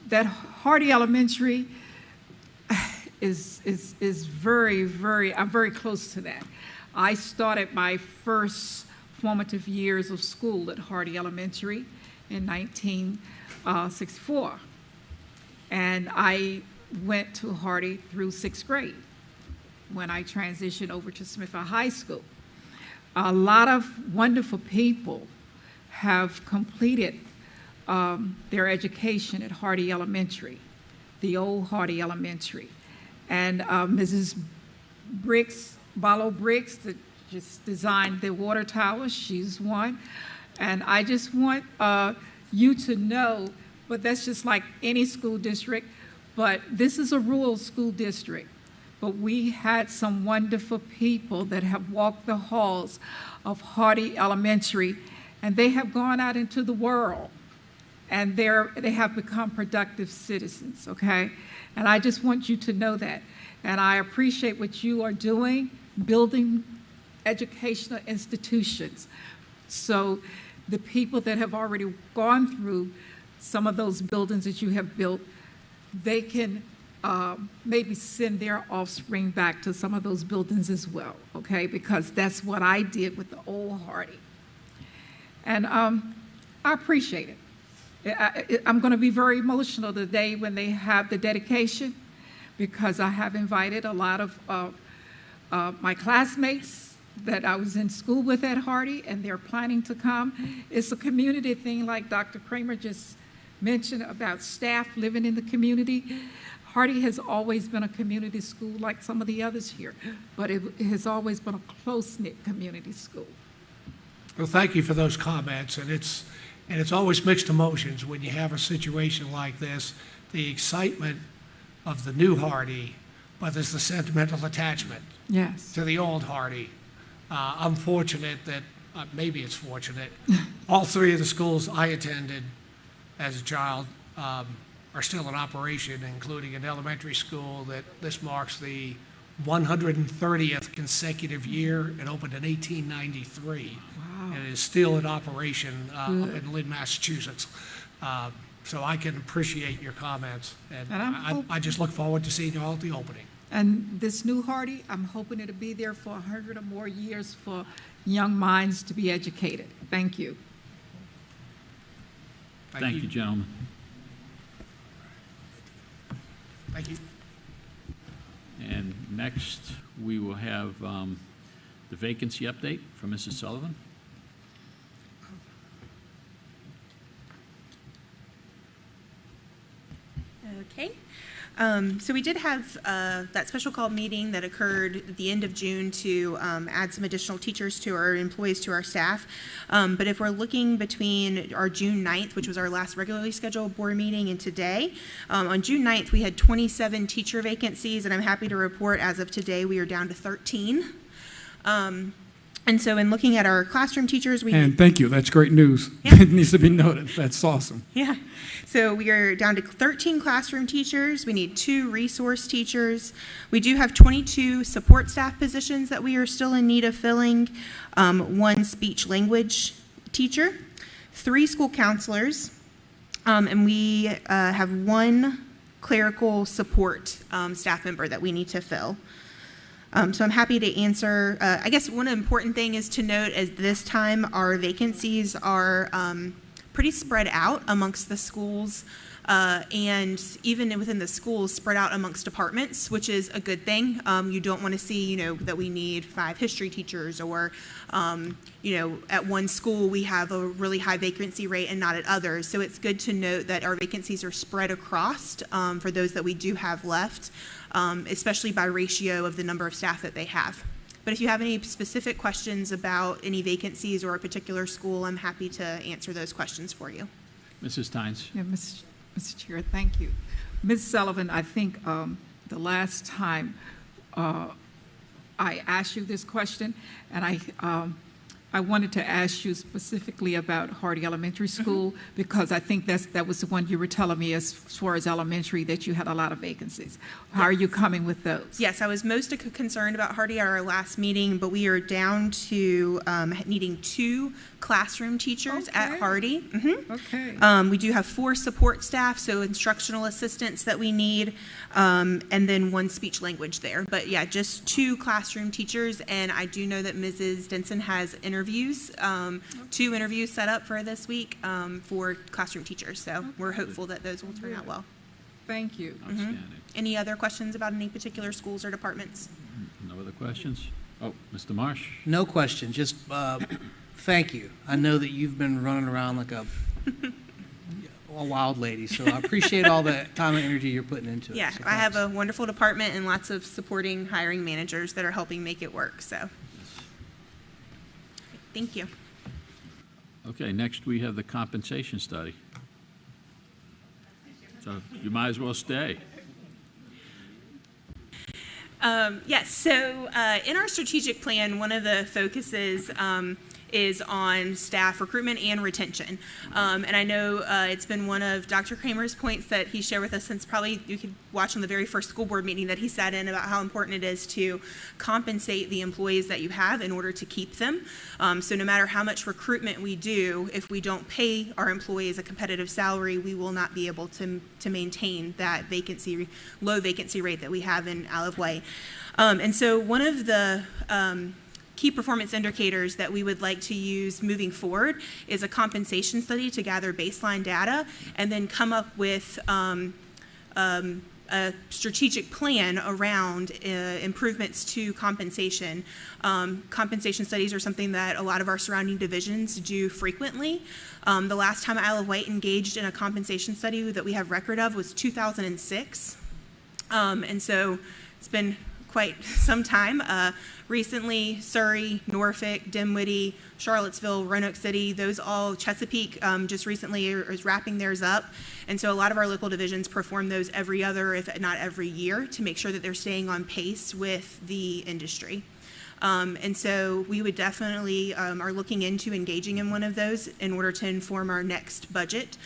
that Hardy Elementary is very, very, I'm very close to that. I started my first formative years of school at Hardy Elementary in 1964. And I went to Hardy through 6th grade when I transitioned over to Smithville High School. A lot of wonderful people have completed their education at Hardy Elementary, the old Hardy Elementary. And Mrs. Barlow Briggs, that just designed the water tower, she's one. And I just want you to know, but that's just like any school district, but this is a rural school district. But we had some wonderful people that have walked the halls of Hardy Elementary, and they have gone out into the world, and they have become productive citizens, okay? And I just want you to know that. And I appreciate what you are doing, building educational institutions. So the people that have already gone through some of those buildings that you have built, they can maybe send their offspring back to some of those buildings as well, okay? Because that's what I did with the old Hardy. And I appreciate it. I'm going to be very emotional today when they have the dedication, because I have invited a lot of my classmates that I was in school with at Hardy, and they're planning to come. It's a community thing, like Dr. Kramer just mentioned about staff living in the community. Hardy has always been a community school like some of the others here, but it has always been a close-knit community school. Well, thank you for those comments, and it's always mixed emotions when you have a situation like this. The excitement of the new Hardy, but there's the sentimental attachment to the old Hardy. I'm fortunate that, maybe it's fortunate, all three of the schools I attended as a child are still in operation, including an elementary school that this marks the 130th consecutive year. It opened in 1893. Wow. And it is still in operation up in Lynn, Massachusetts. So I can appreciate your comments, and I just look forward to seeing you all at the opening. And this new Hardy, I'm hoping it'll be there for 100 or more years for young minds to be educated. Thank you. Thank you, gentlemen. Thank you. And next, we will have the vacancy update from Mrs. Sullivan. Okay. So we did have that special call meeting that occurred at the end of June to add some additional teachers to our employees, to our staff. But if we're looking between our June 9th, which was our last regularly scheduled board meeting, and today, on June 9th, we had 27 teacher vacancies, and I'm happy to report as of today, we are down to 13. And so in looking at our classroom teachers, And thank you, that's great news. Yeah. It needs to be noted, that's awesome. Yeah. So we are down to 13 classroom teachers. We need 2 resource teachers. We do have 22 support staff positions that we are still in need of filling, 1 speech language teacher, 3 school counselors, And we have one clerical support staff member that we need to fill. So I'm happy to answer. I guess one important thing is to note is this time our vacancies are pretty spread out amongst the schools, and even within the schools spread out amongst departments, which is a good thing. You don't want to see, that we need 5 history teachers, or, at one school we have a really high vacancy rate and not at others. So it's good to note that our vacancies are spread across for those that we do have left, especially by ratio of the number of staff that they have. But if you have any specific questions about any vacancies or a particular school, I'm happy to answer those questions for you. Mrs. Tynes. Yeah, Mr. Chair, thank you. Ms. Sullivan, I think the last time I asked you this question, and I wanted to ask you specifically about Hardy Elementary School, because I think that was the one you were telling me as far as elementary, that you had a lot of vacancies. How are you coming with those? Yes, I was most concerned about Hardy at our last meeting, but we are down to needing 2 classroom teachers at Hardy. Okay. We do have 4 support staff, so instructional assistants that we need, and then 1 speech language there. But yeah, just 2 classroom teachers, and I do know that Mrs. Denson has interviews, 2 interviews set up for this week for classroom teachers. So we're hopeful that those will turn out well. Thank you. Any other questions about any particular schools or departments? No other questions? Oh, Mr. Marsh? No question, just thank you. I know that you've been running around like a wild lady, so I appreciate all the time and energy you're putting into it. Yeah, So I have a wonderful department and lots of supporting hiring managers that are helping make it work, so. Thank you. Okay, next we have the compensation study. So you might as well stay. Yes, so in our strategic plan, one of the focuses is on staff recruitment and retention. And I know it's been one of Dr. Kramer's points that he shared with us since probably you could watch on the very first school board meeting that he sat in about how important it is to compensate the employees that you have in order to keep them. So no matter how much recruitment we do, if we don't pay our employees a competitive salary, we will not be able to maintain that low vacancy rate that we have in Isle of Wight. And so one of the key performance indicators that we would like to use moving forward is a compensation study to gather baseline data and then come up with a strategic plan around improvements to compensation. Compensation studies are something that a lot of our surrounding divisions do frequently. The last time Isle of Wight engaged in a compensation study that we have record of was 2006. And so it's been quite some time. Recently, Surrey, Norfolk, Dinwiddie, Charlottesville, Roanoke City, those all, Chesapeake just recently is wrapping theirs up. And so a lot of our local divisions perform those every other, if not every year, to make sure that they're staying on pace with the industry. And so we would definitely are looking into engaging in one of those in order to inform our next budget.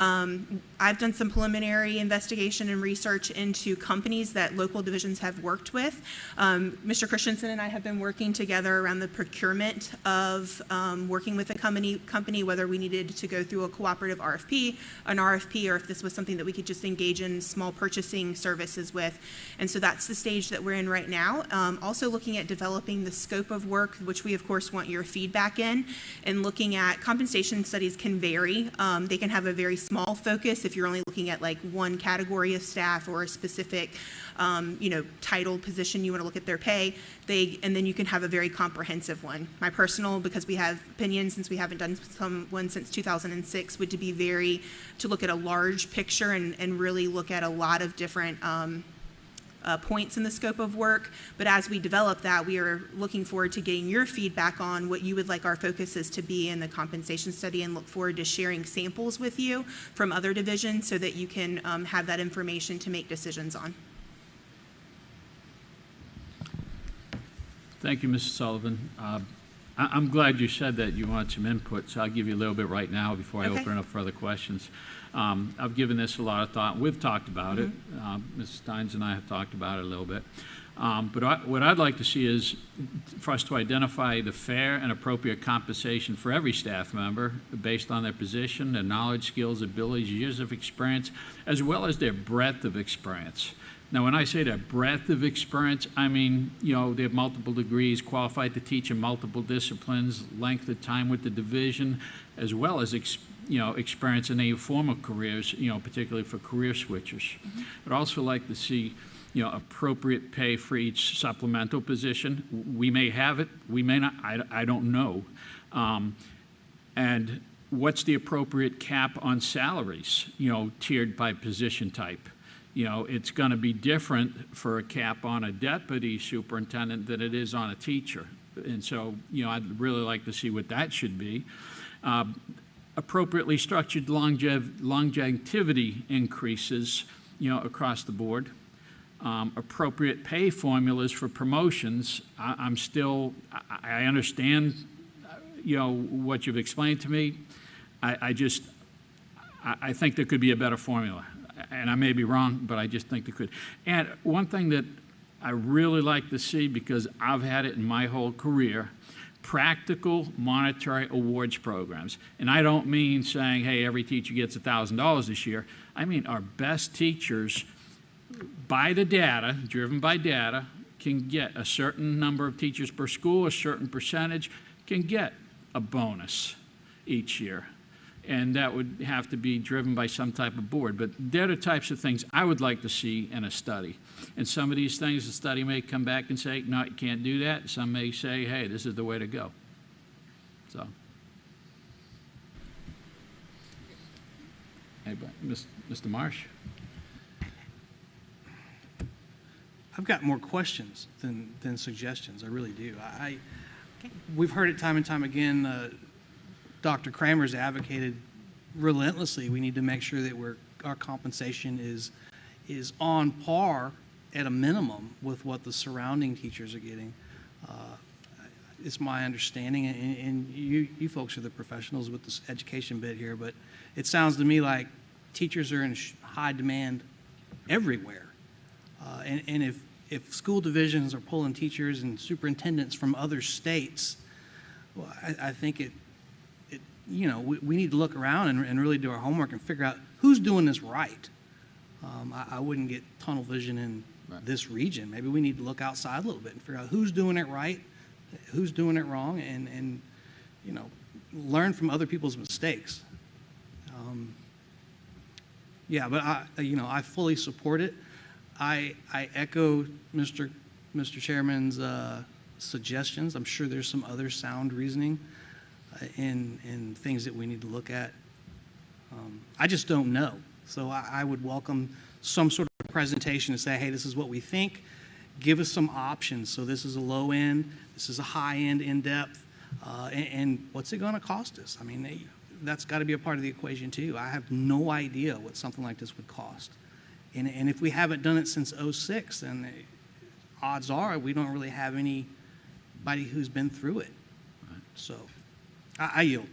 I've done some preliminary investigation and research into companies that local divisions have worked with. Mr. Christensen and I have been working together around the procurement of working with a company, whether we needed to go through a cooperative RFP, an RFP, or if this was something that we could just engage in small purchasing services with. And so that's the stage that we're in right now. Also looking at developing the scope of work, which we of course want your feedback in, and looking at compensation studies can vary. They can have a very small focus if you're only looking at like one category of staff or a specific title position, you want to look at their pay, and then you can have a very comprehensive one. My personal, because we have opinions since we haven't done one since 2006, would to look at a large picture and really look at a lot of different points in the scope of work. But as we develop that, we are looking forward to getting your feedback on what you would like our focuses to be in the compensation study, and look forward to sharing samples with you from other divisions so that you can have that information to make decisions on. Thank you, Mrs. Sullivan. I'm glad you said that you wanted some input, so I'll give you a little bit right now before I open it up for other questions. I've given this a lot of thought. We've talked about it. Mrs. Steins and I have talked about it a little bit. But what I'd like to see is for us to identify the fair and appropriate compensation for every staff member based on their position, their knowledge, skills, abilities, years of experience, as well as their breadth of experience. Now, when I say that breadth of experience, I mean, they have multiple degrees, qualified to teach in multiple disciplines, length of time with the division, as well as experience in any form of careers, particularly for career switchers. I'd also like to see appropriate pay for each supplemental position. We may have it, we may not, I don't know. And what's the appropriate cap on salaries, tiered by position type? It's going to be different for a cap on a deputy superintendent than it is on a teacher. And so, I'd really like to see what that should be. Appropriately structured longevity increases, across the board. Appropriate pay formulas for promotions. I understand, what you've explained to me. I think there could be a better formula. And I may be wrong, but I just think there could. And one thing that I really like to see, because I've had it in my whole career, practical monetary awards programs. And I don't mean saying, hey, every teacher gets $1,000 this year. I mean our best teachers, by the data, driven by data, can get a certain number of teachers per school, a certain percentage, can get a bonus each year. And that would have to be driven by some type of board. But they're the types of things I would like to see in a study. And some of these things, the study may come back and say, no, you can't do that. Some may say, hey, this is the way to go. So. Anybody? Mr. Marsh? I've got more questions than suggestions. I really do. We've heard it time and time again. Dr. Kramer's advocated relentlessly. We need to make sure that our compensation is on par at a minimum with what the surrounding teachers are getting. It's my understanding, and you folks are the professionals with this education bit here, but it sounds to me like teachers are in high demand everywhere. And if school divisions are pulling teachers and superintendents from other states, well, I think we need to look around and really do our homework and figure out who's doing this right. I wouldn't get tunnel vision in this region. Maybe we need to look outside a little bit and figure out who's doing it right, who's doing it wrong, and learn from other people's mistakes. But I fully support it. I echo Mr. Chairman's suggestions. I'm sure there's some other sound reasoning in things that we need to look at. I just don't know. So I would welcome some sort of presentation to say, hey, this is what we think. Give us some options. So this is a low end, this is a high end, in depth, and what's it going to cost us? I mean, that's got to be a part of the equation too. I have no idea what something like this would cost. And if we haven't done it since '06, then odds are we don't really have anybody who's been through it. So I yield.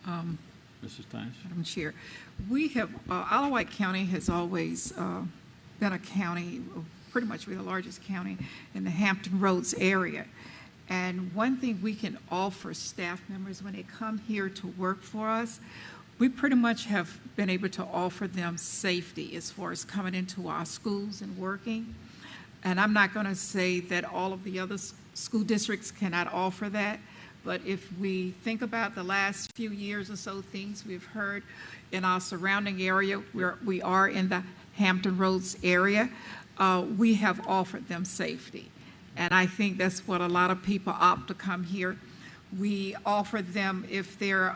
Mrs. Tynes? Madam Chair, we have, Isle of Wight County has always been a county, pretty much we're the largest county in the Hampton Roads area. And one thing we can offer staff members when they come here to work for us, we pretty much have been able to offer them safety as far as coming into our schools and working. And I'm not going to say that all of the other school districts cannot offer that, but if we think about the last few years or so, things we've heard in our surrounding area, we are in the Hampton Roads area, we have offered them safety. And I think that's what a lot of people opt to come here. We offer them, if they're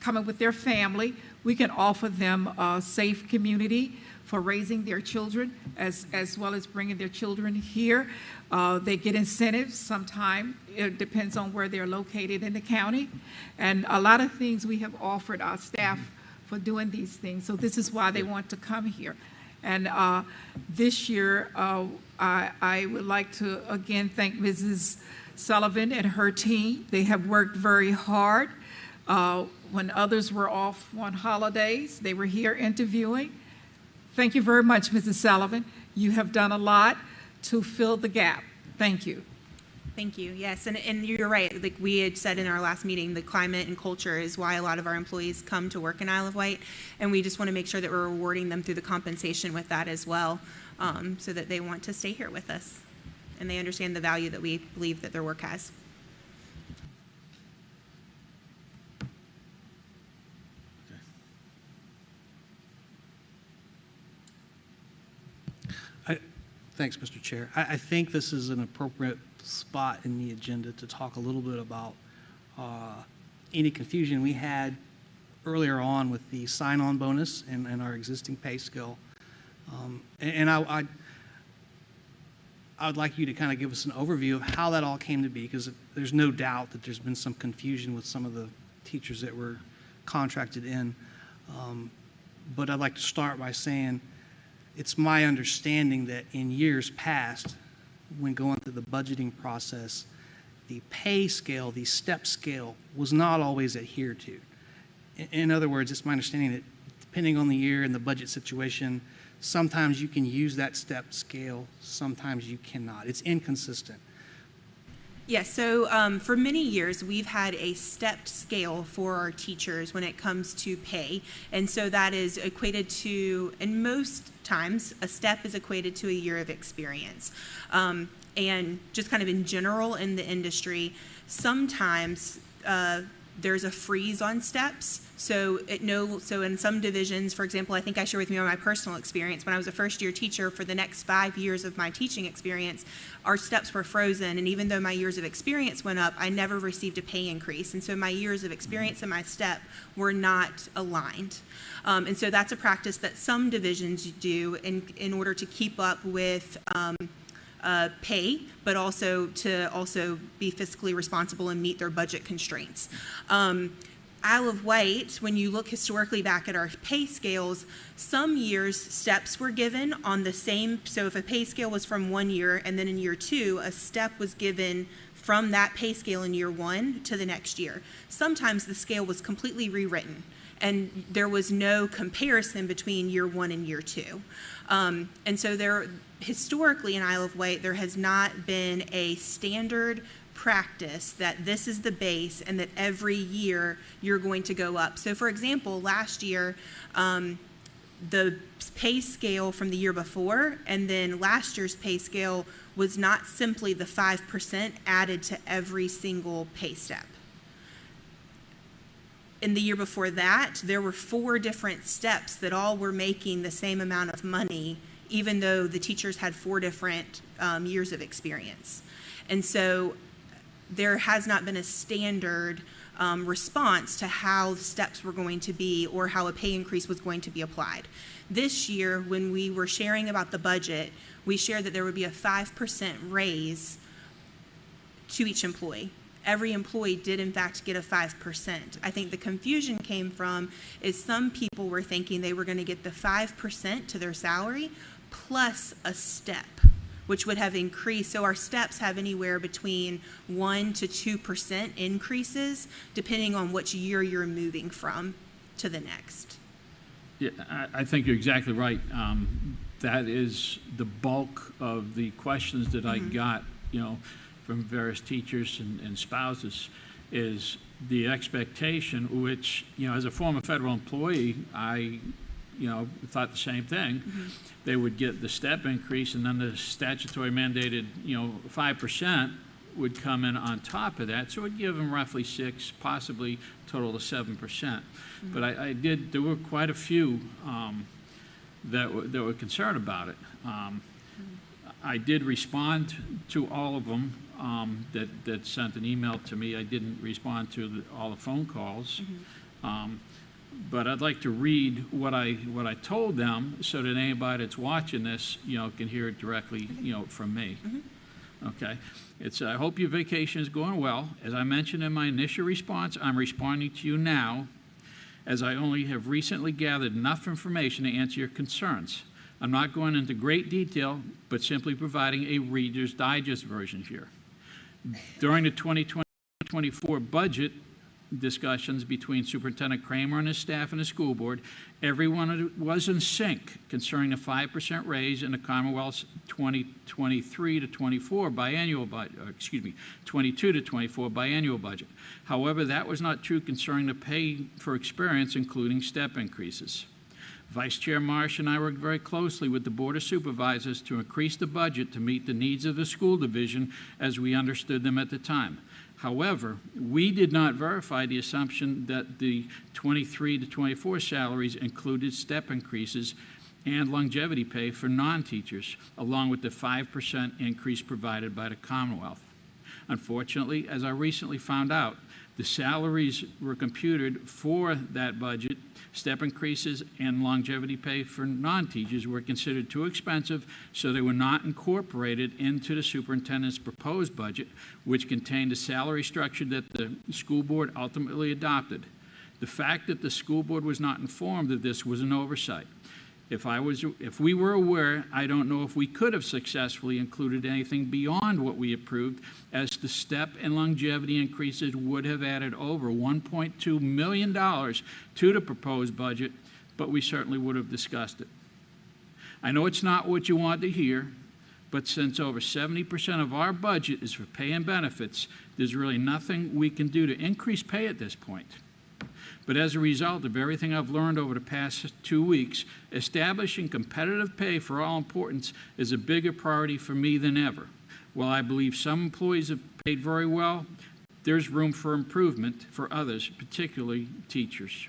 coming with their family, we can offer them a safe community for raising their children, as well as bringing their children here. They get incentives sometime. It depends on where they're located in the county. And a lot of things we have offered our staff for doing these things. So this is why they want to come here. And this year, I would like to again thank Mrs. Sullivan and her team. They have worked very hard. When others were off on holidays, they were here interviewing. Thank you very much, Mrs. Sullivan. You have done a lot to fill the gap. Thank you. Thank you. Yes, and you're right. Like we had said in our last meeting, the climate and culture is why a lot of our employees come to work in Isle of Wight, and we just want to make sure that we're rewarding them through the compensation with that as well, so that they want to stay here with us, and they understand the value that we believe that their work has. Thanks, Mr. Chair. I think this is an appropriate spot in the agenda to talk a little bit about any confusion we had earlier on with the sign-on bonus and our existing pay scale. I would like you to kind of give us an overview of how that all came to be, because there's no doubt that there's been some confusion with some of the teachers that were contracted in. But I'd like to start by saying it's my understanding that in years past, when going through the budgeting process, the pay scale, the step scale, was not always adhered to. In other words, it's my understanding that depending on the year and the budget situation, sometimes you can use that step scale, sometimes you cannot. It's inconsistent. Yes, so for many years, we've had a stepped scale for our teachers when it comes to pay. And so that is equated to, and most times, a step is equated to a year of experience. And just kind of in general in the industry, sometimes there's a freeze on steps. So in some divisions, for example, I think I share with you my personal experience. When I was a first-year teacher, for the next 5 years of my teaching experience, our steps were frozen. And even though my years of experience went up, I never received a pay increase. And so my years of experience and my step were not aligned. And so that's a practice that some divisions do in order to keep up with pay, but also to be fiscally responsible and meet their budget constraints. Isle of Wight, when you look historically back at our pay scales, some years steps were given on the same, so if a pay scale was from 1 year and then in year 2, a step was given from that pay scale in year 1 to the next year. Sometimes the scale was completely rewritten and there was no comparison between year 1 and year 2. And so historically in Isle of Wight, there has not been a standard practice that this is the base and that every year you're going to go up. So for example, last year, the pay scale from the year before and then last year's pay scale was not simply the 5% added to every single pay step. In the year before that, there were 4 different steps that all were making the same amount of money, even though the teachers had 4 different years of experience. And so there has not been a standard response to how the steps were going to be or how a pay increase was going to be applied. This year, when we were sharing about the budget, we shared that there would be a 5% raise to each employee. Every employee did in fact get a 5%. I think the confusion came from is some people were thinking they were going to get the 5% to their salary plus a step, which would have increased. So our steps have anywhere between 1% to 2% increases, depending on which year you're moving from to the next. Yeah, I think you're exactly right. That is the bulk of the questions that I got, from various teachers and spouses, is the expectation, which, as a former federal employee, I thought the same thing. They would get the step increase, and then the statutory mandated, 5% would come in on top of that. So it would give them roughly 6, possibly total of 7%. But there were quite a few that were concerned about it. I did respond to all of them that sent an email to me. I didn't respond to all the phone calls. But I'd like to read what I told them so that anybody that's watching this, can hear it directly, from me. Okay. It's, I hope your vacation is going well. As I mentioned in my initial response, I'm responding to you now, as I only have recently gathered enough information to answer your concerns. I'm not going into great detail, but simply providing a Reader's Digest version here. During the 2024 budget discussions between Superintendent Kramer and his staff and the school board, everyone was in sync concerning a 5% raise in the Commonwealth's 2023 to 24 biannual budget, 22 to 24 biannual budget. However, that was not true concerning the pay for experience, including step increases. Vice Chair Marsh and I worked very closely with the Board of Supervisors to increase the budget to meet the needs of the school division as we understood them at the time. However, we did not verify the assumption that the 23 to 24 salaries included step increases and longevity pay for non-teachers, along with the 5% increase provided by the Commonwealth. Unfortunately, as I recently found out, the salaries were computed for that budget. Step increases and longevity pay for non-teachers were considered too expensive, so they were not incorporated into the superintendent's proposed budget, which contained a salary structure that the school board ultimately adopted. The fact that the school board was not informed of this was an oversight. If we were aware, I don't know if we could have successfully included anything beyond what we approved, as the step and longevity increases would have added over $1.2 million to the proposed budget, but we certainly would have discussed it. I know it's not what you want to hear, but since over 70% of our budget is for pay and benefits, there's really nothing we can do to increase pay at this point. But as a result of everything I've learned over the past 2 weeks, establishing competitive pay for all importance is a bigger priority for me than ever. While I believe some employees have paid very well, there's room for improvement for others, particularly teachers.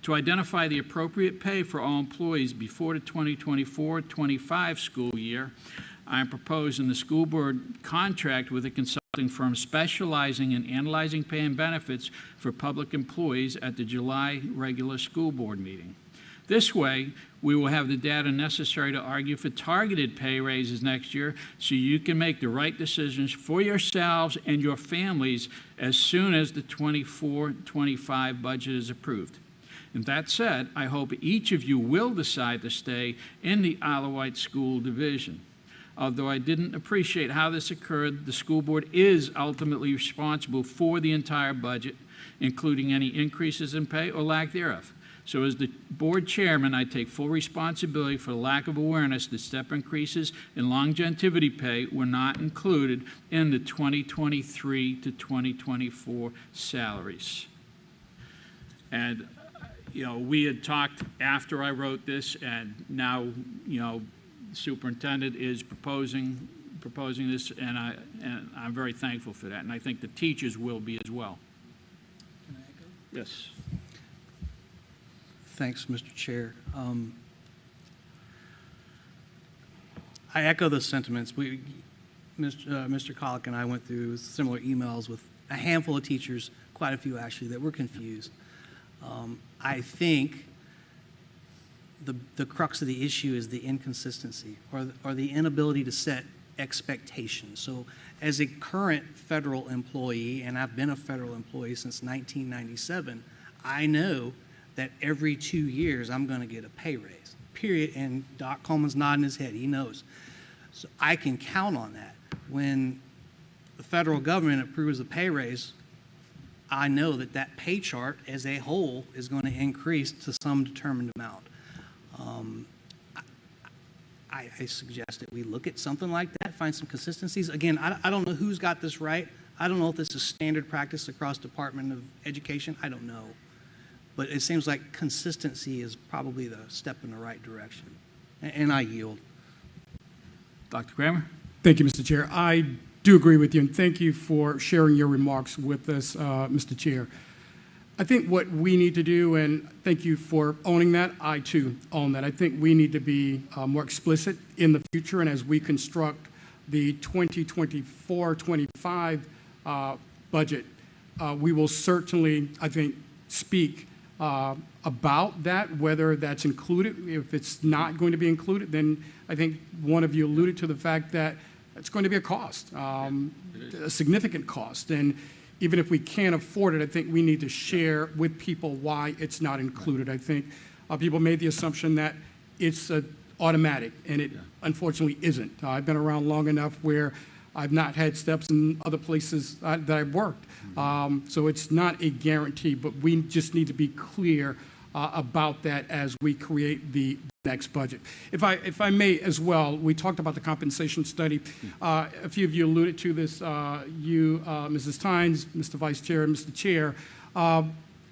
To identify the appropriate pay for all employees before the 2024-25 school year, I'm proposing the school board contract with a consulting firm specializing in analyzing pay and benefits for public employees at the July regular school board meeting. This way, we will have the data necessary to argue for targeted pay raises next year, so you can make the right decisions for yourselves and your families as soon as the 24-25 budget is approved. And that said, I hope each of you will decide to stay in the Isle of Wight School Division. Although I didn't appreciate how this occurred, the school board is ultimately responsible for the entire budget, including any increases in pay or lack thereof. So as the board chairman, I take full responsibility for the lack of awareness that step increases and longevity pay were not included in the 2023 to 2024 salaries. And, we had talked after I wrote this, and now, Superintendent is proposing this, and I'm very thankful for that, and I think the teachers will be as well. Can I echo? Yes. Thanks, Mr. Chair. I echo the sentiments. Mr. Colick and I went through similar emails with a handful of teachers, quite a few actually, that were confused. I think the crux of the issue is the inconsistency or the inability to set expectations. So as a current federal employee, and I've been a federal employee since 1997, I know that every 2 years I'm going to get a pay raise, period. And Doc Coleman's nodding his head. He knows. So I can count on that. When the federal government approves a pay raise, I know that that pay chart as a whole is going to increase to some determined amount. I suggest that we look at something like that, find some consistencies. Again, I don't know who's got this right. I don't know if this is standard practice across Department of Education. I don't know. But it seems like consistency is probably the step in the right direction. And I yield. Dr. Kramer? Thank you, Mr. Chair. I do agree with you, and thank you for sharing your remarks with us, Mr. Chair. I think what we need to do, and thank you for owning that, I too own that. I think we need to be more explicit in the future, and as we construct the 2024-25 budget, we will certainly, I think, speak about that, whether that's included. If it's not going to be included, then I think one of you alluded to the fact that it's going to be a cost, a significant cost. And even if we can't afford it, I think we need to share with people why it's not included. I think people made the assumption that it's automatic, and it unfortunately isn't. I've been around long enough where I've not had steps in other places that I've worked. So it's not a guarantee, but we just need to be clear about that as we create the next budget. If I may as well, we talked about the compensation study. A few of you alluded to this, Mrs. Tynes, Mr. Vice Chair, and Mr. Chair.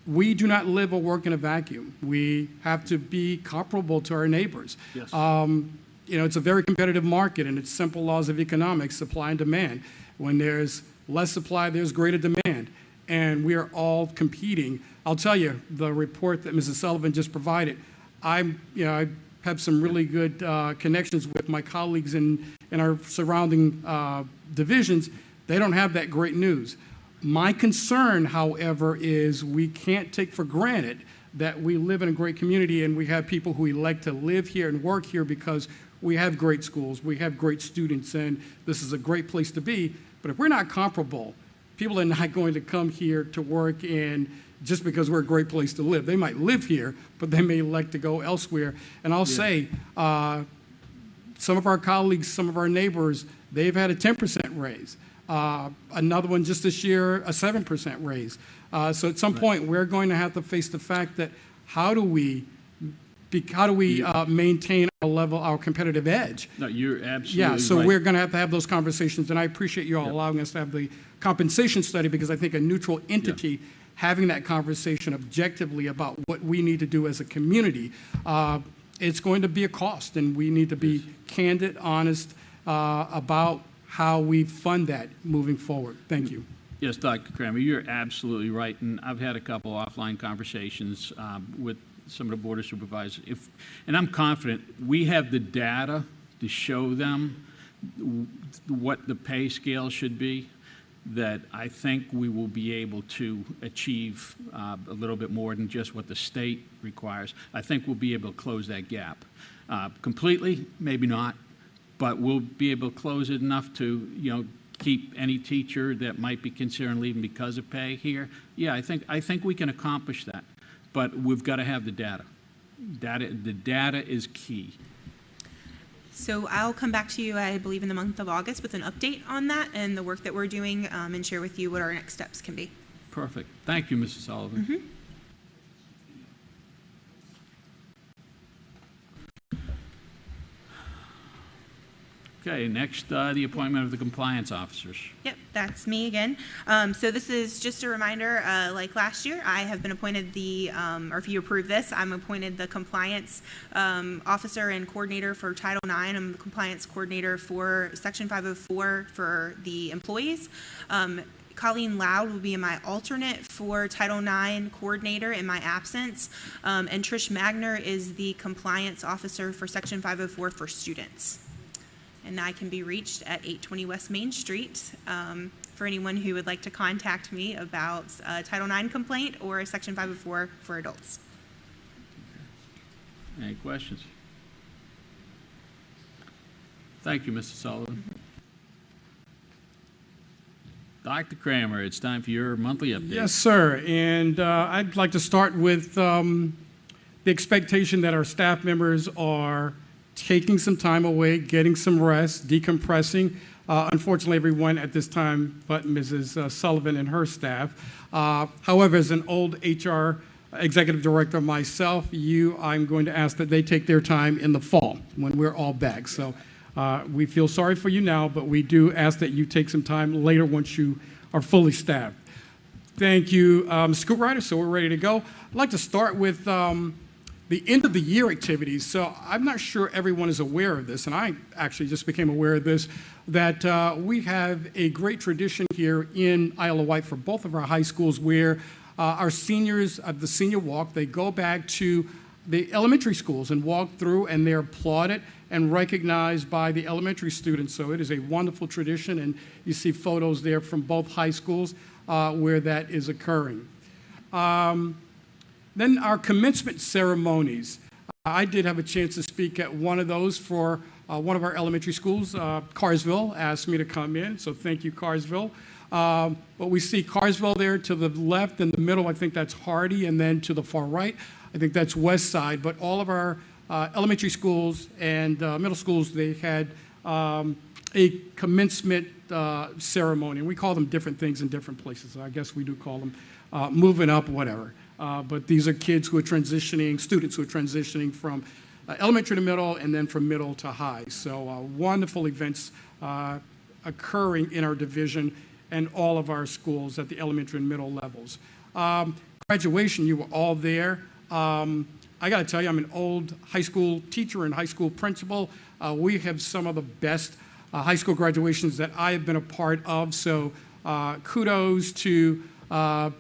We do not live or work in a vacuum. We have to be comparable to our neighbors. Yes. You know, it's a very competitive market, and it's simple laws of economics, supply and demand. When there's less supply, there's greater demand, and we are all competing. I'll tell you, the report that Mrs. Sullivan just provided, I have some really good connections with my colleagues in our surrounding divisions. They don't have that great news. My concern, however, is we can't take for granted that we live in a great community and we have people who elect to live here and work here because we have great schools, we have great students, and this is a great place to be. But if we're not comparable, people are not going to come here to work and just because we're a great place to live. They might live here, but they may elect to go elsewhere. And I'll say, some of our colleagues, some of our neighbors, they've had a 10% raise. Another one just this year, a 7% raise. So at some point, we're going to have to face the fact that how do we maintain our competitive edge? No, you're absolutely Yeah, so right. we're going to have those conversations, and I appreciate you all allowing us to have the compensation study because I think a neutral entity having that conversation objectively about what we need to do as a community, it's going to be a cost, and we need to be candid, honest about how we fund that moving forward. Thank you. Yes, Dr. Kramer, you're absolutely right, and I've had a couple offline conversations with some of the Board of Supervisors, and I'm confident we have the data to show them what the pay scale should be, that I think we will be able to achieve a little bit more than just what the state requires. I think we'll be able to close that gap. Completely, maybe not, but we'll be able to close it enough to, keep any teacher that might be considering leaving because of pay here. Yeah, I think we can accomplish that, but we've got to have the data. The data is key. So I'll come back to you, I believe, in the month of August with an update on that and the work that we're doing and share with you what our next steps can be. Perfect. Thank you, Mrs. Sullivan. Mm-hmm. Okay, next, the appointment of the compliance officers. Yep, that's me again. So this is just a reminder, like last year, I have been appointed or if you approve this, I'm appointed the compliance officer and coordinator for Title IX. I'm the compliance coordinator for Section 504 for the employees. Colleen Loud will be my alternate for Title IX coordinator in my absence. And Trish Magner is the compliance officer for Section 504 for students. And I can be reached at 820 West Main Street for anyone who would like to contact me about a Title IX complaint or a Section 504 for adults. Any questions? Thank you, Mr. Sullivan. Dr. Kramer, it's time for your monthly update. Yes, sir. And I'd like to start with the expectation that our staff members are taking some time away, getting some rest, decompressing. Unfortunately, everyone at this time but Mrs. Sullivan and her staff. However, as an old HR executive director myself, I'm going to ask that they take their time in the fall when we're all back. So we feel sorry for you now, but we do ask that you take some time later once you are fully staffed. Thank you, Scoop Rider. So we're ready to go. I'd like to start with the end of the year activities. So I'm not sure everyone is aware of this, and I actually just became aware of this, that we have a great tradition here in Isle of Wight for both of our high schools where our seniors of the senior walk, they go back to the elementary schools and walk through, and they're applauded and recognized by the elementary students. So it is a wonderful tradition, and you see photos there from both high schools where that is occurring. Then our commencement ceremonies. I did have a chance to speak at one of those for one of our elementary schools. Carsville asked me to come in, so thank you, Carsville. But we see Carsville there to the left, in the middle, I think that's Hardy, and then to the far right, I think that's Westside. But all of our elementary schools and middle schools, they had a commencement ceremony. And we call them different things in different places. I guess we do call them moving up, whatever. But these are kids who are transitioning, students who are transitioning from elementary to middle and then from middle to high. So wonderful events occurring in our division and all of our schools at the elementary and middle levels. Graduation, you were all there. I got to tell you, I'm an old high school teacher and high school principal. We have some of the best high school graduations that I have been a part of. So kudos to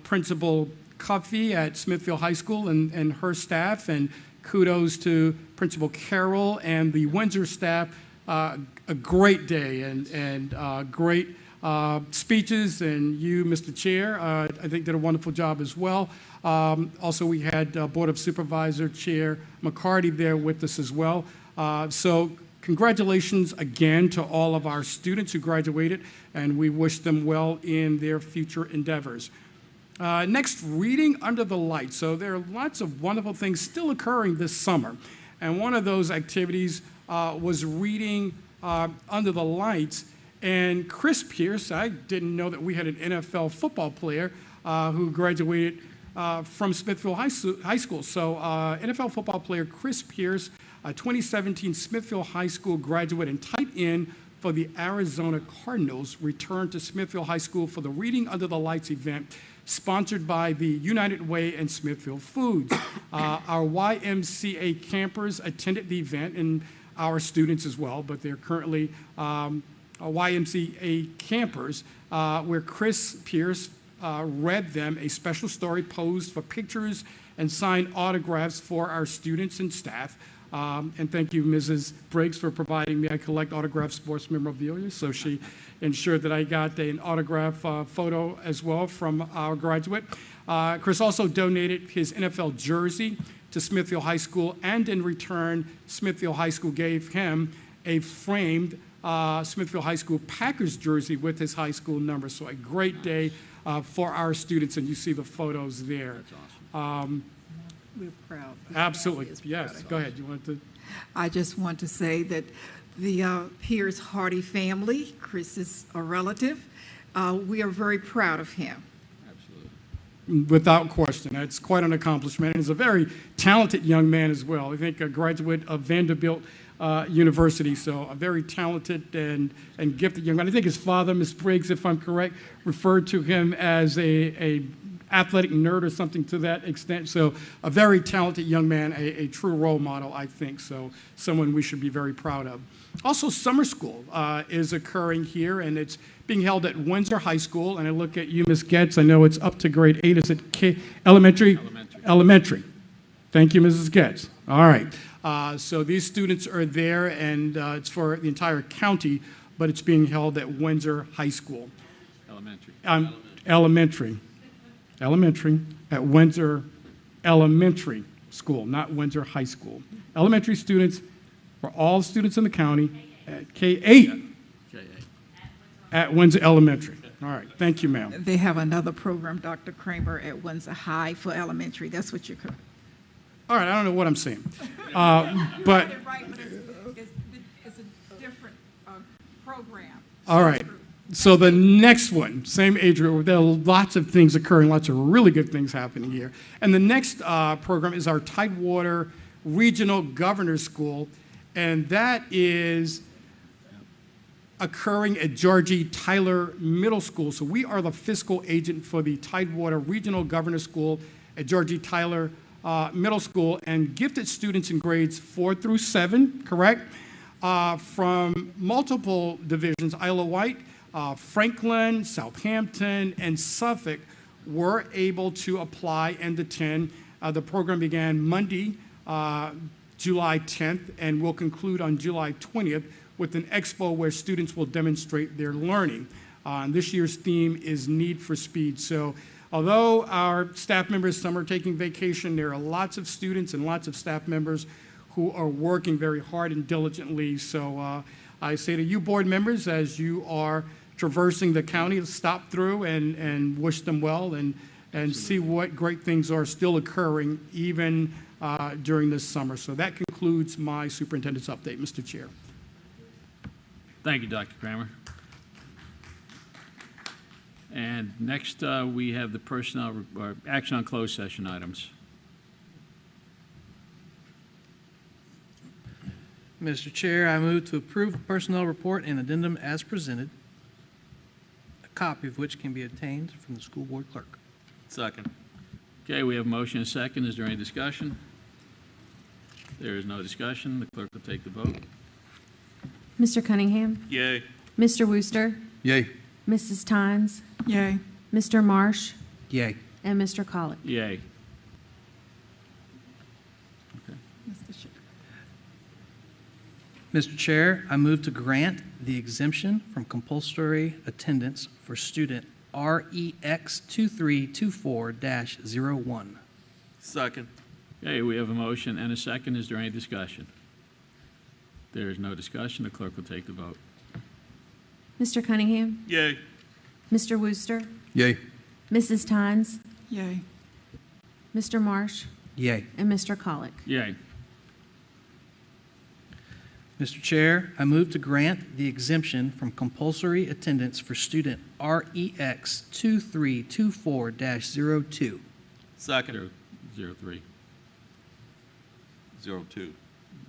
Principal Cuffey at Smithfield High School and her staff, and kudos to Principal Carroll and the Windsor staff. A great day and great speeches, and you, Mr. Chair, I think did a wonderful job as well. Also, we had Board of Supervisor Chair McCarty there with us as well. So congratulations again to all of our students who graduated, and we wish them well in their future endeavors. Next, reading under the lights. So there are lots of wonderful things still occurring this summer, and one of those activities was reading under the lights. And Chris Pierce, I didn't know that we had an NFL football player who graduated from Smithfield High School. So NFL football player Chris Pierce, a 2017 Smithfield High School graduate and tight end for the Arizona Cardinals, returned to Smithfield High School for the Reading Under the Lights event sponsored by the United Way and Smithfield Foods. Our YMCA campers attended the event, and our students as well, but they're currently YMCA campers, where Chris Pierce read them a special story posed for pictures and signed autographs for our students and staff. And thank you, Mrs. Briggs, for providing me. I collect autographed sports memorabilia, so she ensured that I got an autograph photo as well from our graduate. Chris also donated his NFL jersey to Smithfield High School, and in return, Smithfield High School gave him a framed Smithfield High School Packers jersey with his high school number. So a great day for our students, and you see the photos there. That's awesome. We're proud. Absolutely, yes. Go ahead. You want to? I just want to say that the Pierce Hardy family, Chris is a relative, we are very proud of him. Without question. That's quite an accomplishment. And he's a very talented young man as well. I think a graduate of Vanderbilt University, so a very talented and gifted young man. I think his father, Ms. Briggs, if I'm correct, referred to him as a athletic nerd or something to that extent. So a very talented young man, a true role model, I think. So someone we should be very proud of. Also, summer school is occurring here, and it's being held at Windsor High School. And I look at you, Ms. Getz. I know it's up to grade 8. Is it elementary? Elementary. Thank you, Mrs. Getz. All right. So these students are there, and it's for the entire county, but it's being held at Windsor High School. Elementary. Elementary at Windsor Elementary School, not Windsor High School. Elementary students, for all students in the county, at K-8 at Windsor Elementary. All right, thank you, ma'am. They have another program, Dr. Kramer, at Windsor High for elementary. That's what you're. All right, I don't know what I'm saying, but it's a different program. all right. So the next one, same age group, there are lots of things occurring, lots of really good things happening here. And the next program is our Tidewater Regional Governor's School, and that is occurring at Georgie Tyler Middle School. So we are the fiscal agent for the Tidewater Regional Governor's School at Georgie Tyler Middle School, and gifted students in grades 4 through 7, correct? From multiple divisions, Isle of Wight, Franklin, Southampton, and Suffolk were able to apply and attend. The program began Monday, July 10th, and will conclude on July 20th with an expo where students will demonstrate their learning. And this year's theme is Need for Speed. So although our staff members, some are taking vacation, there are lots of students and lots of staff members who are working very hard and diligently. So I say to you board members, as you are traversing the county, stop through and wish them well and see what great things are still occurring even during this summer. So that concludes my superintendent's update, Mr. Chair. Thank you, Dr. Kramer. And next, we have the personnel, or action on closed session items. Mr. Chair, I move to approve the personnel report and addendum as presented, a copy of which can be obtained from the school board clerk. Second. Okay, we have a motion and a second. Is there any discussion? There is no discussion. The clerk will take the vote. Mr. Cunningham? Yay. Mr. Wooster? Yay. Mrs. Tynes? Yay. Mr. Marsh? Yay. And Mr. Colick? Yay. Mr. Chair. Mr. Chair, I move to grant the exemption from compulsory attendance for student REX 2324-01. Second. Okay, we have a motion and a second. Is there any discussion? There is no discussion. The clerk will take the vote. Mr. Cunningham? Yay. Mr. Wooster? Yay. Mrs. Tynes? Yay. Mr. Marsh? Yay. And Mr. Colick? Yay. Mr. Chair, I move to grant the exemption from compulsory attendance for student REX 2324-02. Second. 03. 02.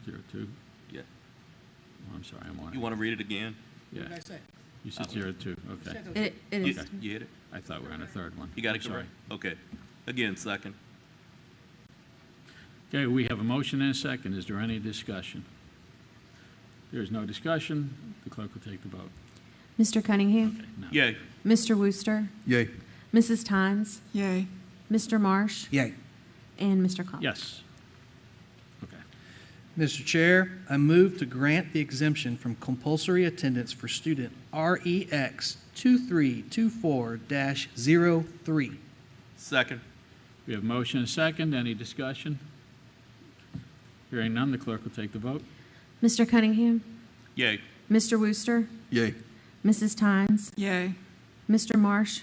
02. Yeah. Oh, I'm sorry, I'm on it. You want to read it again? Yeah. What did I say? You said 02. Okay. It is. You hit it? I thought we were on a third one. You got I'm it sorry. correct? Okay. Again, second. Okay, we have a motion and a second. Is there any discussion? There is no discussion. The clerk will take the vote. Mr. Cunningham? Okay, now. Yay. Mr. Wooster? Yay. Mrs. Tynes? Yay. Mr. Marsh? Yay. And Mr. Colick? Yes. Okay. Mr. Chair, I move to grant the exemption from compulsory attendance for student REX 2324-03. Second. We have a motion and a second. Any discussion? Hearing none, the clerk will take the vote. Mr. Cunningham? Yay. Mr. Wooster? Yay. Mrs. Tynes? Yay. Mr. Marsh?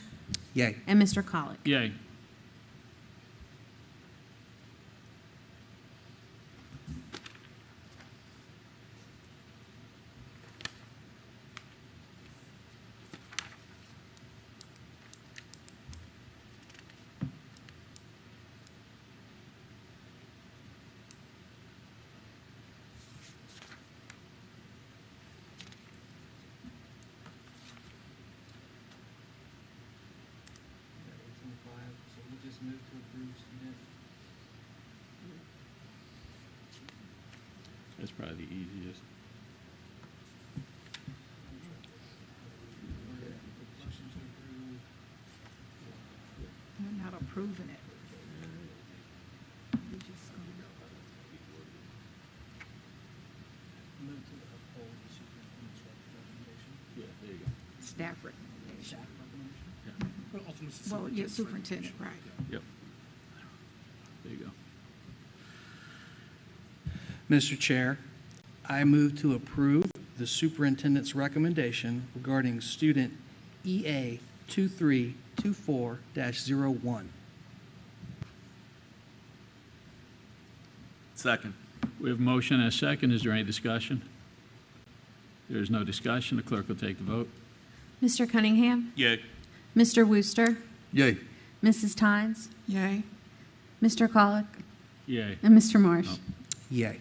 Yay. And Mr. Colick? Yay. That's probably the easiest. We're not approving it. We're just gonna- Yeah, there you go. Staff recommendation. But ultimately, it's the Well, yeah, superintendent's superintendent, right. Yep. There you go. Mr. Chair, I move to approve the superintendent's recommendation regarding student EA 2324-01. Second. We have a motion and a second. Is there any discussion? There is no discussion. The clerk will take the vote. Mr. Cunningham? Yay. Mr. Wooster? Yay. Mrs. Tynes? Yay. Mr. Colick? Yay. And Mr. Marsh? Oh. Yay.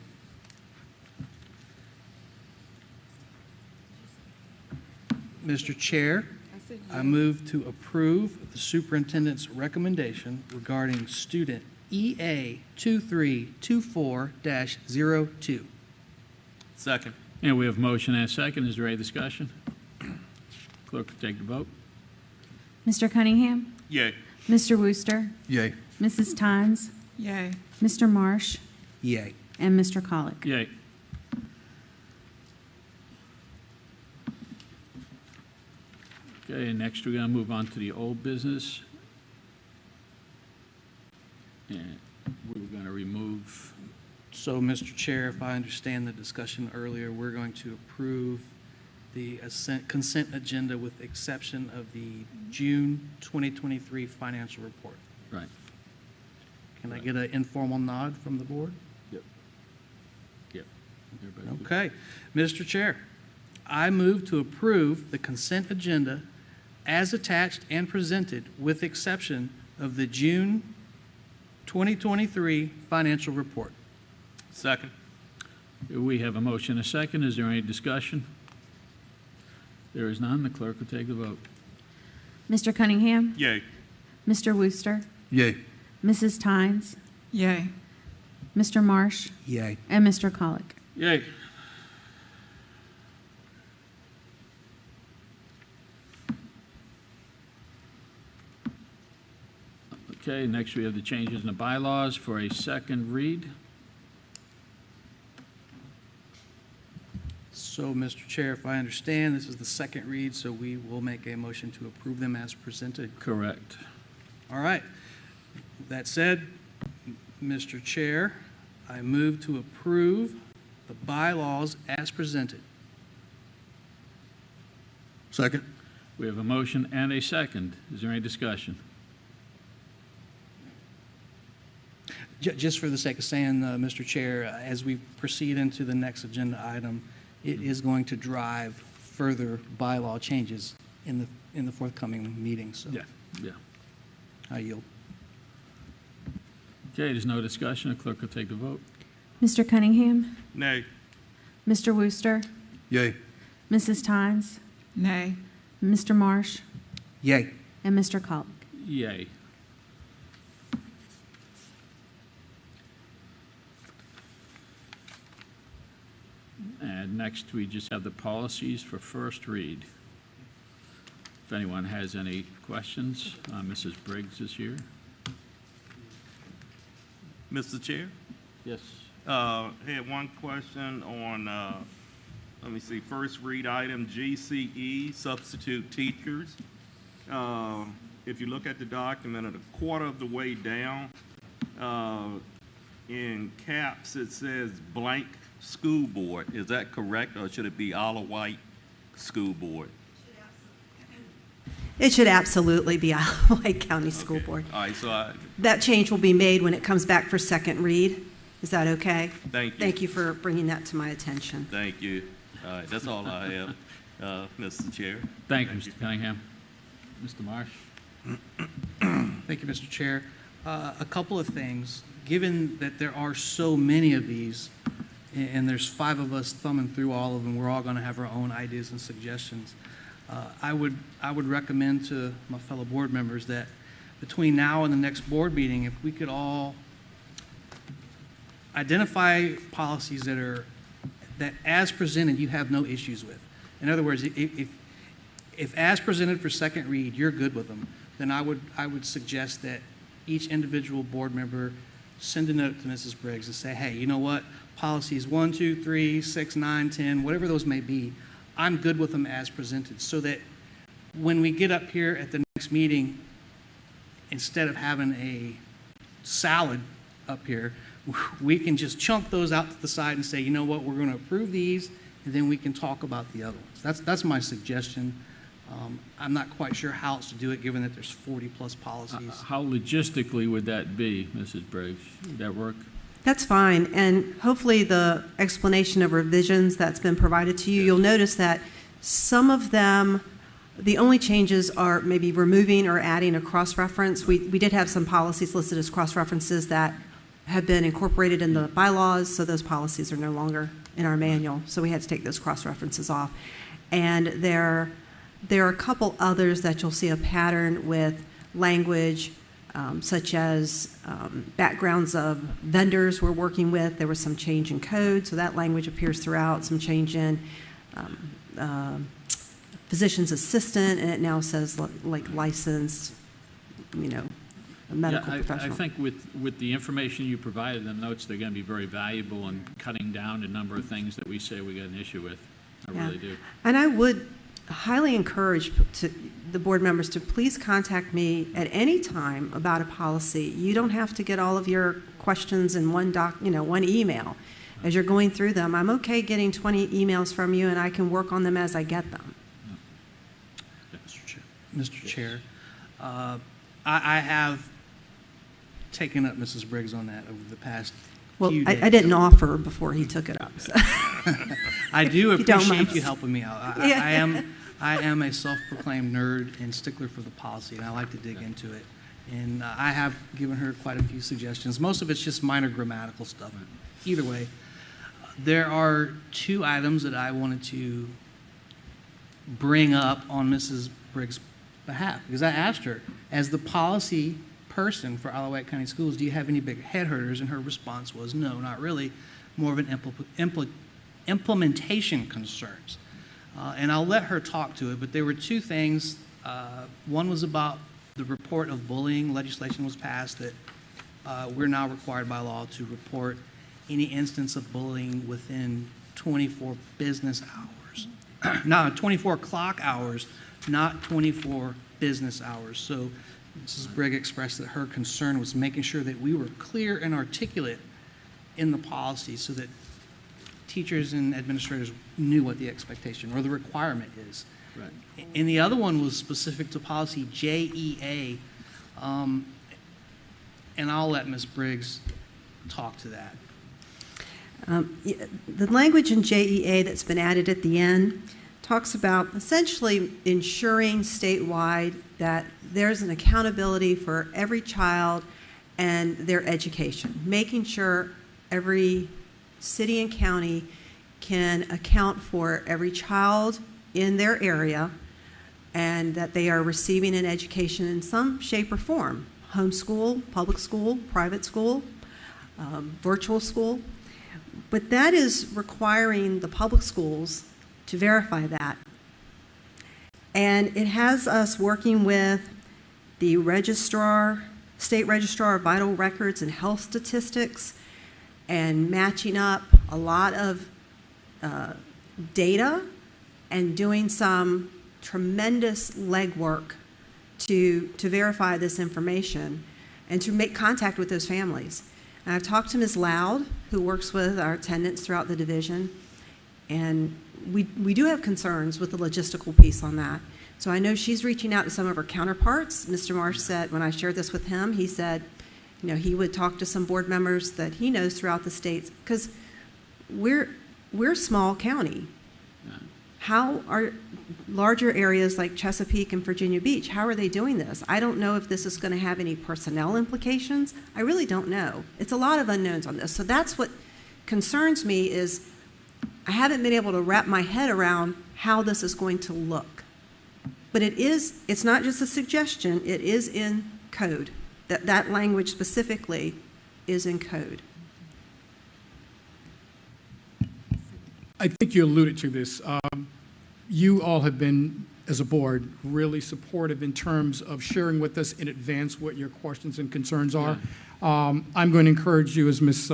Mr. Chair, I move to approve the superintendent's recommendation regarding student EA 2324-02. Second. And we have a motion and a second. Is there any discussion? Clerk will take the vote. Mr. Cunningham? Yay. Mr. Wooster? Yay. Mrs. Tynes? Yay. Mr. Marsh? Yay. And Mr. Colick? Yay. Okay, next we're going to move on to the old business. And we're going to remove, So, Mr. Chair, if I understand the discussion earlier, we're going to approve the consent agenda with the exception of the June 2023 financial report. right. Can I get an informal nod from the board? Yep. Everybody good? Okay. Mr. Chair, I move to approve the consent agenda as attached and presented with exception of the June 2023 financial report. Second. We have a motion and a second. Is there any discussion? There is none. The clerk will take the vote. Mr. Cunningham? Yay. Mr. Wooster? Yay. Mrs. Tynes? Yay. Mr. Marsh? Yay. And Mr. Colick? Yay. Okay, next we have the changes in the bylaws for a second read. So, Mr. Chair, if I understand, this is the second read, so we will make a motion to approve them as presented. Correct. All right. That said, Mr. Chair, I move to approve the bylaws as presented. Second. We have a motion and a second. Is there any discussion? Just for the sake of saying, Mr. Chair, as we proceed into the next agenda item, it is going to drive further bylaw changes in the forthcoming meeting. So Yeah. I yield. Okay, there's no discussion. The clerk will take the vote. Mr. Cunningham? Nay. Mr. Wooster? Yay. Mrs. Tynes? Nay. Mr. Marsh? Yay. And Mr. Colick? Yay. And next, we just have the policies for first read. If anyone has any questions, Mrs. Briggs is here. Mr. Chair? Yes. Had one question on, let me see, first read item GCE, substitute teachers. If you look at the document, at a quarter of the way down, in caps, it says blank school board. Is that correct, or should it be Isle of Wight School Board? It should absolutely be Wight County School Board. All right, so That change will be made when it comes back for second read. Is that okay? Thank you. Thank you for bringing that to my attention. Thank you. All right, that's all I have, Mr. Chair. Thank you, Mr. Cunningham. Mr. Marsh? Thank you, Mr. Chair. A couple of things. Given that there are so many of these, and there's 5 of us thumbing through all of them, we're all going to have our own ideas and suggestions. I would recommend to my fellow board members that between now and the next board meeting, if we could all identify policies that as presented you have no issues with. In other words, if as presented for second read you're good with them, then I would suggest that each individual board member send a note to Mrs. Briggs and say, hey, you know what, policies 1, 2, 3, 6, 9, 10, whatever those may be, I'm good with them as presented, so that when we get up here at the next meeting, instead of having a salad up here, we can just chunk those out to the side and say, you know what, we're going to approve these, and then we can talk about the other ones. That's my suggestion. I'm not quite sure how else to do it, given that there's 40-plus policies. How logistically would that be, Mrs. Briggs? Would that work? That's fine, and hopefully the explanation of revisions that's been provided to you, you'll notice that some of them, the only changes are maybe removing or adding a cross-reference. We did have some policies listed as cross-references that have been incorporated in the bylaws, so those policies are no longer in our manual, so we had to take those cross-references off. And there are a couple others that you'll see a pattern with language, such as backgrounds of vendors we're working with. There was some change in code, so that language appears throughout, some change in physician's assistant, and it now says like licensed, a medical professional. I think with the information you provided, the notes, they're going to be very valuable in cutting down the number of things that we say we got an issue with. I really do. And I would highly encourage the board members to please contact me at any time about a policy. You don't have to get all of your questions in one email. As you're going through them, I'm okay getting 20 emails from you, and I can work on them as I get them. Mr. Chair, I have taken up Mrs. Briggs on that over the past a Well, few days. I didn't offer before he took it up. So. I do If you don't appreciate mind. you helping me out. Yeah. I am a self-proclaimed nerd and stickler for the policy, and I like to dig into it. And I have given her quite a few suggestions. Most of it's just minor grammatical stuff. Either way, there are two items that I wanted to bring up on Mrs. Briggs' behalf, because I asked her, as the policy person for Wight County Schools, do you have any big head hurters? And her response was, no, not really, more of an implementation concerns. And I'll let her talk to it, but there were two things. One was about the report of bullying. Legislation was passed that we're now required by law to report any instance of bullying within 24 business hours. Now, 24 clock hours, not 24 business hours. So Mrs. Briggs expressed that her concern was making sure that we were clear and articulate in the policy so that teachers and administrators knew what the expectation or the requirement is. Right. And the other one was specific to policy JEA, and I'll let Ms. Briggs talk to that. The language in JEA that's been added at the end talks about essentially ensuring statewide that there's an accountability for every child and their education, making sure every city and county can account for every child in their area and that they are receiving an education in some shape or form, homeschool, public school, private school, virtual school. But that is requiring the public schools to verify that. And it has us working with the registrar, state registrar of vital records and health statistics, and matching up a lot of data and doing some tremendous legwork to verify this information and to make contact with those families. And I've talked to Ms. Loud, who works with our attendants throughout the division, and we do have concerns with the logistical piece on that. So I know she's reaching out to some of her counterparts. Mr. Marsh said, when I shared this with him, he said, you know, he would talk to some board members that he knows throughout the states, because we're a small county. How are larger areas like Chesapeake and Virginia Beach, how are they doing this? I don't know if this is going to have any personnel implications. I really don't know. It's a lot of unknowns on this. So that's what concerns me, is I haven't been able to wrap my head around how this is going to look. But it's not just a suggestion, it is in code. That language specifically is in code. I think you alluded to this. You all have been, as a board, really supportive in terms of sharing with us in advance what your questions and concerns are. Yeah. I'm going to encourage you, as Ms.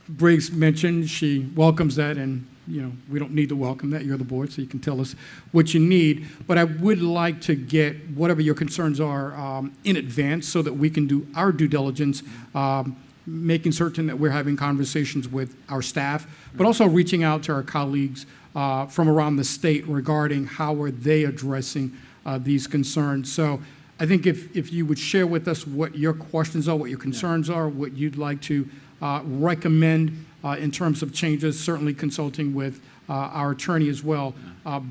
Briggs mentioned, she welcomes that, and you know, we don't need to welcome that. You're the board, so you can tell us what you need. But I would like to get whatever your concerns are in advance so that we can do our due diligence, making certain that we're having conversations with our staff, but also reaching out to our colleagues from around the state regarding how are they addressing these concerns. So I think if you would share with us what your questions are, what your concerns are, what you'd like to recommend in terms of changes, certainly consulting with our attorney as well,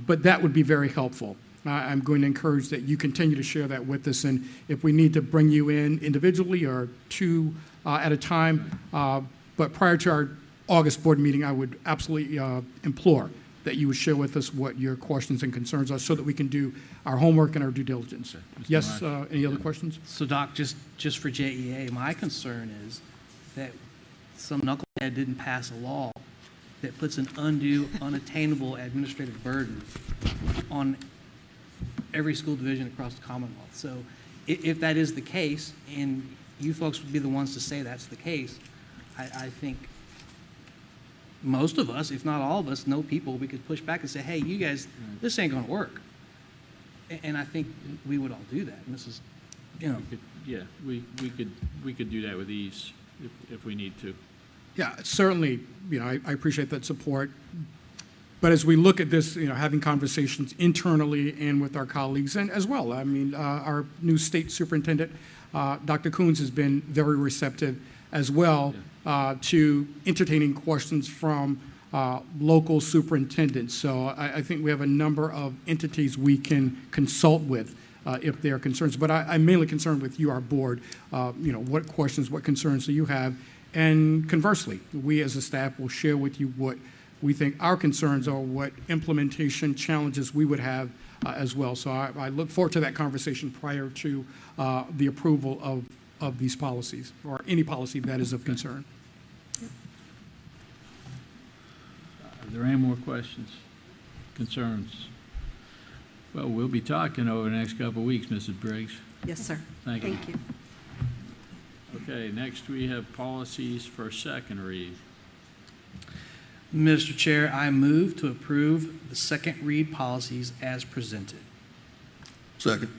but that would be very helpful. I'm going to encourage that you continue to share that with us, and if we need to bring you in individually or two at a time, but prior to our August board meeting, I would absolutely implore that you would share with us what your questions and concerns are so that we can do our homework and our due diligence. Yes, any other questions? So Doc, just for JEA, my concern is that some knucklehead didn't pass a law that puts an undue, unattainable administrative burden on every school division across the Commonwealth. So if that is the case, and you folks would be the ones to say that's the case, I think most of us, if not all of us, know people we could push back and say, hey, you guys, this ain't going to work. And I think we would all do that. And this is, you know. We could do that with ease if we need to. Yeah, certainly, you know, I appreciate that support. But as we look at this, you know, having conversations internally and with our colleagues, and as well, I mean, our new state superintendent, Dr. Coons, has been very receptive as well to entertaining questions from local superintendents. So I think we have a number of entities we can consult with if there are concerns. But I'm mainly concerned with you, our board, what questions, what concerns do you have? And conversely, we as a staff will share with you what we think our concerns are, what implementation challenges we would have as well. So I look forward to that conversation prior to the approval of these policies, or any policy that is of concern. Are there any more questions, concerns? Well, we'll be talking over the next couple of weeks, Mrs. Briggs. Yes, sir. Thank you. Thank you. Okay, next we have policies for second read. Mr. Chair, I move to approve the second read policies as presented. Second.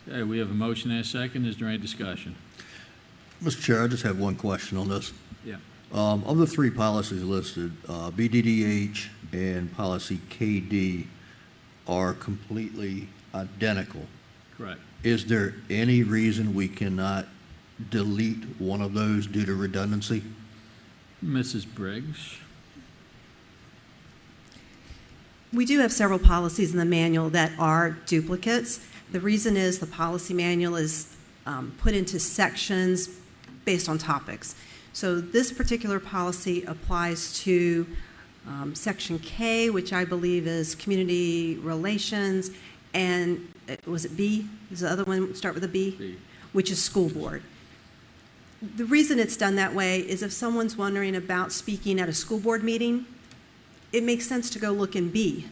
Okay, we have a motion and a second. Is there any discussion? Mr. Chair, I just have one question on this. Yeah. Of the three policies listed, BDDH and policy KD are completely identical. Correct. Is there any reason we cannot delete one of those due to redundancy? Mrs. Briggs? We do have several policies in the manual that are duplicates. The reason is the policy manual is put into sections based on topics. So this particular policy applies to Section K, which I believe is community relations, and was it B? Is the other one start with a B? B. Which is school board. The reason it's done that way is if someone's wondering about speaking at a school board meeting, it makes sense to go look in B.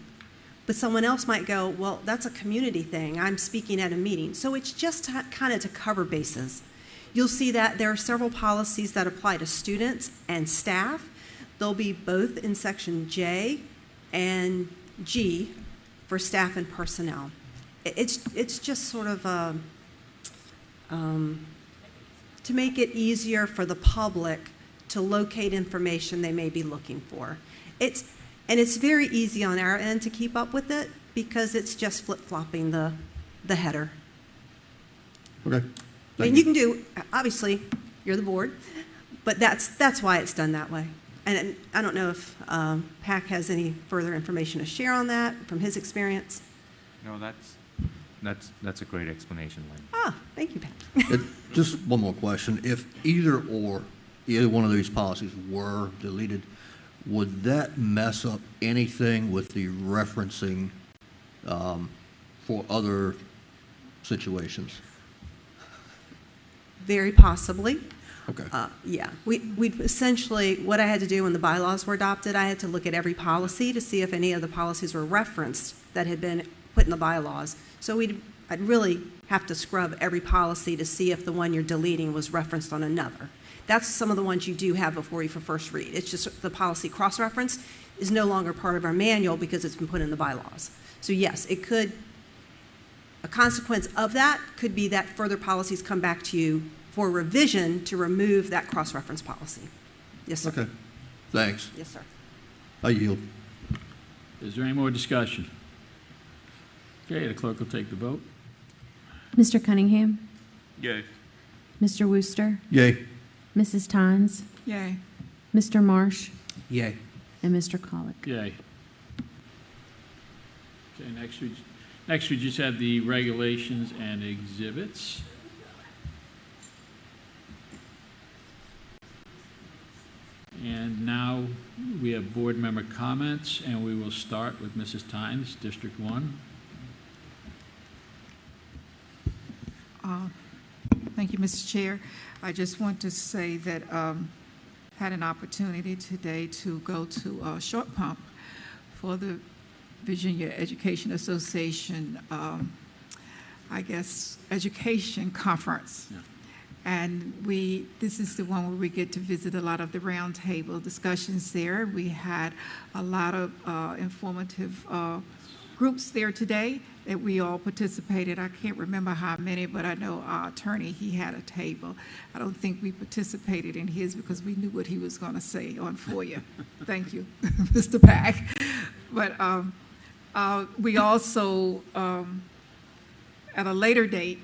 But someone else might go, well, that's a community thing. I'm speaking at a meeting. So it's just kind of to cover bases. You'll see that there are several policies that apply to students and staff. They'll be both in Section J and G for staff and personnel. It's just sort of to make it easier for the public to locate information they may be looking for. And it's very easy on our end to keep up with it because it's just flip-flopping the header. Okay. And you can do, obviously, you're the board, but that's why it's done that way. And I don't know if Pac has any further information to share on that from his experience. No, that's a great explanation, Lynn. Ah, thank you, Pac. Just one more question. If either one of these policies were deleted, would that mess up anything with the referencing for other situations? Very possibly. Okay. Yeah. We essentially, what I had to do when the bylaws were adopted, I had to look at every policy to see if any of the policies were referenced that had been put in the bylaws. So I'd really have to scrub every policy to see if the one you're deleting was referenced on another. That's some of the ones you do have before you for first read. It's just the policy cross-reference is no longer part of our manual because it's been put in the bylaws. So yes, it could, a consequence of that could be that further policies come back to you for revision to remove that cross-reference policy. Yes, sir. Okay. Thanks. Yes, sir. I yield. Is there any more discussion? Okay, the clerk will take the vote. Mr. Cunningham? Yay. Mr. Wooster? Yay. Mrs. Tynes? Yay. Mr. Marsh? Yay. And Mr. Colick? Yay. Okay, next we just have the regulations and exhibits. And now we have board member comments, and we will start with Mrs. Tynes, District 1. Thank you, Mr. Chair. I just want to say that had an opportunity today to go to Short Pump for the Virginia Education Association, education conference. Yeah. And this is the one where we get to visit a lot of the roundtable discussions there. We had a lot of informative groups there today that we all participated. I can't remember how many, but I know our attorney, he had a table. I don't think we participated in his because we knew what he was going to say on FOIA. Thank you, Mr. Pack. But we also, at a later date,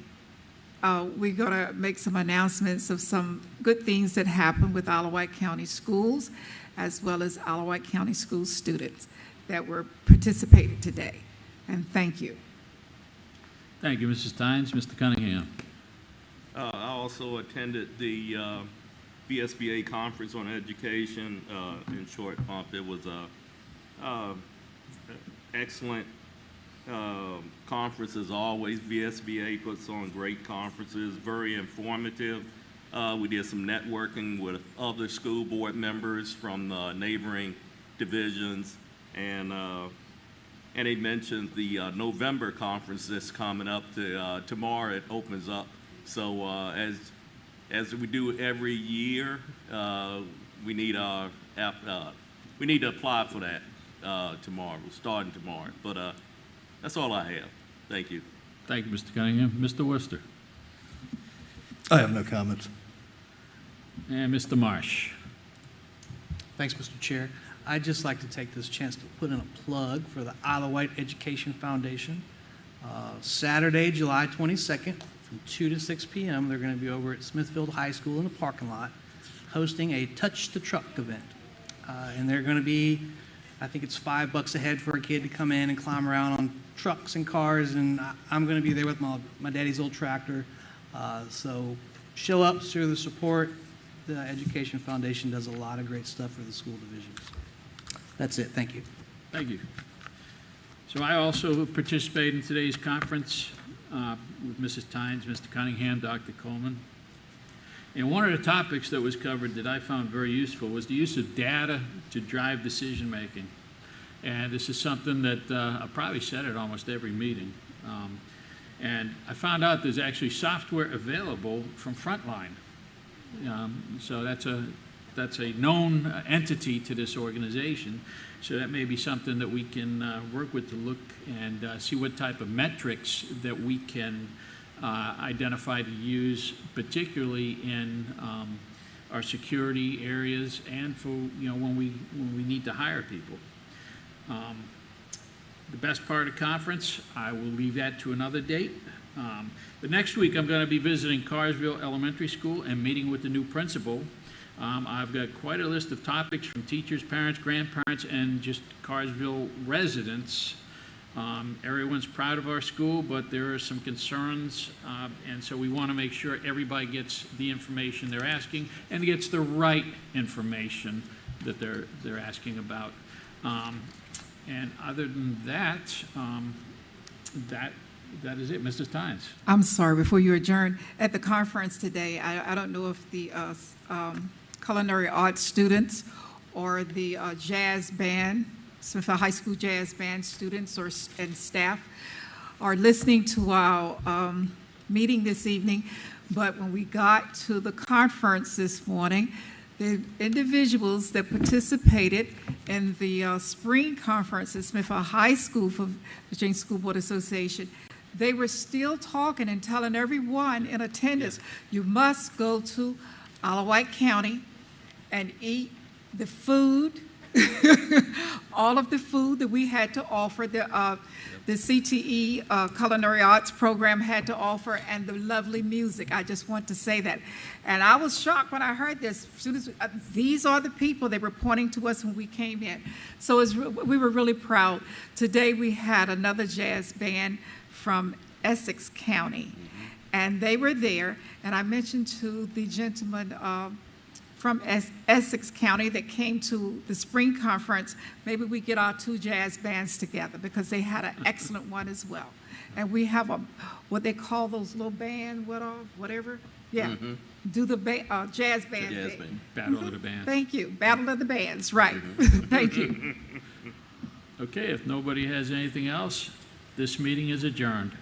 we're going to make some announcements of some good things that happen with Isle of Wight County Schools, as well as Isle of Wight County School students that were participating today. And thank you. Thank you, Mrs. Tynes. Mr. Cunningham. I also attended the VSBA Conference on Education in Short Pump. It was a excellent conference as always. VSBA puts on great conferences, very informative. We did some networking with other school board members from neighboring divisions, and they mentioned the November conference that's coming up. Tomorrow it opens up. So as we do every year, we need to apply for that tomorrow. We're starting tomorrow. But that's all I have. Thank you. Thank you, Mr. Cunningham. Mr. Worcester. I have no comments. And Mr. Marsh. Thanks, Mr. Chair. I'd just like to take this chance to put in a plug for the Isle of Wight Education Foundation. Saturday, July 22nd, from 2 to 6 p.m., they're going to be over at Smithfield High School in the parking lot hosting a Touch the Truck event. And they're going to be, I think it's $5 a head for a kid to come in and climb around on trucks and cars, and I'm going to be there with my daddy's old tractor. So show up, show the support. The Education Foundation does a lot of great stuff for the school divisions. That's it. Thank you. Thank you. So I also participated in today's conference with Mrs. Tynes, Mr. Cunningham, Dr. Coleman. And one of the topics that was covered that I found very useful was the use of data to drive decision making. And this is something that I probably said at almost every meeting. And I found out there's actually software available from Frontline. So that's a known entity to this organization. So that may be something that we can work with to look and see what type of metrics that we can identify to use, particularly in our security areas and for when we need to hire people. The best part of the conference, I will leave that to another date. But next week I'm going to be visiting Carsville Elementary School and meeting with the new principal. I've got quite a list of topics from teachers, parents, grandparents, and just Carsville residents. Everyone's proud of our school, but there are some concerns, and so we want to make sure everybody gets the information they're asking and gets the right information that they're asking about. And other than that, that is it. Mrs. Tynes. I'm sorry, before you adjourn, at the conference today, I don't know if the culinary arts students or the jazz band, Smithfield High School jazz band students and staff are listening to our meeting this evening, but when we got to the conference this morning, the individuals that participated in the spring conference at Smithfield High School for Virginia School Board Association, they were still talking and telling everyone in attendance, you must go to Isle of Wight County and eat the food, all of the food that we had to offer, the CTE Culinary Arts Program had to offer, and the lovely music. I just want to say that. And I was shocked when I heard this. These are the people they were pointing to us when we came in. So we were really proud. Today we had another jazz band from Essex County, and they were there, and I mentioned to the gentleman from Essex County that came to the spring conference, maybe we get our two jazz bands together because they had an excellent one as well. And we have what they call those little band, whatever. Yeah, do the jazz band thing. Battle of the Bands. Thank you, Battle of the Bands, right. Thank you. Okay, if nobody has anything else, this meeting is adjourned.